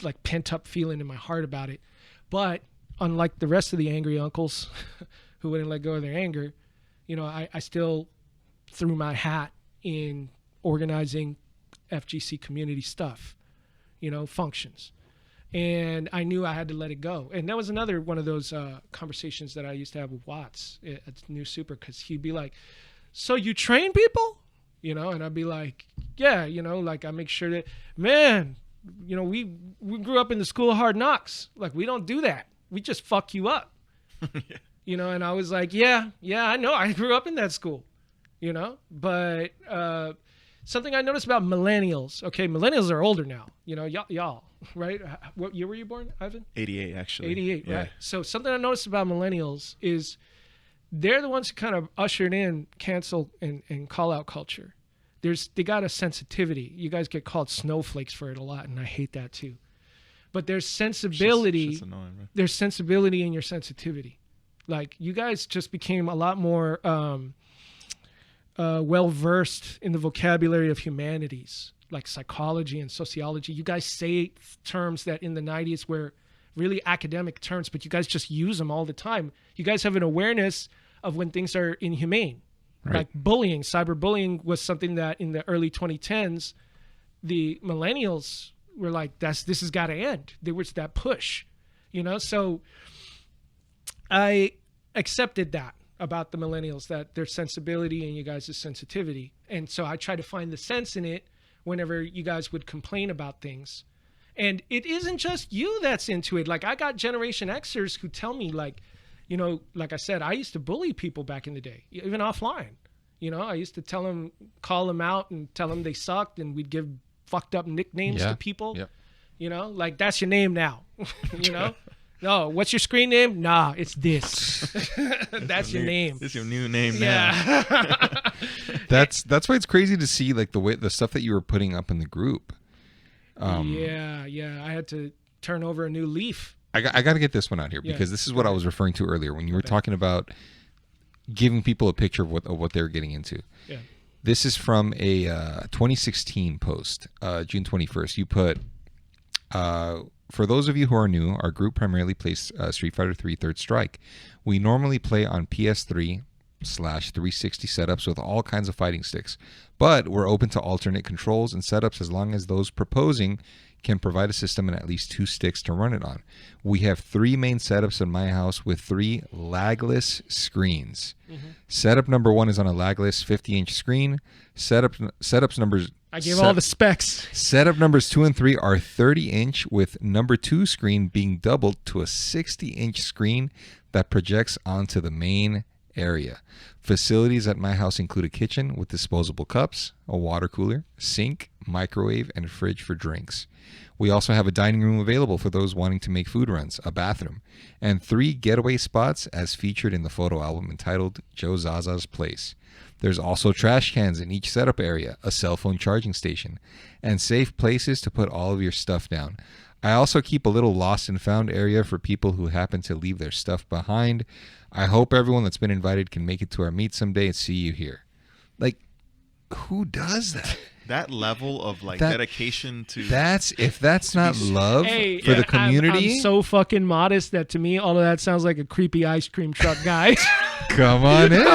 like pent up feeling in my heart about it. But unlike the rest of the angry uncles who wouldn't let go of their anger, I still threw my hat in organizing FGC community stuff, functions. And I knew I had to let it go. And that was another one of those conversations that I used to have with Watts at New Super, because he'd be like, so you train people? And I'd be like, yeah, like I make sure that, man, we grew up in the school of hard knocks. Like, we don't do that. We just fuck you up. And I was like, yeah, I know. I grew up in that school, but something I noticed about millennials. Okay, millennials are older now, y'all, right? What year were you born, Ivan? 88, actually. 88, yeah. Right. So something I noticed about millennials is they're the ones who kind of ushered in cancel and call out culture. They got a sensitivity. You guys get called snowflakes for it a lot, and I hate that too. But there's sensibility. It's just annoying, right? There's sensibility in your sensitivity. Like, you guys just became a lot more well-versed in the vocabulary of humanities, like psychology and sociology. You guys say terms that in the 90s were really academic terms, but you guys just use them all the time. You guys have an awareness of when things are inhumane. Right. Like bullying, cyberbullying was something that in the early 2010s, the millennials were like, this has got to end. There was that push, So I accepted that. about the millennials, that their sensibility and you guys' sensitivity. And so I try to find the sense in it whenever you guys would complain about things. And it isn't just you that's into it. Like, I got Generation Xers who tell me, like, you know, like I said, I used to bully people back in the day, even offline. You know, I used to call them out and tell them they sucked, and we'd give fucked up nicknames to people. Yep. You know, like, that's your name now. You know? No, what's your screen name? Nah, it's this. That's your name. It's your new name now. Yeah. That's why it's crazy to see, like, the stuff that you were putting up in the group. Yeah. I had to turn over a new leaf. I got to get this one out here because this is what I was referring to earlier when you were talking about giving people a picture of what they're getting into. Yeah. This is from a 2016 post, June 21st. You put, for those of you who are new, our group primarily plays Street Fighter 3 Third Strike. We normally play on PS3/360 setups with all kinds of fighting sticks, but we're open to alternate controls and setups as long as those proposing can provide a system and at least 2 sticks to run it on. We have 3 main setups in my house with 3 lagless screens. Mm-hmm. Setup number 1 is on a lagless 50-inch screen. Setups numbers... I gave all the specs. Setup numbers 2 and 3 are 30-inch, with number 2 screen being doubled to a 60-inch screen that projects onto the main area. Facilities at my house include a kitchen with disposable cups, a water cooler, sink, microwave, and fridge for drinks. We also have a dining room available for those wanting to make food runs, a bathroom, and 3 getaway spots as featured in the photo album entitled Joe Zaza's Place. There's also trash cans in each setup area, a cell phone charging station, and safe places to put all of your stuff down. I also keep a little lost and found area for people who happen to leave their stuff behind. I hope everyone that's been invited can make it to our meet someday and see you here. Like, who does that? That level of dedication to if that's not love for the community. I'm so fucking modest that to me all of that sounds like a creepy ice cream truck guy. Come on in.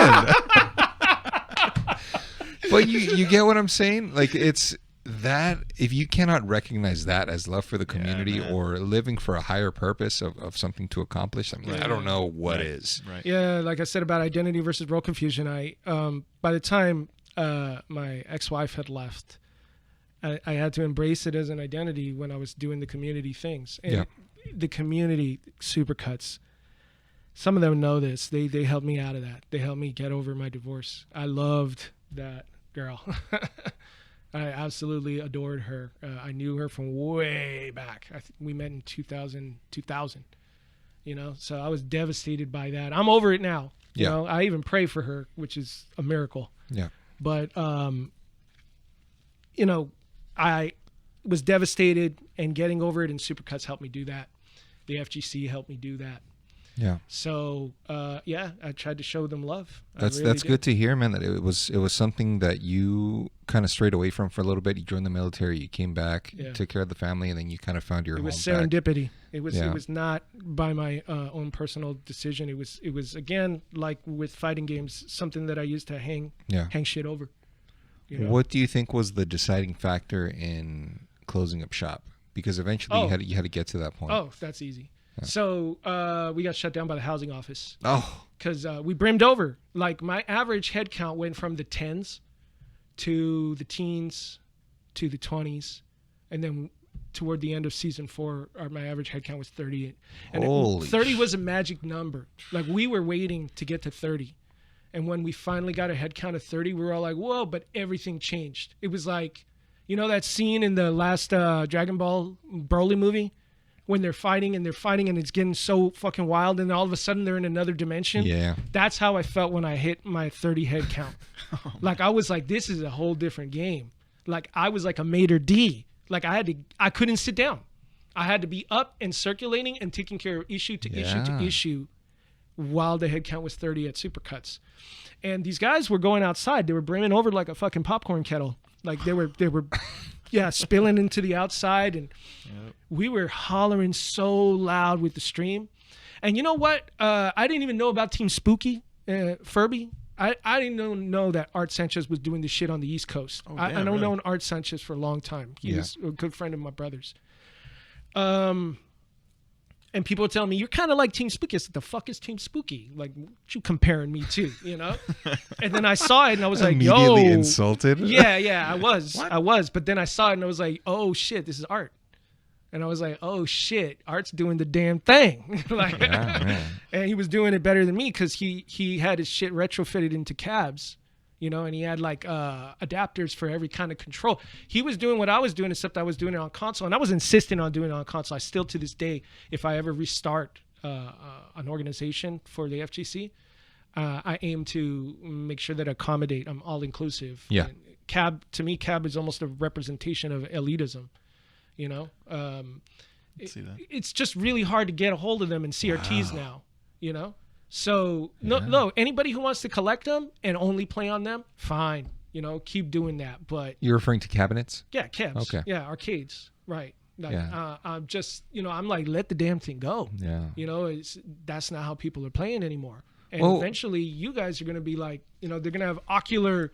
But you get what I'm saying? Like, it's that, if you cannot recognize that as love for the community or living for a higher purpose of something to accomplish, I mean, I don't know what is. Right. Yeah, like I said about identity versus role confusion, I by the time my ex-wife had left, I had to embrace it as an identity when I was doing the community things. And the community Supercuts, some of them know this. They helped me out of that. They helped me get over my divorce. I loved that girl. I absolutely adored her. I knew her from way back. We met in 2000. You know, so I was devastated by that. I'm over it now. You know, I even pray for her, which is a miracle. Yeah. But, you know, I was devastated, and getting over it, and Supercuts helped me do that. The FGC helped me do that. Yeah. So, I tried to show them love. That's good to hear, man, that it was something that you kind of strayed away from for a little bit. You joined the military, you came back, took care of the family, and then you kind of found your home back. It was serendipity. It was not by my own personal decision. It was again, like with fighting games, something that I used to hang shit over. You know? What do you think was the deciding factor in closing up shop? Because eventually you had to get to that point. Oh, that's easy. Yeah. So we got shut down by the housing office. Oh. Because we brimmed over. Like, my average head count went from the 10s to the teens to the 20s. And then toward the end of season 4, my average head count was 30. And 30 was a magic number. Like, we were waiting to get to 30. And when we finally got a head count of 30, we were all like, whoa, but everything changed. It was like, you know that scene in the last Dragon Ball Broly movie? When they're fighting and it's getting so fucking wild, and all of a sudden they're in another dimension. Yeah. That's how I felt when I hit my 30 head count. Like, I was like, this is a whole different game. Like, I was like a Mater D. Like, I couldn't sit down. I had to be up and circulating and taking care of issue to issue to issue while the head count was 30 at Supercuts. And these guys were going outside. They were brimming over like a fucking popcorn kettle. Like, they were spilling into the outside, and we were hollering so loud with the stream. And you know what? I didn't even know about Team Spooky, Furby. I didn't know that Art Sanchez was doing this shit on the East Coast. I don't know Art Sanchez for a long time. He was a good friend of my brother's. And And people were telling me, you're kind of like Team Spooky. I said, the fuck is Team Spooky? Like, what you comparing me to, you know? And then I saw it and I was like, yo. Immediately insulted? Yeah, I was. But then I saw it and I was like, oh shit, this is art. And I was like, oh shit, Art's doing the damn thing. Like, and he was doing it better than me because he had his shit retrofitted into cabs. You know, and he had like adapters for every kind of control. He was doing what I was doing, except I was doing it on console, and I was insisting on doing it on console. I still, to this day, if I ever restart an organization for the FGC, I aim to make sure that I accommodate. I'm all inclusive. Yeah. And to me, cab is almost a representation of elitism. You know, it's just really hard to get a hold of them in CRTs now. You know. So no, anybody who wants to collect them and only play on them, fine, you know, keep doing that. But you're referring to cabinets? Yeah, cabs. Okay. Yeah, arcades. Right. Like, I'm just, you know, I'm like, let the damn thing go. Yeah. You know, that's not how people are playing anymore. And eventually, you guys are gonna be like, you know, they're gonna have ocular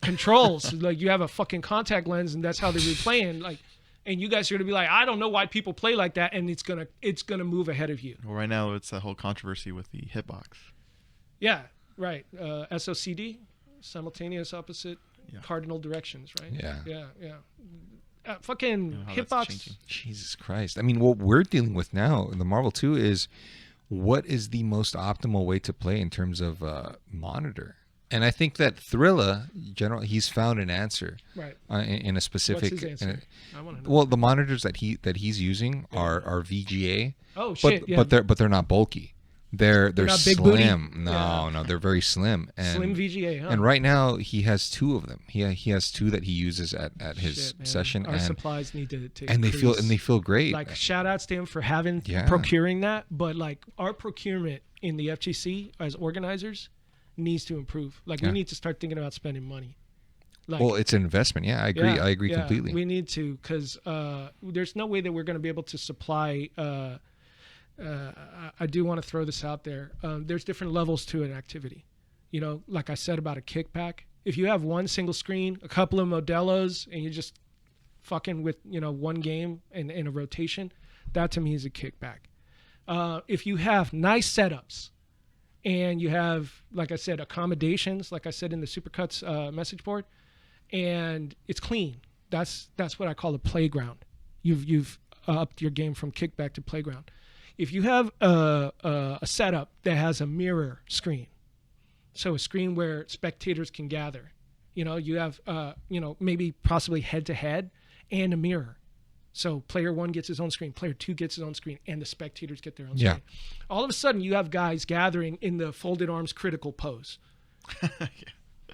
controls. Like you have a fucking contact lens, and that's how they're playing. Like. And you guys are going to be like, I don't know why people play like that, and it's gonna move ahead of you. Well, right now it's a whole controversy with the hitbox. Yeah, right. SOCD, simultaneous opposite cardinal directions, right? Yeah. Fucking hitbox. Jesus Christ. I mean, what we're dealing with now in the Marvel 2 is what is the most optimal way to play in terms of monitor. And I think that Thrilla, he's found an answer, right? In a specific. What's his answer? I want to know. Well, the monitors that he's using are VGA. Oh shit! But they're not bulky. They're not slim. Big booty? No, they're very slim. And, slim VGA, huh? And right now he has 2 of them. He has 2 that he uses at his session. Our supplies need to and they feel great. Like shout outs to him for procuring that. But like our procurement in the FGC as organizers needs to improve. Like we need to start thinking about spending money. Like, well, it's an investment. Yeah, I agree. I agree completely. We need to, because there's no way that we're going to be able to supply. I do want to throw this out there. There's different levels to an activity. You know, like I said about a kickback. If you have one single screen, a couple of Modelos, and you're just fucking with, you know, one game and in a rotation, that to me is a kickback. If you have nice setups, and you have, like I said, accommodations, like I said in the Supercuts message board, and it's clean. That's what I call a playground. You've upped your game from kickback to playground. If you have a setup that has a mirror screen, so a screen where spectators can gather, you know, you have, maybe possibly head to head and a mirror. So player 1 gets his own screen, player 2 gets his own screen, and the spectators get their own screen. All of a sudden, you have guys gathering in the folded arms critical pose,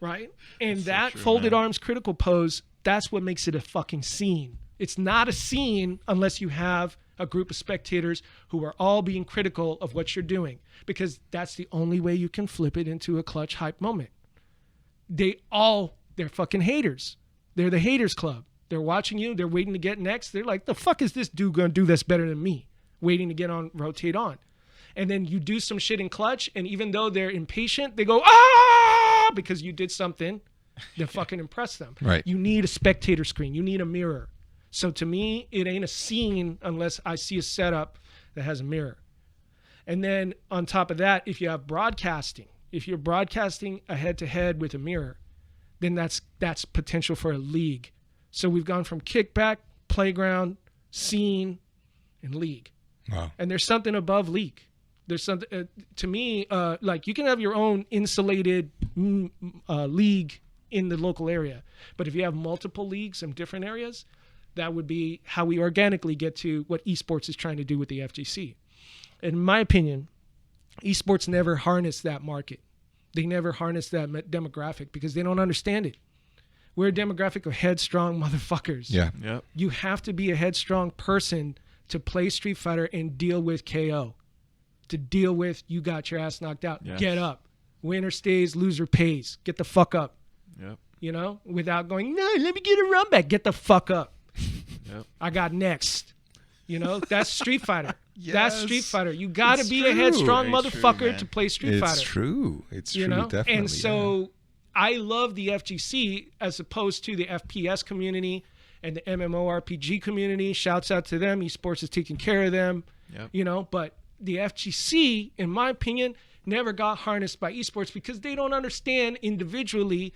right? And that's that folded arms critical pose, that's what makes it a fucking scene. It's not a scene unless you have a group of spectators who are all being critical of what you're doing, because that's the only way you can flip it into a clutch hype moment. They're fucking haters. They're the haters club. They're watching you. They're waiting to get next. They're like, the fuck is this dude going to do this better than me? Waiting to get on, rotate on. And then you do some shit in clutch, and even though they're impatient, they go, ah, because you did something that fucking impressed them. Right. You need a spectator screen. You need a mirror. So to me, it ain't a scene unless I see a setup that has a mirror. And then on top of that, if you have broadcasting, if you're broadcasting a head-to-head with a mirror, then that's potential for a league. So we've gone from kickback, playground, scene, and league. Wow. And there's something above league. There's something, to me, like you can have your own insulated league in the local area. But if you have multiple leagues in different areas, that would be how we organically get to what esports is trying to do with the FGC. In my opinion, esports never harness that market. They never harness that demographic because they don't understand it. We're a demographic of headstrong motherfuckers. Yeah. Yep. You have to be a headstrong person to play Street Fighter and deal with KO. To deal with you got your ass knocked out. Yes. Get up. Winner stays, loser pays. Get the fuck up. Yep. You know, without going, no, let me get a run back. Get the fuck up. Yep. I got next. You know, that's Street Fighter. Yes. That's Street Fighter. You got to be a headstrong motherfucker to play Street Fighter. It's true. It's you true, know? Definitely. And so I love the FGC as opposed to the FPS community and the MMORPG community. Shouts out to them. Esports is taking care of them. Yep. You know, but the FGC, in my opinion, never got harnessed by esports because they don't understand individually,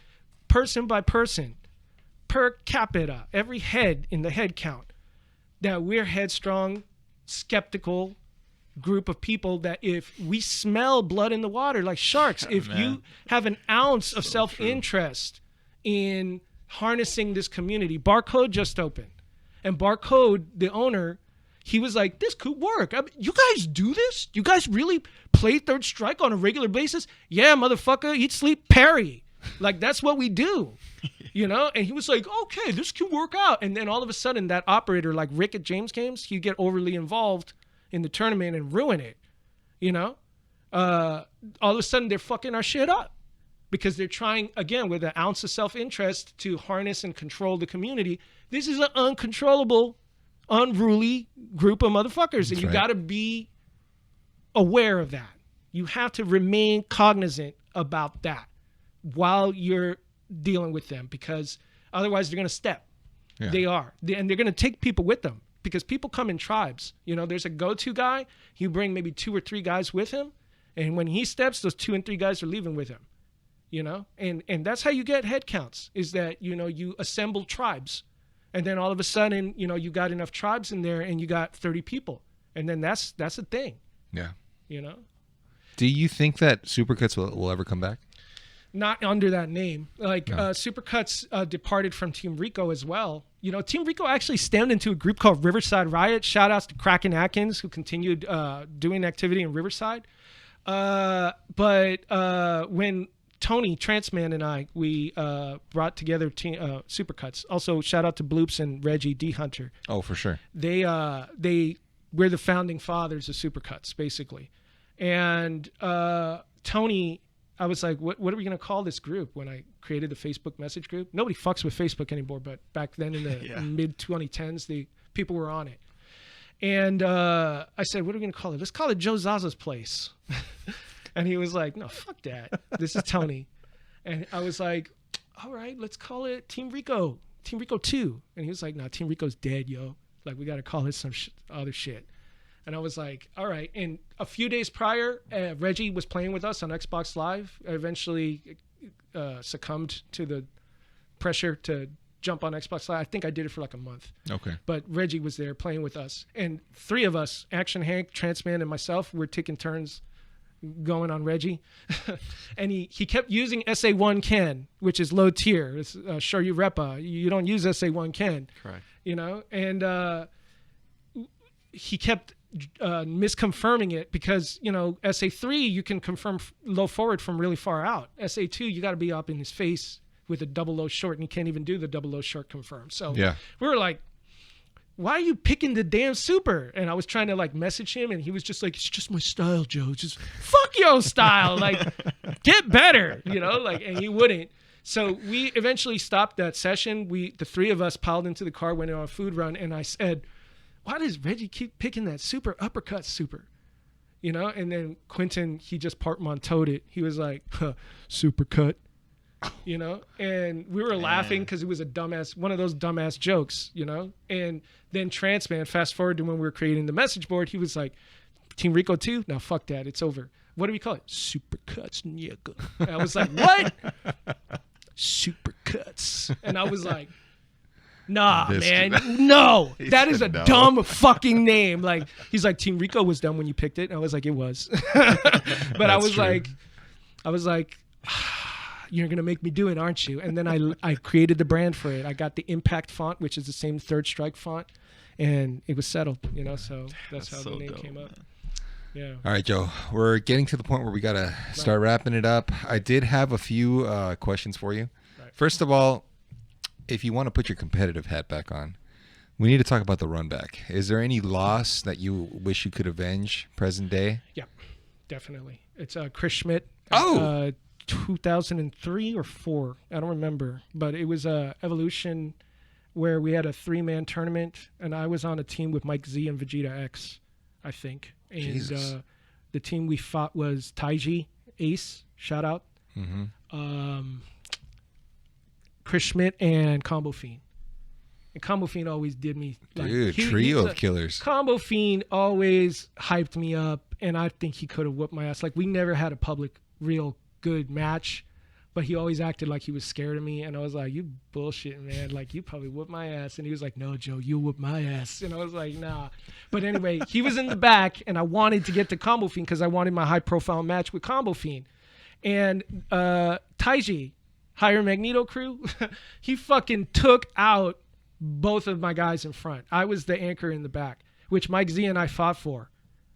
person by person, per capita, every head in the head count, that we're headstrong, skeptical group of people that if we smell blood in the water like sharks, if you have an ounce of self-interest in harnessing this community. Barcode just opened. And Barcode, the owner, he was like, this could work. I mean, you guys do this? You guys really play Third Strike on a regular basis? Yeah, motherfucker, eat, sleep, parry. Like, that's what we do. You know? And he was like, okay, this can work out. And then all of a sudden, that operator, like Rick at James Games, he'd get overly involved in the tournament and ruin it. You know? All of a sudden, they're fucking our shit up. Because they're trying, again, with an ounce of self-interest to harness and control the community. This is an uncontrollable, unruly group of motherfuckers. And you got to be aware of that. You have to remain cognizant about that while you're dealing with them. Because otherwise, they're going to step. Yeah. They are. And they're going to take people with them. Because people come in tribes. You know, there's a go-to guy. You bring maybe 2 or 3 guys with him. And when he steps, those 2 and 3 guys are leaving with him. You know, and that's how you get head counts, is that, you know, you assemble tribes, and then all of a sudden, you know, you got enough tribes in there and you got 30 people, and then that's a thing. Yeah. You know, do you think that Supercuts will ever come back? Not under that name. Like, no. Supercuts departed from Team Rico as well. You know, Team Rico actually stemmed into a group called Riverside Riot. Shout outs to Kraken Atkins, who continued doing activity in Riverside. But when Tony Transman and I, we brought together Supercuts. Also, shout out to Bloops and Reggie D Hunter. Oh, for sure. They were the founding fathers of Supercuts, basically. And Tony, I was like, what are we gonna call this group? When I created the Facebook message group, nobody fucks with Facebook anymore, but back then in the mid 2010s, the people were on it. And I said, what are we gonna call it? Let's call it Joe Zaza's Place. And he was like, no, fuck that. This is Tony. And I was like, all right, let's call it Team Rico 2. And he was like, no, Team Rico's dead, yo. Like, we got to call it some other shit. And I was like, all right. And a few days prior, Reggie was playing with us on Xbox Live. I eventually succumbed to the pressure to jump on Xbox Live. I think I did it for like a month. Okay. But Reggie was there playing with us. And 3 of us, Action Hank, Transman, and myself, were taking turns going on Reggie. And he kept using SA1 Ken, which is low tier. It's Shoryu Repa. You don't use SA1 Ken. Correct. You know? And he kept misconfirming it because, you know, SA3, you can confirm low forward from really far out. SA2, you got to be up in his face with a double low short, and he can't even do the double low short confirm. So we were like, why are you picking the damn super? And I was trying to like message him, and he was just like, it's just my style, Joe. Just fuck your style. Like, get better, you know, like, and he wouldn't. So we eventually stopped that session. The 3 of us piled into the car, went on a food run, and I said, why does Reggie keep picking that super uppercut super? You know, and then Quentin, he just portmanteaued it. He was like, Supercut. You know, and we were laughing because it was one of those dumbass jokes, you know. And then Transman, fast forward to when we were creating the message board, he was like, Team Rico 2? Now fuck that, it's over. What do we call it? Supercuts, nigga. And I was like, what? Supercuts. And I was like, nah, no, that is a dumb fucking name. Like, he's like, Team Rico was dumb when you picked it. And I was like, it was. But I was like, you're going to make me do it, aren't you? And then I created the brand for it. I got the Impact font, which is the same Third Strike font, and it was settled, you know, so that's how so the name came up. Yeah. All right, Joe, we're getting to the point where we got to start wrapping it up. I did have a few questions for you. Right. First of all, if you want to put your competitive hat back on, we need to talk about the run back. Is there any loss that you wish you could avenge present day? Yeah, definitely. It's Chris Schmidt. 2003 or 4, I don't remember, but it was a Evolution where we had a 3-man tournament, and I was on a team with Mike Z and Vegeta X, I think. And the team we fought was Taiji, Ace, shout out, Chris Schmidt, and Combo Fiend. And Combo Fiend always did me. Dude, trio of killers. Combo Fiend always hyped me up, and I think he could have whooped my ass. Like, we never had a public, real good match, but he always acted like he was scared of me. And I was like, you bullshit, man. Like, you probably whoop my ass. And he was like, no, Joe, you whoop my ass. And I was like, nah. But anyway, he was in the back, and I wanted to get to Combo Fiend because I wanted my high-profile match with Combo Fiend. And Taiji, Higher Magneto Crew, he fucking took out both of my guys in front. I was the anchor in the back, which Mike Z and I fought for.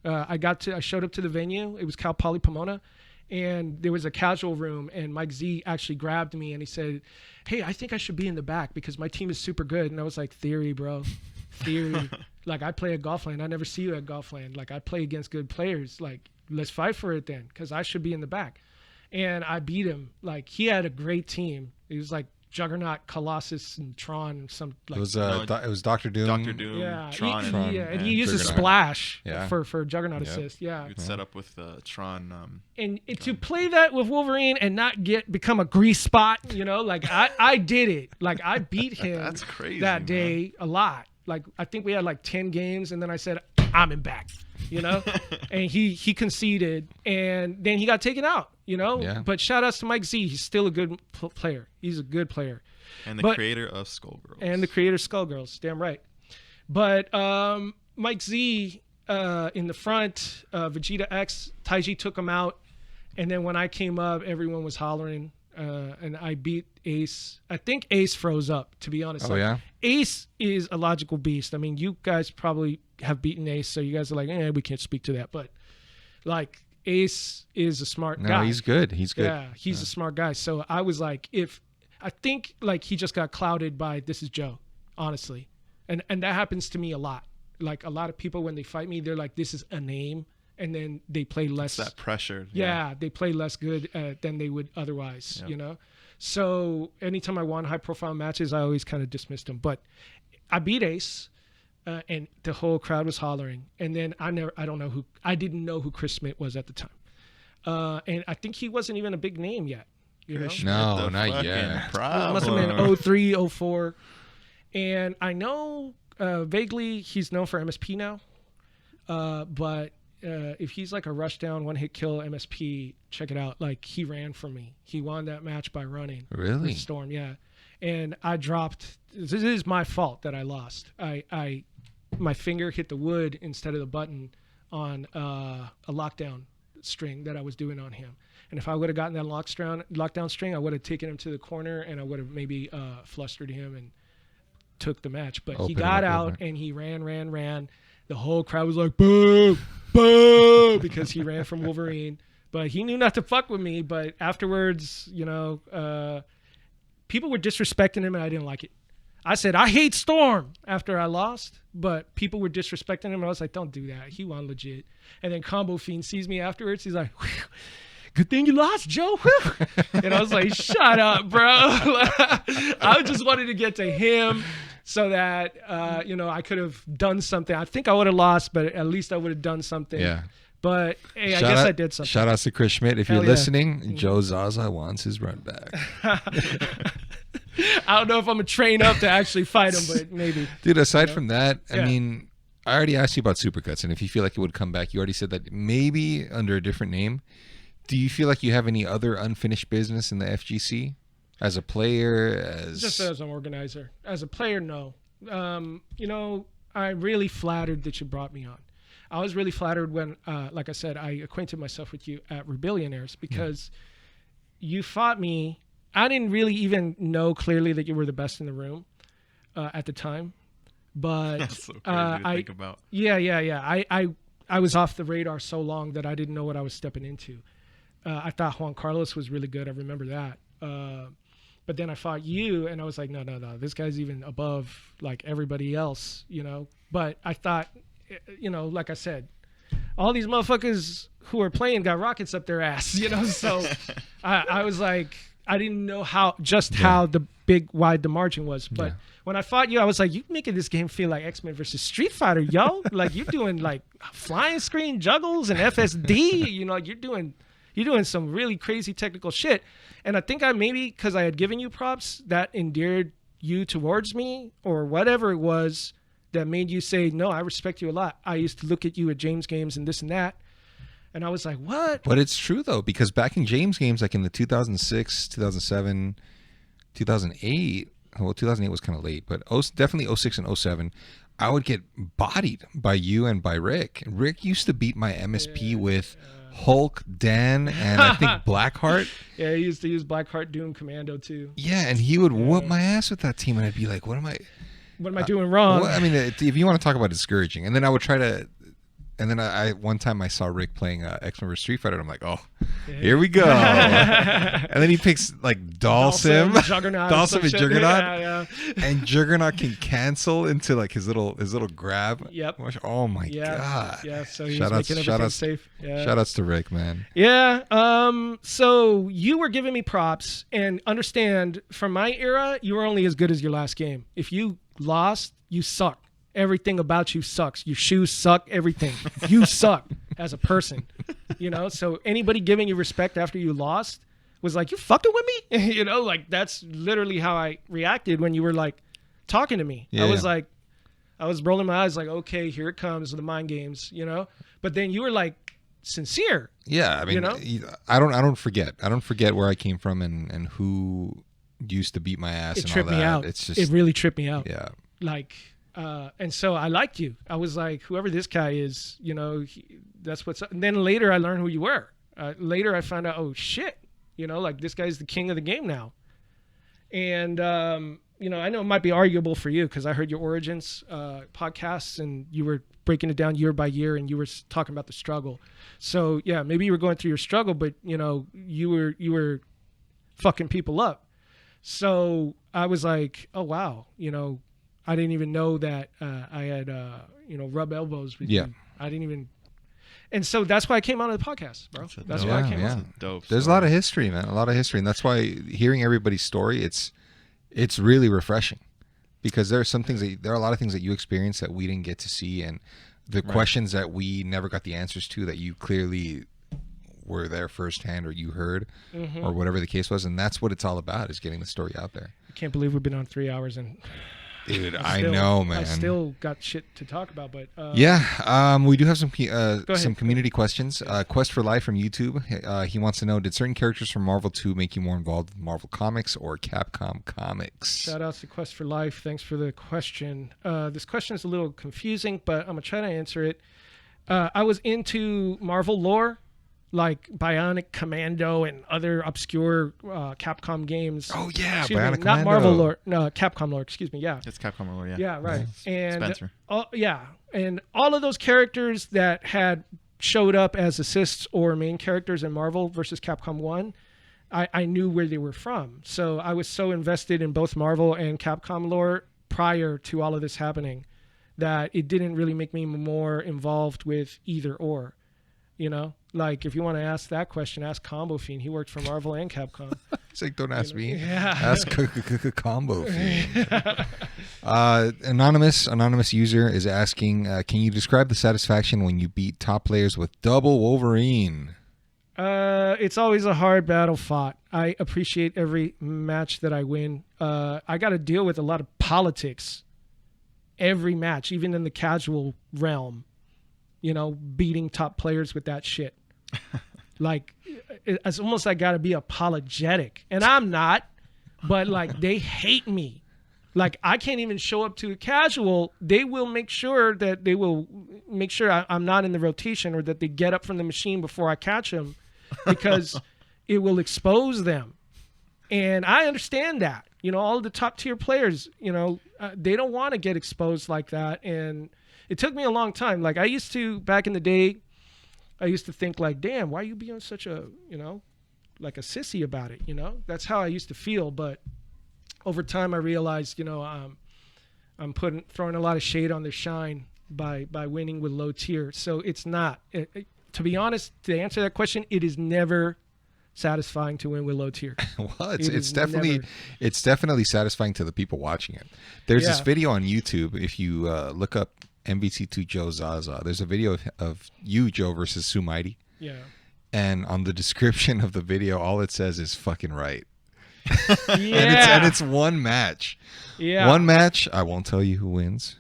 I showed up to the venue. It was Cal Poly Pomona, and there was a casual room, and Mike Z actually grabbed me and he said, hey, I think I should be in the back because my team is super good. And I was like, theory, bro. Theory. Like, I play at Golfland. I never see you at Golfland. Like, I play against good players. Like, let's fight for it then, because I should be in the back. And I beat him. Like, he had a great team. He was like Juggernaut, Colossus, and Tron. And some like It was Dr. Doom. Dr. Doom, yeah, Tron, and he used a Juggernaut. splash Yeah. for Juggernaut assist. Yeah. You'd set up with Tron. And to play that with Wolverine and not become a grease spot, you know, like I did it. Like, I beat him That's crazy, that day a lot. Like, I think we had like 10 games, and then I said, I'm in back, you know? And he conceded, and then he got taken out, you know? Yeah. But shout outs to Mike Z. He's still a good player. He's a good player. And the creator of Skullgirls. And the creator of Skullgirls. Damn right. But Mike Z in the front, Vegeta X, Taiji took him out. And then when I came up, everyone was hollering. And I beat Ace. I think Ace froze up, to be honest. Oh, yeah? Ace is a logical beast. I mean, you guys probably have beaten Ace, so you guys are like, we can't speak to that. But, like, Ace is a smart guy. No, he's good. He's good. Yeah, he's a smart guy. So I was like, I think, like, he just got clouded by this is Joe, honestly. And that happens to me a lot. Like, a lot of people, when they fight me, they're like, this is a name. And then they play less. It's that pressure. Yeah, they play less good than they would otherwise, you know? So anytime I won high-profile matches, I always kind of dismissed them. But I beat Ace, and the whole crowd was hollering. And then I didn't know who Chris Smith was at the time. And I think he wasn't even a big name yet. You know? No, not yet. It must have been 03, 04. And I know vaguely he's known for MSP now. But if he's like a rush down, one hit kill MSP, check it out. Like, he ran for me. He won that match by running. Really? With Storm, yeah. And I dropped. This is my fault that I lost. My finger hit the wood instead of the button on a lockdown string that I was doing on him. And if I would have gotten that lockdown string, I would have taken him to the corner, and I would have maybe flustered him and took the match. But he got out and he ran. The whole crowd was like, boo, boo, because he ran from Wolverine. But he knew not to fuck with me. But afterwards, you know, people were disrespecting him, and I didn't like it. I said, I hate Storm after I lost, but people were disrespecting him, and I was like, don't do that. He won legit. And then Combo Fiend sees me afterwards. He's like, good thing you lost, Joe. And I was like, shut up, bro. I just wanted to get to him so that, you know, I could have done something. I think I would have lost, but at least I would have done something. Yeah. But, hey, I guess I did something. Shout out to Chris Schmidt. If you're listening, Joe Zaza wants his run back. I don't know if I'm going to train up to actually fight him, but maybe. Dude, aside from that, I mean, I already asked you about Supercuts, and if you feel like it would come back, you already said that maybe under a different name. Do you feel like you have any other unfinished business in the FGC? As a player? Just as an organizer. As a player, no. You know, I'm really flattered that you brought me on. I was really flattered when, like I said, I acquainted myself with you at Rebellionaires because you fought me. I didn't really even know clearly that you were the best in the room at the time. But that's so crazy to think about. Yeah. I was off the radar so long that I didn't know what I was stepping into. I thought Juan Carlos was really good. I remember that. But then I fought you, and I was like, no. This guy's even above, like, everybody else, you know. But I thought, you know, like I said, all these motherfuckers who are playing got rockets up their ass, you know. So I was like, I didn't know how wide the margin was. But when I fought you, I was like, you making this game feel like X-Men versus Street Fighter, yo. Like, you're doing, like, flying screen juggles and FSD, you know, you're doing some really crazy technical shit. And I think maybe because I had given you props, that endeared you towards me or whatever it was that made you say, no, I respect you a lot. I used to look at you at James games and this and that. And I was like, what? But it's true, though, because back in James games, like in the 2006, 2007, 2008, well, 2008 was kind of late, but definitely 06 and 07, I would get bodied by you and by Rick. Rick used to beat my MSP with Hulk, Dan, and I think Blackheart. Yeah, he used to use Blackheart, Doom, Commando, too. Yeah, and he would whoop my ass with that team, and I'd be like, what am I doing wrong? Well, I mean, if you want to talk about discouraging, and then I would try to, and then I one time I saw Rick playing X-Men vs. Street Fighter, and I'm like, oh, here we go. And then he picks like Dalsim, Juggernaut, Dalsim and Juggernaut, yeah. and Juggernaut can cancel into like his little grab. Yep. Oh my god. Yeah. So he's making everything safe. Yeah. Shout outs to Rick, man. Yeah. So you were giving me props, and understand from my era, you were only as good as your last game. If you lost, you suck. Everything about you sucks. Your shoes suck. Everything. You suck as a person. You know. So anybody giving you respect after you lost was like, you fucking with me. You know, like that's literally how I reacted when you were like talking to me. Yeah, I was rolling my eyes like, okay, here it comes, the mind games. You know. But then you were like sincere. Yeah, I mean, you know? I don't forget. I don't forget where I came from and who used to beat my ass. It and tripped all that. me out. It's just, it really tripped me out. Yeah. Like. And so I liked you. I was like, whoever this guy is, you know, that's what's up. And then later I learned who you were. Later I found out, oh shit, you know, like this guy's the king of the game now. And, you know, I know it might be arguable for you because I heard your Origins podcasts and you were breaking it down year by year and you were talking about the struggle. So yeah, maybe you were going through your struggle, but you know, you were fucking people up. So I was like, oh wow, you know, I didn't even know that I had, you know, rub elbows with you. I didn't even. And so that's why I came on the podcast, bro. That's why I came on. Dope. There's a lot of history, man. A lot of history. And that's why hearing everybody's story, it's really refreshing. Because there are a lot of things that you experienced that we didn't get to see. And the questions that we never got the answers to that you clearly were there firsthand or you heard or whatever the case was. And that's what it's all about, is getting the story out there. I can't believe we've been on 3 hours and... Dude, I know, man. I still got shit to talk about, but we do have some community questions. Quest for Life from YouTube. He wants to know: did certain characters from Marvel 2 make you more involved with Marvel Comics or Capcom Comics? Shout out to Quest for Life. Thanks for the question. This question is a little confusing, but I'm gonna try to answer it. I was into Marvel lore, like Bionic Commando and other obscure Capcom games. Oh yeah, Bionic Commando. Not Marvel lore, no, Capcom lore. Excuse me. Yeah, it's Capcom lore. Yeah. Yeah, right. And Spencer. And all of those characters that had showed up as assists or main characters in Marvel versus Capcom 1, I knew where they were from. So I was so invested in both Marvel and Capcom lore prior to all of this happening that it didn't really make me more involved with either or. You know, like if you want to ask that question, ask Combo Fiend. He worked for Marvel and Capcom. It's like, don't ask me. Yeah. Ask Combo Fiend. Anonymous user is asking, can you describe the satisfaction when you beat top players with double Wolverine? It's always a hard battle fought. I appreciate every match that I win. I got to deal with a lot of politics every match, even in the casual realm. You know, beating top players with that shit. Like, it's almost like I got to be apologetic. And I'm not, but like they hate me. Like I can't even show up to a casual. They will make sure I'm not in the rotation or that they get up from the machine before I catch them because it will expose them. And I understand that. You know, all the top tier players, you know, they don't want to get exposed like that. And it took me a long time. Like I used to, back in the day, I used to think like, damn, why are you being such a, you know, like a sissy about it, you know? That's how I used to feel. But over time I realized, you know, I'm throwing a lot of shade on their shine by winning with low tier. So it's not, to be honest, to answer that question, it is never satisfying to win with low tier. Well, it's definitely satisfying to the people watching it. There's this video on YouTube. If you look up MVT2 Joe Zaza, there's a video of you, Joe, versus Sumighty. Yeah. And on the description of the video, all it says is fucking right. Yeah. and it's one match. Yeah. One match. I won't tell you who wins,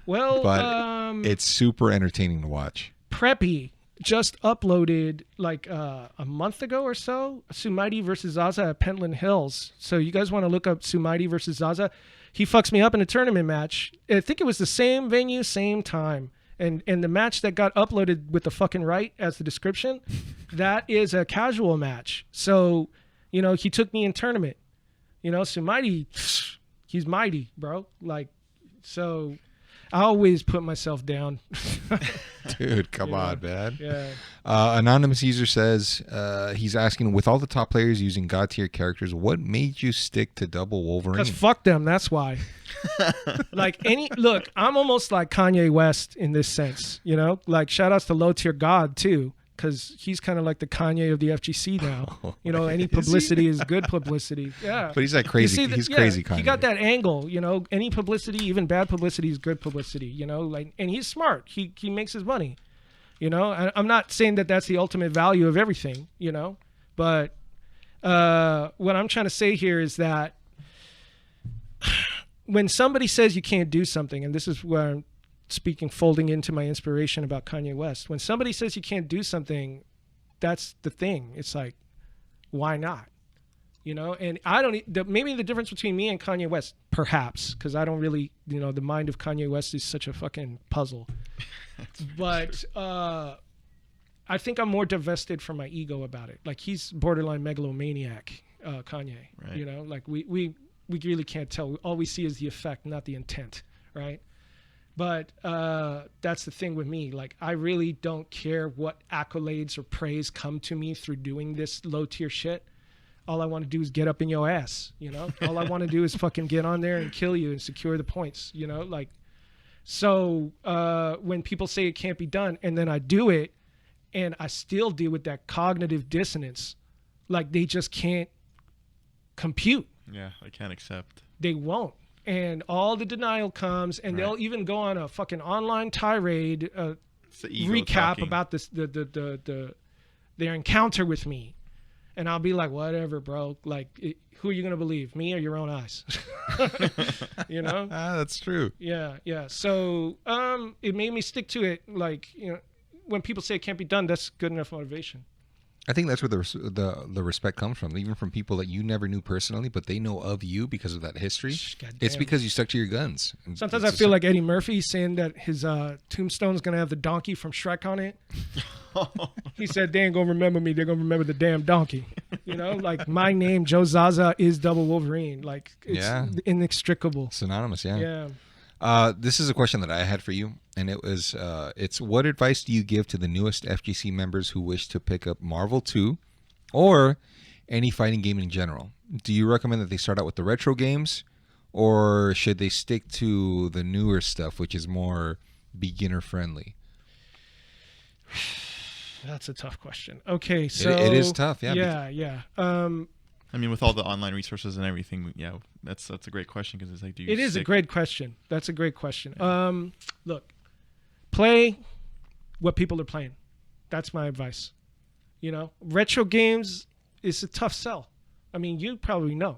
Well, but it's super entertaining to watch. Preppy just uploaded like a month ago or so, Sumaiti versus Zaza at Pentland Hills. So you guys want to look up Sumaiti versus Zaza? He fucks me up in a tournament match. I think it was the same venue, same time. And the match that got uploaded with the fucking right as the description, that is a casual match. So, you know, he took me in tournament. You know, Sumaiti, he's mighty, bro. Like, so I always put myself down. Dude, come on, man. Yeah. Anonymous user says he's asking, with all the top players using god tier characters, what made you stick to double Wolverine? Because fuck them, that's why. Look, I'm almost like Kanye West in this sense, you know? Like, shout outs to Low Tier God, too, because he's kind of like the Kanye of the FGC now. You know, any publicity is good publicity. Yeah. But he's like crazy. He's crazy Kanye. He got that angle, you know? Any publicity, even bad publicity, is good publicity, you know? Like, and he's smart. He makes his money, you know? I'm not saying that that's the ultimate value of everything, you know? But what I'm trying to say here is that when somebody says you can't do something, and this is where I'm speaking, folding into my inspiration about Kanye West, when somebody says you can't do something, that's the thing. It's like, why not? You know, and I don't, maybe the difference between me and Kanye West, perhaps, because I don't really, you know, the mind of Kanye West is such a fucking puzzle. But I think I'm more divested from my ego about it. Like, he's borderline megalomaniac, Kanye. Right. You know, like we really can't tell. All we see is the effect, not the intent, right? But that's the thing with me. Like, I really don't care what accolades or praise come to me through doing this low tier shit. All I want to do is get up in your ass, you know? All I want to do is fucking get on there and kill you and secure the points, you know? Like, so when people say it can't be done and then I do it and I still deal with that cognitive dissonance, like, they just can't compute. Yeah, I can't accept. They won't. And all the denial comes, and they'll even go on a fucking online tirade, recap talking about this, their encounter with me. And I'll be like, whatever, bro. Like, who are you going to believe, me or your own eyes? You know? That's true. Yeah, yeah. So it made me stick to it. Like, you know, when people say it can't be done, that's good enough motivation. I think that's where the respect comes from, even from people that you never knew personally, but they know of you because of that history. It's because you stuck to your guns. Sometimes I feel like Eddie Murphy saying that his tombstone's going to have the donkey from Shrek on it. He said, they ain't going to remember me. They're going to remember the damn donkey. You know, like, my name, Joe Zaza, is double Wolverine. Like, it's inextricable. Synonymous, yeah. Yeah. This is a question that I had for you, and it was, it's what advice do you give to the newest FGC members who wish to pick up Marvel 2 or any fighting game in general? Do you recommend that they start out with the retro games, or should they stick to the newer stuff, which is more beginner friendly? That's a tough question. Okay, so it is tough, yeah. Yeah. I mean, with all the online resources and everything, yeah, that's a great question, because it's like, do you? It is a great question. That's a great question. Yeah. Look, play what people are playing. That's my advice. You know, retro games is a tough sell. I mean, you probably know,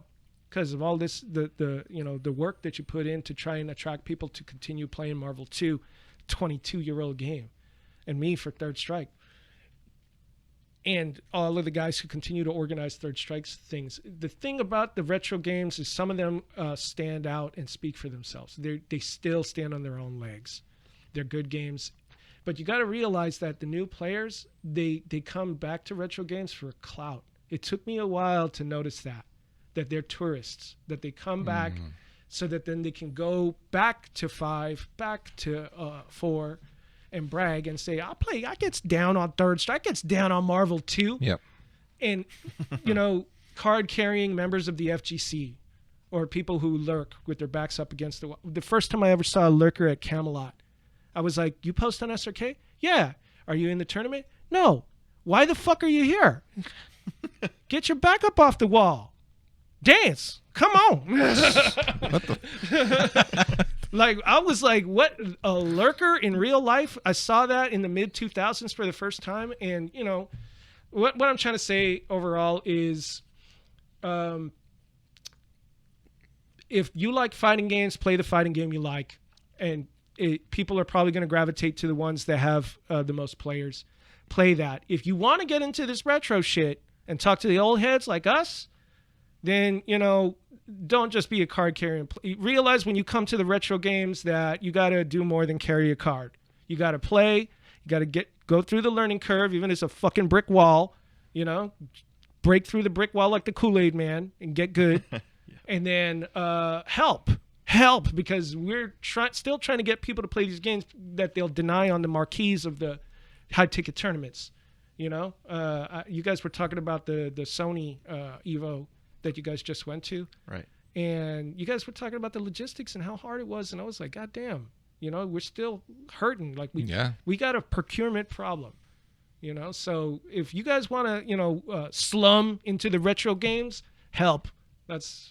because of all this, the you know, the work that you put in to try and attract people to continue playing Marvel 2, 22-year-old game, and me for Third Strike. And all of the guys who continue to organize Third Strikes things. The thing about the retro games is some of them stand out and speak for themselves. They still stand on their own legs. They're good games. But you got to realize that the new players, they come back to retro games for clout. It took me a while to notice that they're tourists, that they come back so that then they can go back to 5, back to 4, and brag and say, I gets down on Third Strike, gets down on Marvel 2. Yep. And, you know, card-carrying members of the FGC or people who lurk with their backs up against the wall. The first time I ever saw a lurker at Camelot, I was like, you post on SRK? Yeah. Are you in the tournament? No. Why the fuck are you here? Get your back up off the wall. Dance. Come on. What the? Like, I was like, what, a lurker in real life? I saw that in the mid-2000s for the first time. And, you know, what I'm trying to say overall is if you like fighting games, play the fighting game you like, and people are probably going to gravitate to the ones that have the most players. Play that. If you want to get into this retro shit and talk to the old heads like us, then, you know, don't just be a card carrier. Realize when you come to the retro games that you got to do more than carry a card. You got to play. You got to go through the learning curve, even if it's a fucking brick wall, you know, break through the brick wall like the Kool-Aid man and get good. Yeah. And then help, because we're still trying to get people to play these games that they'll deny on the marquees of the high-ticket tournaments. You know, you guys were talking about the Sony Evo that you guys just went to. Right. And you guys were talking about the logistics and how hard it was. And I was like, God damn, you know, we're still hurting. Like we got a procurement problem, you know? So if you guys want to, you know, slum into the retro games, help. That's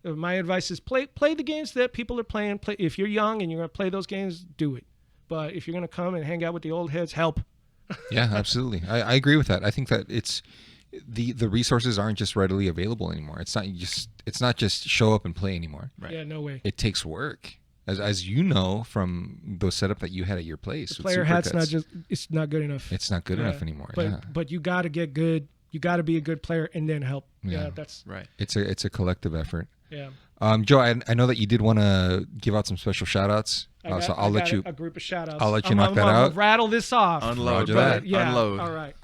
my advice is play the games that people are playing. If you're young and you're going to play those games, do it. But if you're going to come and hang out with the old heads, help. Yeah, absolutely. I agree with that. I think that it's, the resources aren't just readily available anymore. It's not just show up and play anymore. Right. Yeah, no way. It takes work, as you know from the setup that you had at your place. The player hat's it's not good enough. It's not good enough anymore. But you got to get good. You got to be a good player and then help. Yeah, that's right. It's a collective effort. Yeah. Joe, I know that you did want to give out some special shout outs. So I'll let you. A group of shout outs. I'll let you knock that out. Rattle this off. Unload that. Yeah. Unload. All right.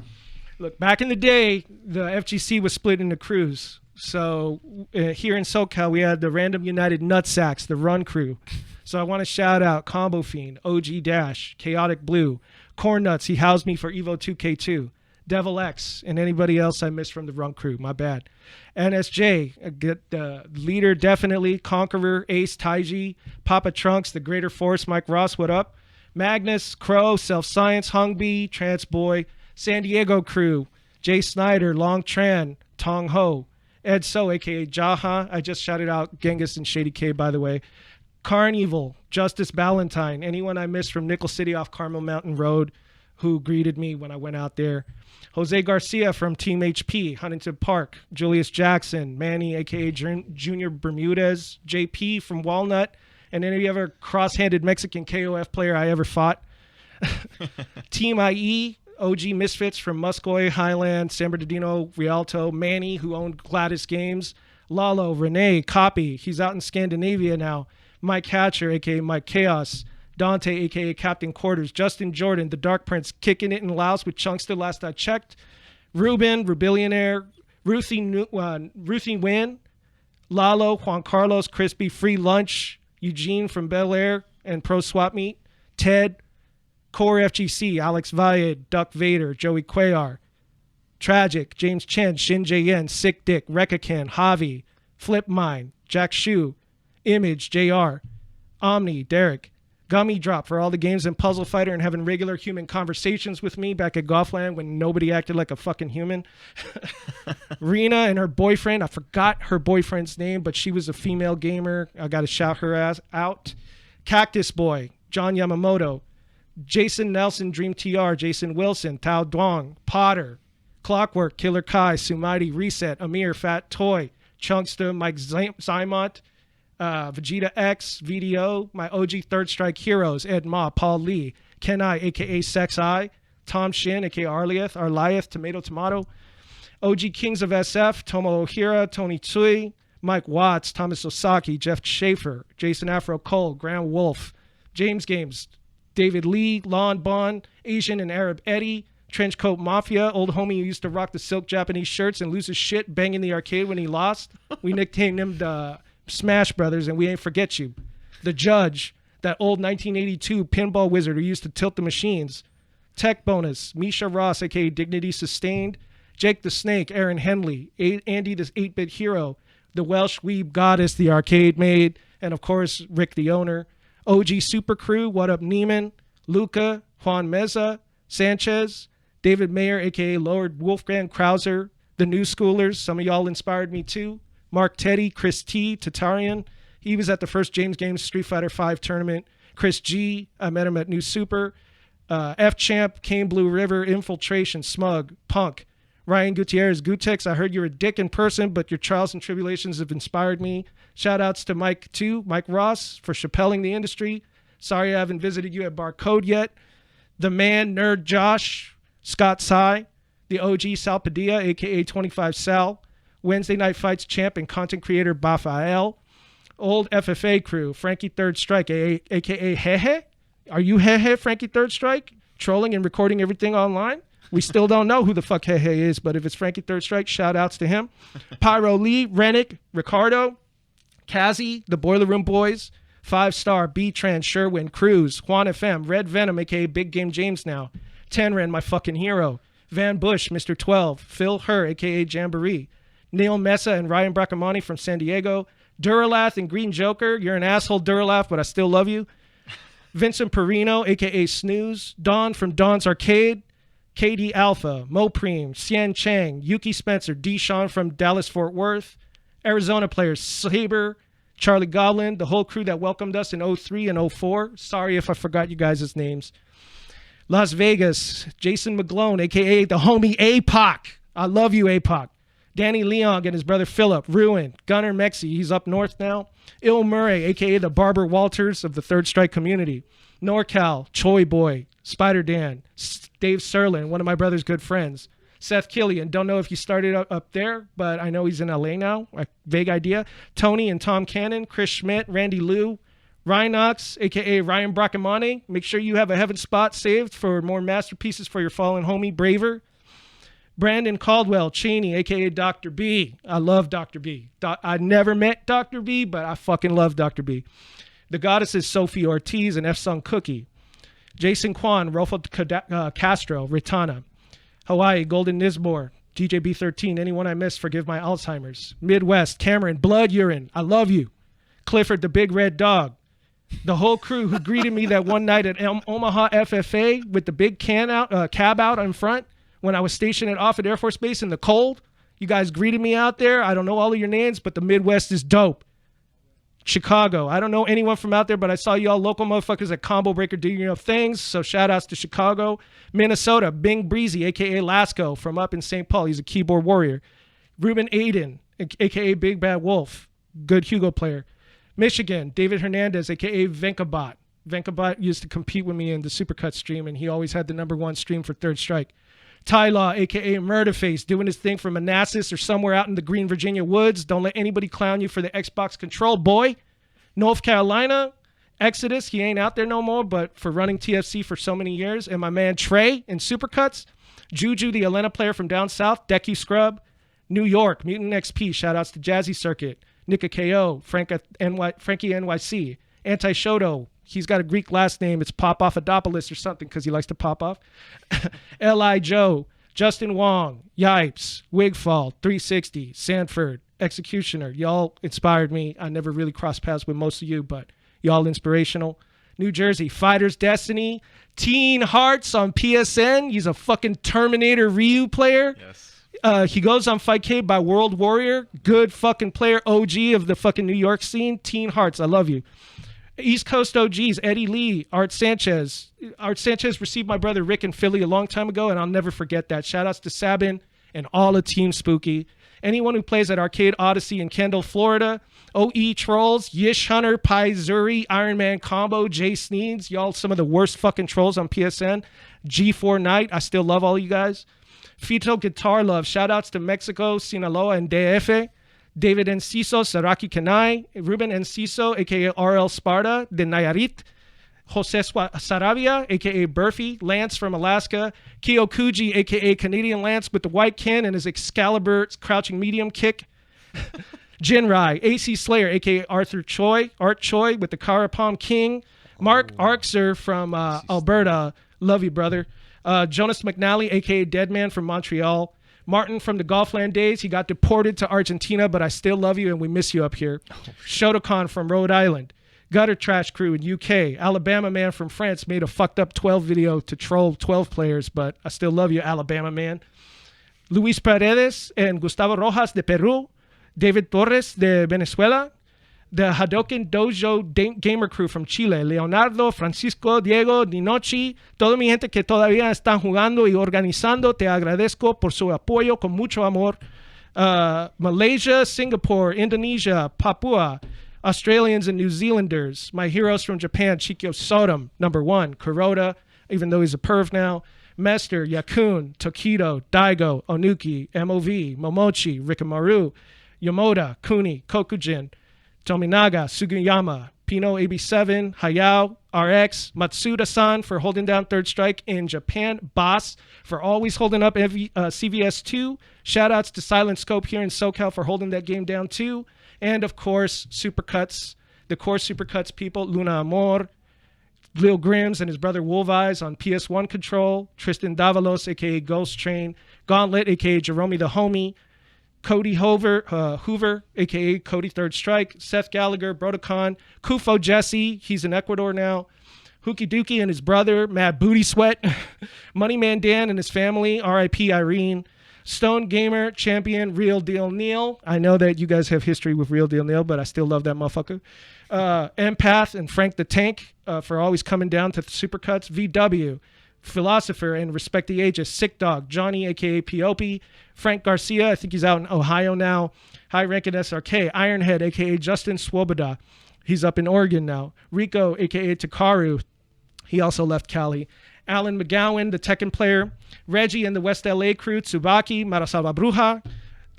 Look, back in the day, the FGC was split into crews. So here in SoCal, we had the Random United Nutsacks, the Run Crew. So I want to shout out Combo Fiend, OG Dash, Chaotic Blue, Corn Nuts. He housed me for Evo 2K2. Devil X, and anybody else I missed from the Run Crew. My bad. NSJ, get the leader definitely. Conqueror, Ace, Taiji, Papa Trunks, the Greater Force, Mike Ross, what up? Magnus, Crow, Self Science, Hungbee, Trance Boy, San Diego Crew, Jay Snyder, Long Tran, Tong Ho, Ed So, a.k.a. Jaha. I just shouted out Genghis and Shady K, by the way. Carnival, Justice Ballantyne, anyone I missed from Nickel City off Carmel Mountain Road who greeted me when I went out there. Jose Garcia from Team HP, Huntington Park, Julius Jackson, Manny, a.k.a. Junior Bermudez, JP from Walnut, and any other cross-handed Mexican KOF player I ever fought. Team IE, OG Misfits from Muscoy, Highland, San Bernardino, Rialto, Manny, who owned Gladys Games, Lalo, Renee, Copy, he's out in Scandinavia now, Mike Hatcher, a.k.a. Mike Khaos, Dante, a.k.a. Captain Quarters, Justin Jordan, the Dark Prince, kicking it in Laos with Chunkster last I checked, Ruben, Rebillionaire, Ruthie Nguyen, Lalo, Juan Carlos, Crispy, Free Lunch, Eugene from Bel Air and Pro Swap Meet, Ted, Core FGC, Alex Valle, Duck Vader, Joey Cuellar, Tragic, James Chen, Shin J.N., Sick Dick, Rekakan, Javi, Flip Mine, Jack Shu, Image, JR, Omni, Derek, Gummy Drop for all the games in Puzzle Fighter and having regular human conversations with me back at Golfland when nobody acted like a fucking human. Rena and her boyfriend, I forgot her boyfriend's name, but she was a female gamer. I got to shout her ass out. Cactus Boy, John Yamamoto, Jason Nelson, Dream TR, Jason Wilson, Tao Duong, Potter, Clockwork, Killer Kai, Sumighty, Reset, Amir, Fat Toy, Chunkster, Mike Zymont, Vegeta X, VDO, my OG Third Strike heroes, Ed Ma, Paul Lee, Ken I, a.k.a. Sex I, Tom Shin, a.k.a. Arlieth, Tomato, OG Kings of SF, Tomo Ohira, Tony Tsui, Mike Watts, Thomas Osaki, Jeff Schaefer, Jason Afro Cole, Graham Wolf, James Games, David Lee, Lon Bond, Asian and Arab Eddie, Trenchcoat Mafia, old homie who used to rock the silk Japanese shirts and lose his shit banging the arcade when he lost. We nicknamed him the Smash Brothers, and we ain't forget you. The Judge, that old 1982 pinball wizard who used to tilt the machines. Tech Bonus, Misha Ross, a.k.a. Dignity Sustained, Jake the Snake, Aaron Henley, Andy the 8-Bit Hero, the Welsh Weeb Goddess, the arcade maid, and of course, Rick the owner. OG Super Crew, What Up Neiman, Luca, Juan Meza, Sanchez, David Mayer, a.k.a. Lord Wolfgang Krauser, the New Schoolers, some of y'all inspired me too. Mark Teddy, Chris T, Tatarian. He was at the first James Games Street Fighter V tournament. Chris G, I met him at New Super. F-Champ, Kane Blue River, Infiltration, Smug, Punk, Ryan Gutierrez Gutex, I heard you're a dick in person, but your trials and tribulations have inspired me. Shout outs to Mike Ross, for chappelling the industry. Sorry I haven't visited you at Barcode yet. The man, Nerd Josh, Scott Sy, the OG Sal Padilla, a.k.a. 25 Sal, Wednesday Night Fights champ and content creator Bafael, old FFA crew, Frankie Third Strike, a.k.a. Hehe. Are you Hehe, Frankie Third Strike? Trolling and recording everything online? We still don't know who the fuck Hehe is, but if it's Frankie Third Strike, shout outs to him. Pyro Lee, Rennick, Ricardo, Kazi, the Boiler Room Boys, 5-Star, B-Trans, Sherwin, Cruz, Juan FM, Red Venom, a.k.a. Big Game James now, Tenren, my fucking hero, Van Bush, Mr. 12, Phil Herr, a.k.a. Jamboree, Neil Mesa and Ryan Bracamani from San Diego, Duralath and Green Joker, you're an asshole, Duralath, but I still love you. Vincent Perino, a.k.a. Snooze, Don from Don's Arcade, KD Alpha, Mopreem, Xian Chang, Yuki Spencer, D. Sean from Dallas-Fort Worth, Arizona players, Saber, Charlie Goblin, the whole crew that welcomed us in 03 and 04. Sorry if I forgot you guys' names. Las Vegas, Jason McGlone, a.k.a. the homie APOC. I love you, APOC. Danny Leong and his brother Philip, Ruin, Gunnar Mexi, he's up north now. Il Murray, a.k.a. the Barbara Walters of the Third Strike community. NorCal, Choi Boy, Spider Dan, Dave Serlin, one of my brother's good friends. Seth Killian, don't know if you started up there, but I know he's in LA now. A vague idea. Tony and Tom Cannon, Chris Schmidt, Randy Liu, Rhinox, a.k.a. Ryan Bracamani. Make sure you have a heaven spot saved for more masterpieces for your fallen homie, Braver. Brandon Caldwell, Cheney, a.k.a. Dr. B. I love Dr. B. I never met Dr. B, but I fucking love Dr. B. The goddesses Sophie Ortiz and F. Sung Cookie. Jason Kwan, Rolfo Castro, Ritana. Hawaii, Golden Nisbor, DJ B13, anyone I missed, forgive my Alzheimer's. Midwest, Cameron, Blood Urine, I love you. Clifford, the Big Red Dog. The whole crew who greeted me that one night at Omaha FFA with the big cab out in front when I was stationed at Offutt Air Force Base in the cold. You guys greeted me out there. I don't know all of your names, but the Midwest is dope. Chicago, I don't know anyone from out there, but I saw y'all local motherfuckers at Combo Breaker doing your things, so shout outs to Chicago. Minnesota, Bing Breezy, a.k.a. Lasco, from up in St. Paul. He's a keyboard warrior. Ruben Aiden, a.k.a. Big Bad Wolf, good Hugo player. Michigan, David Hernandez, a.k.a. Venkabot. Venkabot used to compete with me in the Supercuts stream, and he always had the #1 stream for Third Strike. Ty Law, a.k.a. Murderface, doing his thing from Manassas or somewhere out in the Green Virginia woods. Don't let anybody clown you for the Xbox control, boy. North Carolina, Exodus, he ain't out there no more, but for running TFC for so many years. And my man Trey in Supercuts. Juju, the Atlanta player from down south. Deku Scrub. New York, Mutant XP, shout outs to Jazzy Circuit. Nika KO, Frankie NYC. Anti-Shoto, he's got a Greek last name. It's Popofadopoulos or something because he likes to pop off. L.I. Joe, Justin Wong, Yipes, Wigfall, 360, Sanford, Executioner. Y'all inspired me. I never really crossed paths with most of you, but y'all inspirational. New Jersey, Fighters Destiny, Teen Hearts on PSN. He's a fucking Terminator Ryu player. Yes. He goes on Fightcade by World Warrior. Good fucking player, OG of the fucking New York scene. Teen Hearts, I love you. East Coast OGs, Eddie Lee, Art Sanchez. Art Sanchez received my brother Rick in Philly a long time ago, and I'll never forget that. Shout outs to Sabin and all of Team Spooky. Anyone who plays at Arcade Odyssey in Kendall, Florida. OE Trolls, Yish Hunter, Pi Zuri, Iron Man Combo, Jay Sneeds. Y'all some of the worst fucking trolls on PSN. G4 Knight, I still love all you guys. Fito Guitar Love, shout outs to Mexico, Sinaloa, and DF. David Enciso, Saraki Kanai, Ruben Enciso, a.k.a. RL Sparta, de Nayarit, Jose Saravia, a.k.a. Burfy, Lance from Alaska, Kyokuji, a.k.a. Canadian Lance with the white can and his Excalibur crouching medium kick, Jinrai, AC Slayer, a.k.a. Arthur Choi, Art Choi with the Karapom King, Mark Arkser from Alberta, love you, brother, Jonas McNally, a.k.a. Deadman from Montreal, Martin from the Golfland days. He got deported to Argentina, but I still love you and we miss you up here. Shotokan from Rhode Island. Gutter Trash Crew in UK. Alabama Man from France made a fucked up 12 video to troll 12 players, but I still love you, Alabama Man. Luis Paredes and Gustavo Rojas de Peru. David Torres de Venezuela. the Hadoken Dojo Gamer Crew from Chile, Leonardo, Francisco, Diego, Dinochi, toda mi gente que todavía están jugando y organizando, te agradezco por su apoyo con mucho amor. Malaysia, Singapore, Indonesia, Papua, Australians and New Zealanders, my heroes from Japan, Chikyo Sodom, number 1, Kuroda, even though he's a perv now, Mester, Yakun, Tokido, Daigo, Onuki, MOV, Momochi, Rikamaru, Yamoda, Kuni, Kokujin, Tominaga, Sugiyama, Pino AB7, Hayao, RX, Matsuda-san for holding down Third Strike in Japan, Boss for always holding up CVS2, shoutouts to Silent Scope here in SoCal for holding that game down too, and of course, Supercuts, the core Supercuts people, Luna Amor, Lil Grims and his brother Wolf Eyes on PS1 control, Tristan Davalos, a.k.a. Ghost Train, Gauntlet, a.k.a. Jerome the Homie, Cody Hoover, a.k.a. Cody Third Strike, Seth Gallagher, Brotocon, Kufo Jesse, he's in Ecuador now, Hookie Dookie and his brother, Mad Booty Sweat, Moneyman Dan and his family, R.I.P. Irene, Stone Gamer, Champion, Real Deal Neil. I know that you guys have history with Real Deal Neil, but I still love that motherfucker. Empath and Frank the Tank for always coming down to the Supercuts. VW, Philosopher and Respect the Ages, Sick Dog, Johnny, a.k.a. Piopi, Frank Garcia, I think he's out in Ohio now, High Rankin SRK, Ironhead, a.k.a. Justin Swoboda, he's up in Oregon now, Rico, a.k.a. Takaru, he also left Cali, Alan McGowan, the Tekken player, Reggie and the West LA crew, Tsubaki, Marasalva Bruja,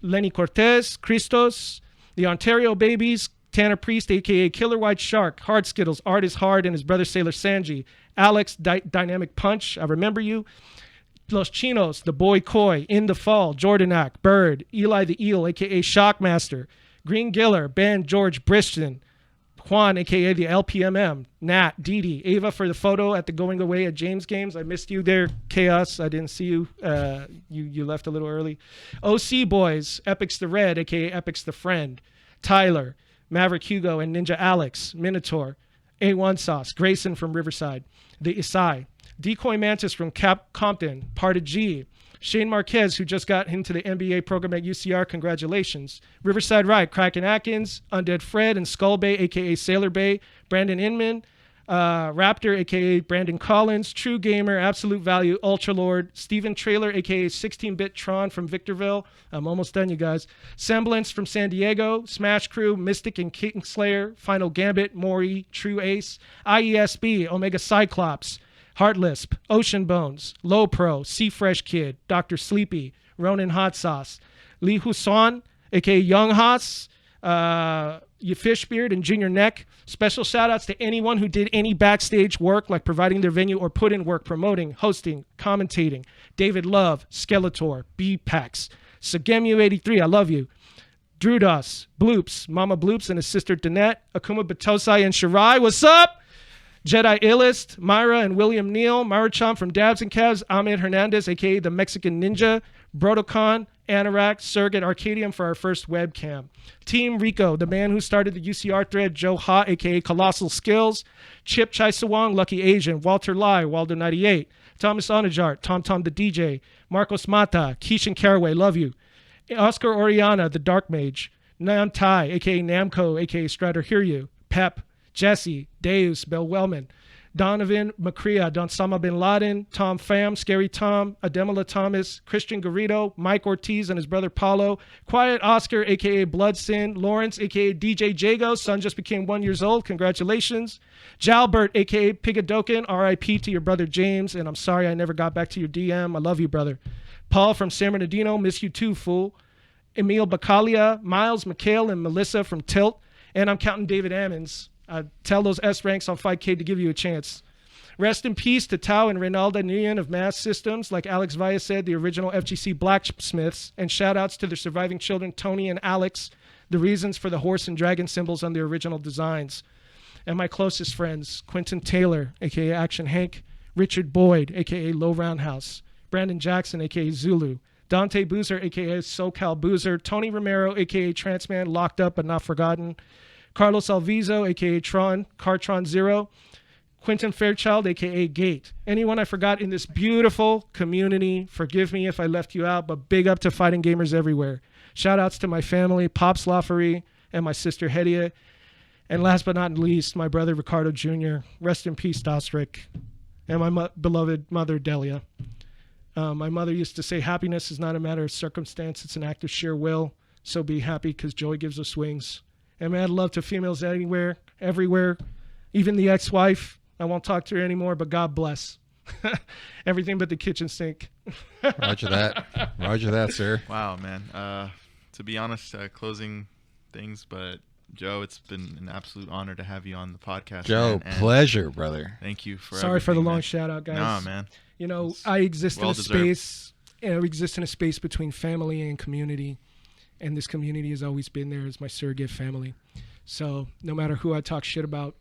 Lenny Cortez, Christos, the Ontario Babies, Tanner Priest, a.k.a. Killer White Shark, Hard Skittles, Art is Hard, and his brother Sailor Sanji, Alex, Dynamic Punch, I remember you, Los Chinos, the Boy Koi, In the Fall, Jordanak, Bird, Eli the Eel, a.k.a. Shockmaster, Green Giller, Ben, George, Briston, Juan, a.k.a. the LPMM, Nat, Didi, Ava for the photo at the going away at James Games. I missed you there, Khaos. I didn't see you. You left a little early. OC Boys, Epics the Red, a.k.a. Epics the Friend, Tyler, Maverick Hugo and Ninja Alex, Minotaur, A1 Sauce, Grayson from Riverside, The Isai, Decoy Mantis from Compton, Parted G, Shane Marquez, who just got into the NBA program at UCR, congratulations. Riverside Ride, Kraken Atkins, Undead Fred and Skull Bay, a.k.a. Sailor Bay, Brandon Inman, Raptor, a.k.a. Brandon Collins, True Gamer, Absolute Value, Ultra Lord, Steven Trailer, a.k.a. 16-Bit Tron from Victorville. I'm almost done, you guys. Semblance from San Diego, Smash Crew, Mystic and Kingslayer, Final Gambit, Mori, True Ace, IESB, Omega Cyclops, Heartlisp, Ocean Bones, Low Pro, Sea Fresh Kid, Dr. Sleepy, Ronin Hot Sauce, Lee Huson, a.k.a. Young Haas, Fishbeard and Junior Neck. Special shout outs to anyone who did any backstage work like providing their venue or put in work promoting, hosting, commentating. David Love, Skeletor, B-Pax, Sagemu83, I love you. Drudas, Bloops, Mama Bloops and his sister Danette, Akuma Batosai and Shirai, what's up? Jedi Illist, Myra and William Neal, Maruchan from Dabs and Cavs, Ahmed Hernandez, a.k.a. the Mexican Ninja, Brotocon, Anorak, Surrogate Arcadium for our first webcam. Team Rico, the man who started the UCR thread, Joe Ha, a.k.a. Colossal Skills, Chip Chai Sawang, Lucky Asian, Walter Lai, Waldo98, Thomas Onajart, Tom Tom the DJ, Marcos Mata, Keishan Caraway, love you, Oscar Oriana, the Dark Mage, Nam Tai, a.k.a. Namco, a.k.a. Strider Hear You, Pep, Jesse, Deus, Bell Wellman, Donovan McCrea, Don Sama Bin Laden, Tom Pham, Scary Tom, Ademola Thomas, Christian Garrido, Mike Ortiz and his brother Paulo, Quiet Oscar, a.k.a. Bloodsin, Lawrence, a.k.a. DJ Jago, son just became 1 year old, congratulations, Jalbert, a.k.a. Pigadokin, R.I.P. to your brother James, and I'm sorry I never got back to your DM, I love you, brother. Paul from San Bernardino, miss you too, fool. Emil Bacalia, Miles, Mikhail, and Melissa from Tilt, and I'm counting David Ammons. Tell those S ranks on 5K to give you a chance. Rest in peace to Tao and Reynalda Nguyen of Mass Systems, like Alex Villa said, the original FGC blacksmiths, and shout outs to the surviving children, Tony and Alex, the reasons for the horse and dragon symbols on the original designs. And my closest friends, Quentin Taylor, aka Action Hank, Richard Boyd, aka Low Roundhouse, Brandon Jackson, aka Zulu, Dante Boozer, aka SoCal Boozer, Tony Romero, aka Transman, locked up but not forgotten, Carlos Alviso, a.k.a. Tron, Cartron Zero, Quentin Fairchild, a.k.a. Gate. Anyone I forgot in this beautiful community, forgive me if I left you out, but big up to fighting gamers everywhere. Shout outs to my family, Pops Laffery, and my sister Hedia. And last but not least, my brother Ricardo Jr. Rest in peace, Dostrick. And my beloved mother, Delia. My mother used to say, happiness is not a matter of circumstance. It's an act of sheer will. So be happy because joy gives us wings. And mad love to females anywhere, everywhere. Even the ex-wife. I won't talk to her anymore, but God bless. Everything but the kitchen sink. Roger that. Roger that, sir. Wow, man. To be honest, closing things, but Joe, it's been an absolute honor to have you on the podcast. Joe, man, pleasure, brother. Thank you for Sorry for the long man. shout out, guys. Nah, man. You know, It's I exist well in a deserved. space. I exist in a space between family and community, and this community has always been there as my surrogate family. So no matter who I talk shit about,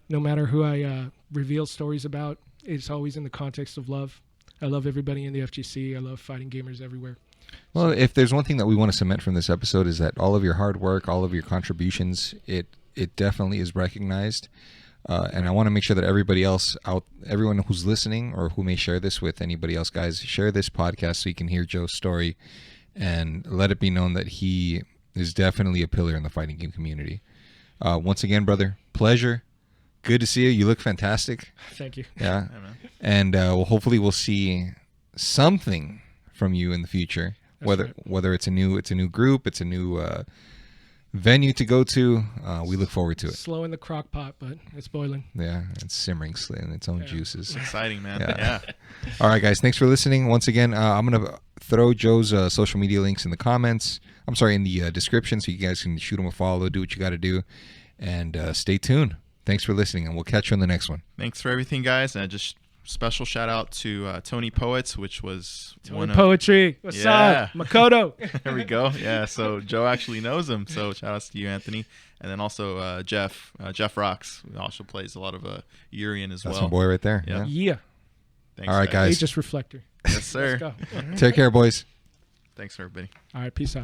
no matter who I reveal stories about, it's always in the context of love. I love everybody in the FGC. I love fighting gamers everywhere. Well, if there's one thing that we want to cement from this episode is that all of your hard work, all of your contributions, it definitely is recognized. And I want to make sure that everyone who's listening or who may share this with anybody else, guys, share this podcast so you can hear Joe's story and let it be known that he is definitely a pillar in the fighting game community. Once again, brother, pleasure. Good to see you. You look fantastic. Thank you. Yeah. Yeah, man. And hopefully we'll see something from you in the future. That's Whether it's a new group, it's a new venue to go to. We look forward to it. Slow in the crock pot, but it's boiling. Yeah, it's simmering in its own Yeah. juices. Exciting, man. Yeah. Yeah. All right, guys. Thanks for listening. Once again, I'm gonna throw Joe's social media links in the comments. I'm sorry, in the description, so you guys can shoot him a follow, do what you got to do, and stay tuned. Thanks for listening, and we'll catch you on the next one. Thanks for everything, guys. And just special shout out to Tony Poets, which was one of Poetry. What's up? Makoto. There we go. Yeah, so Joe actually knows him. So shout outs to you, Anthony. And then also Jeff Rocks, who also plays a lot of Urian as That's well. my boy right there. Yeah. Yeah. Thanks, All right, guys. Aegis Reflector. Yes, sir. Let's go. Take care, boys. Thanks, everybody. All right. Peace out.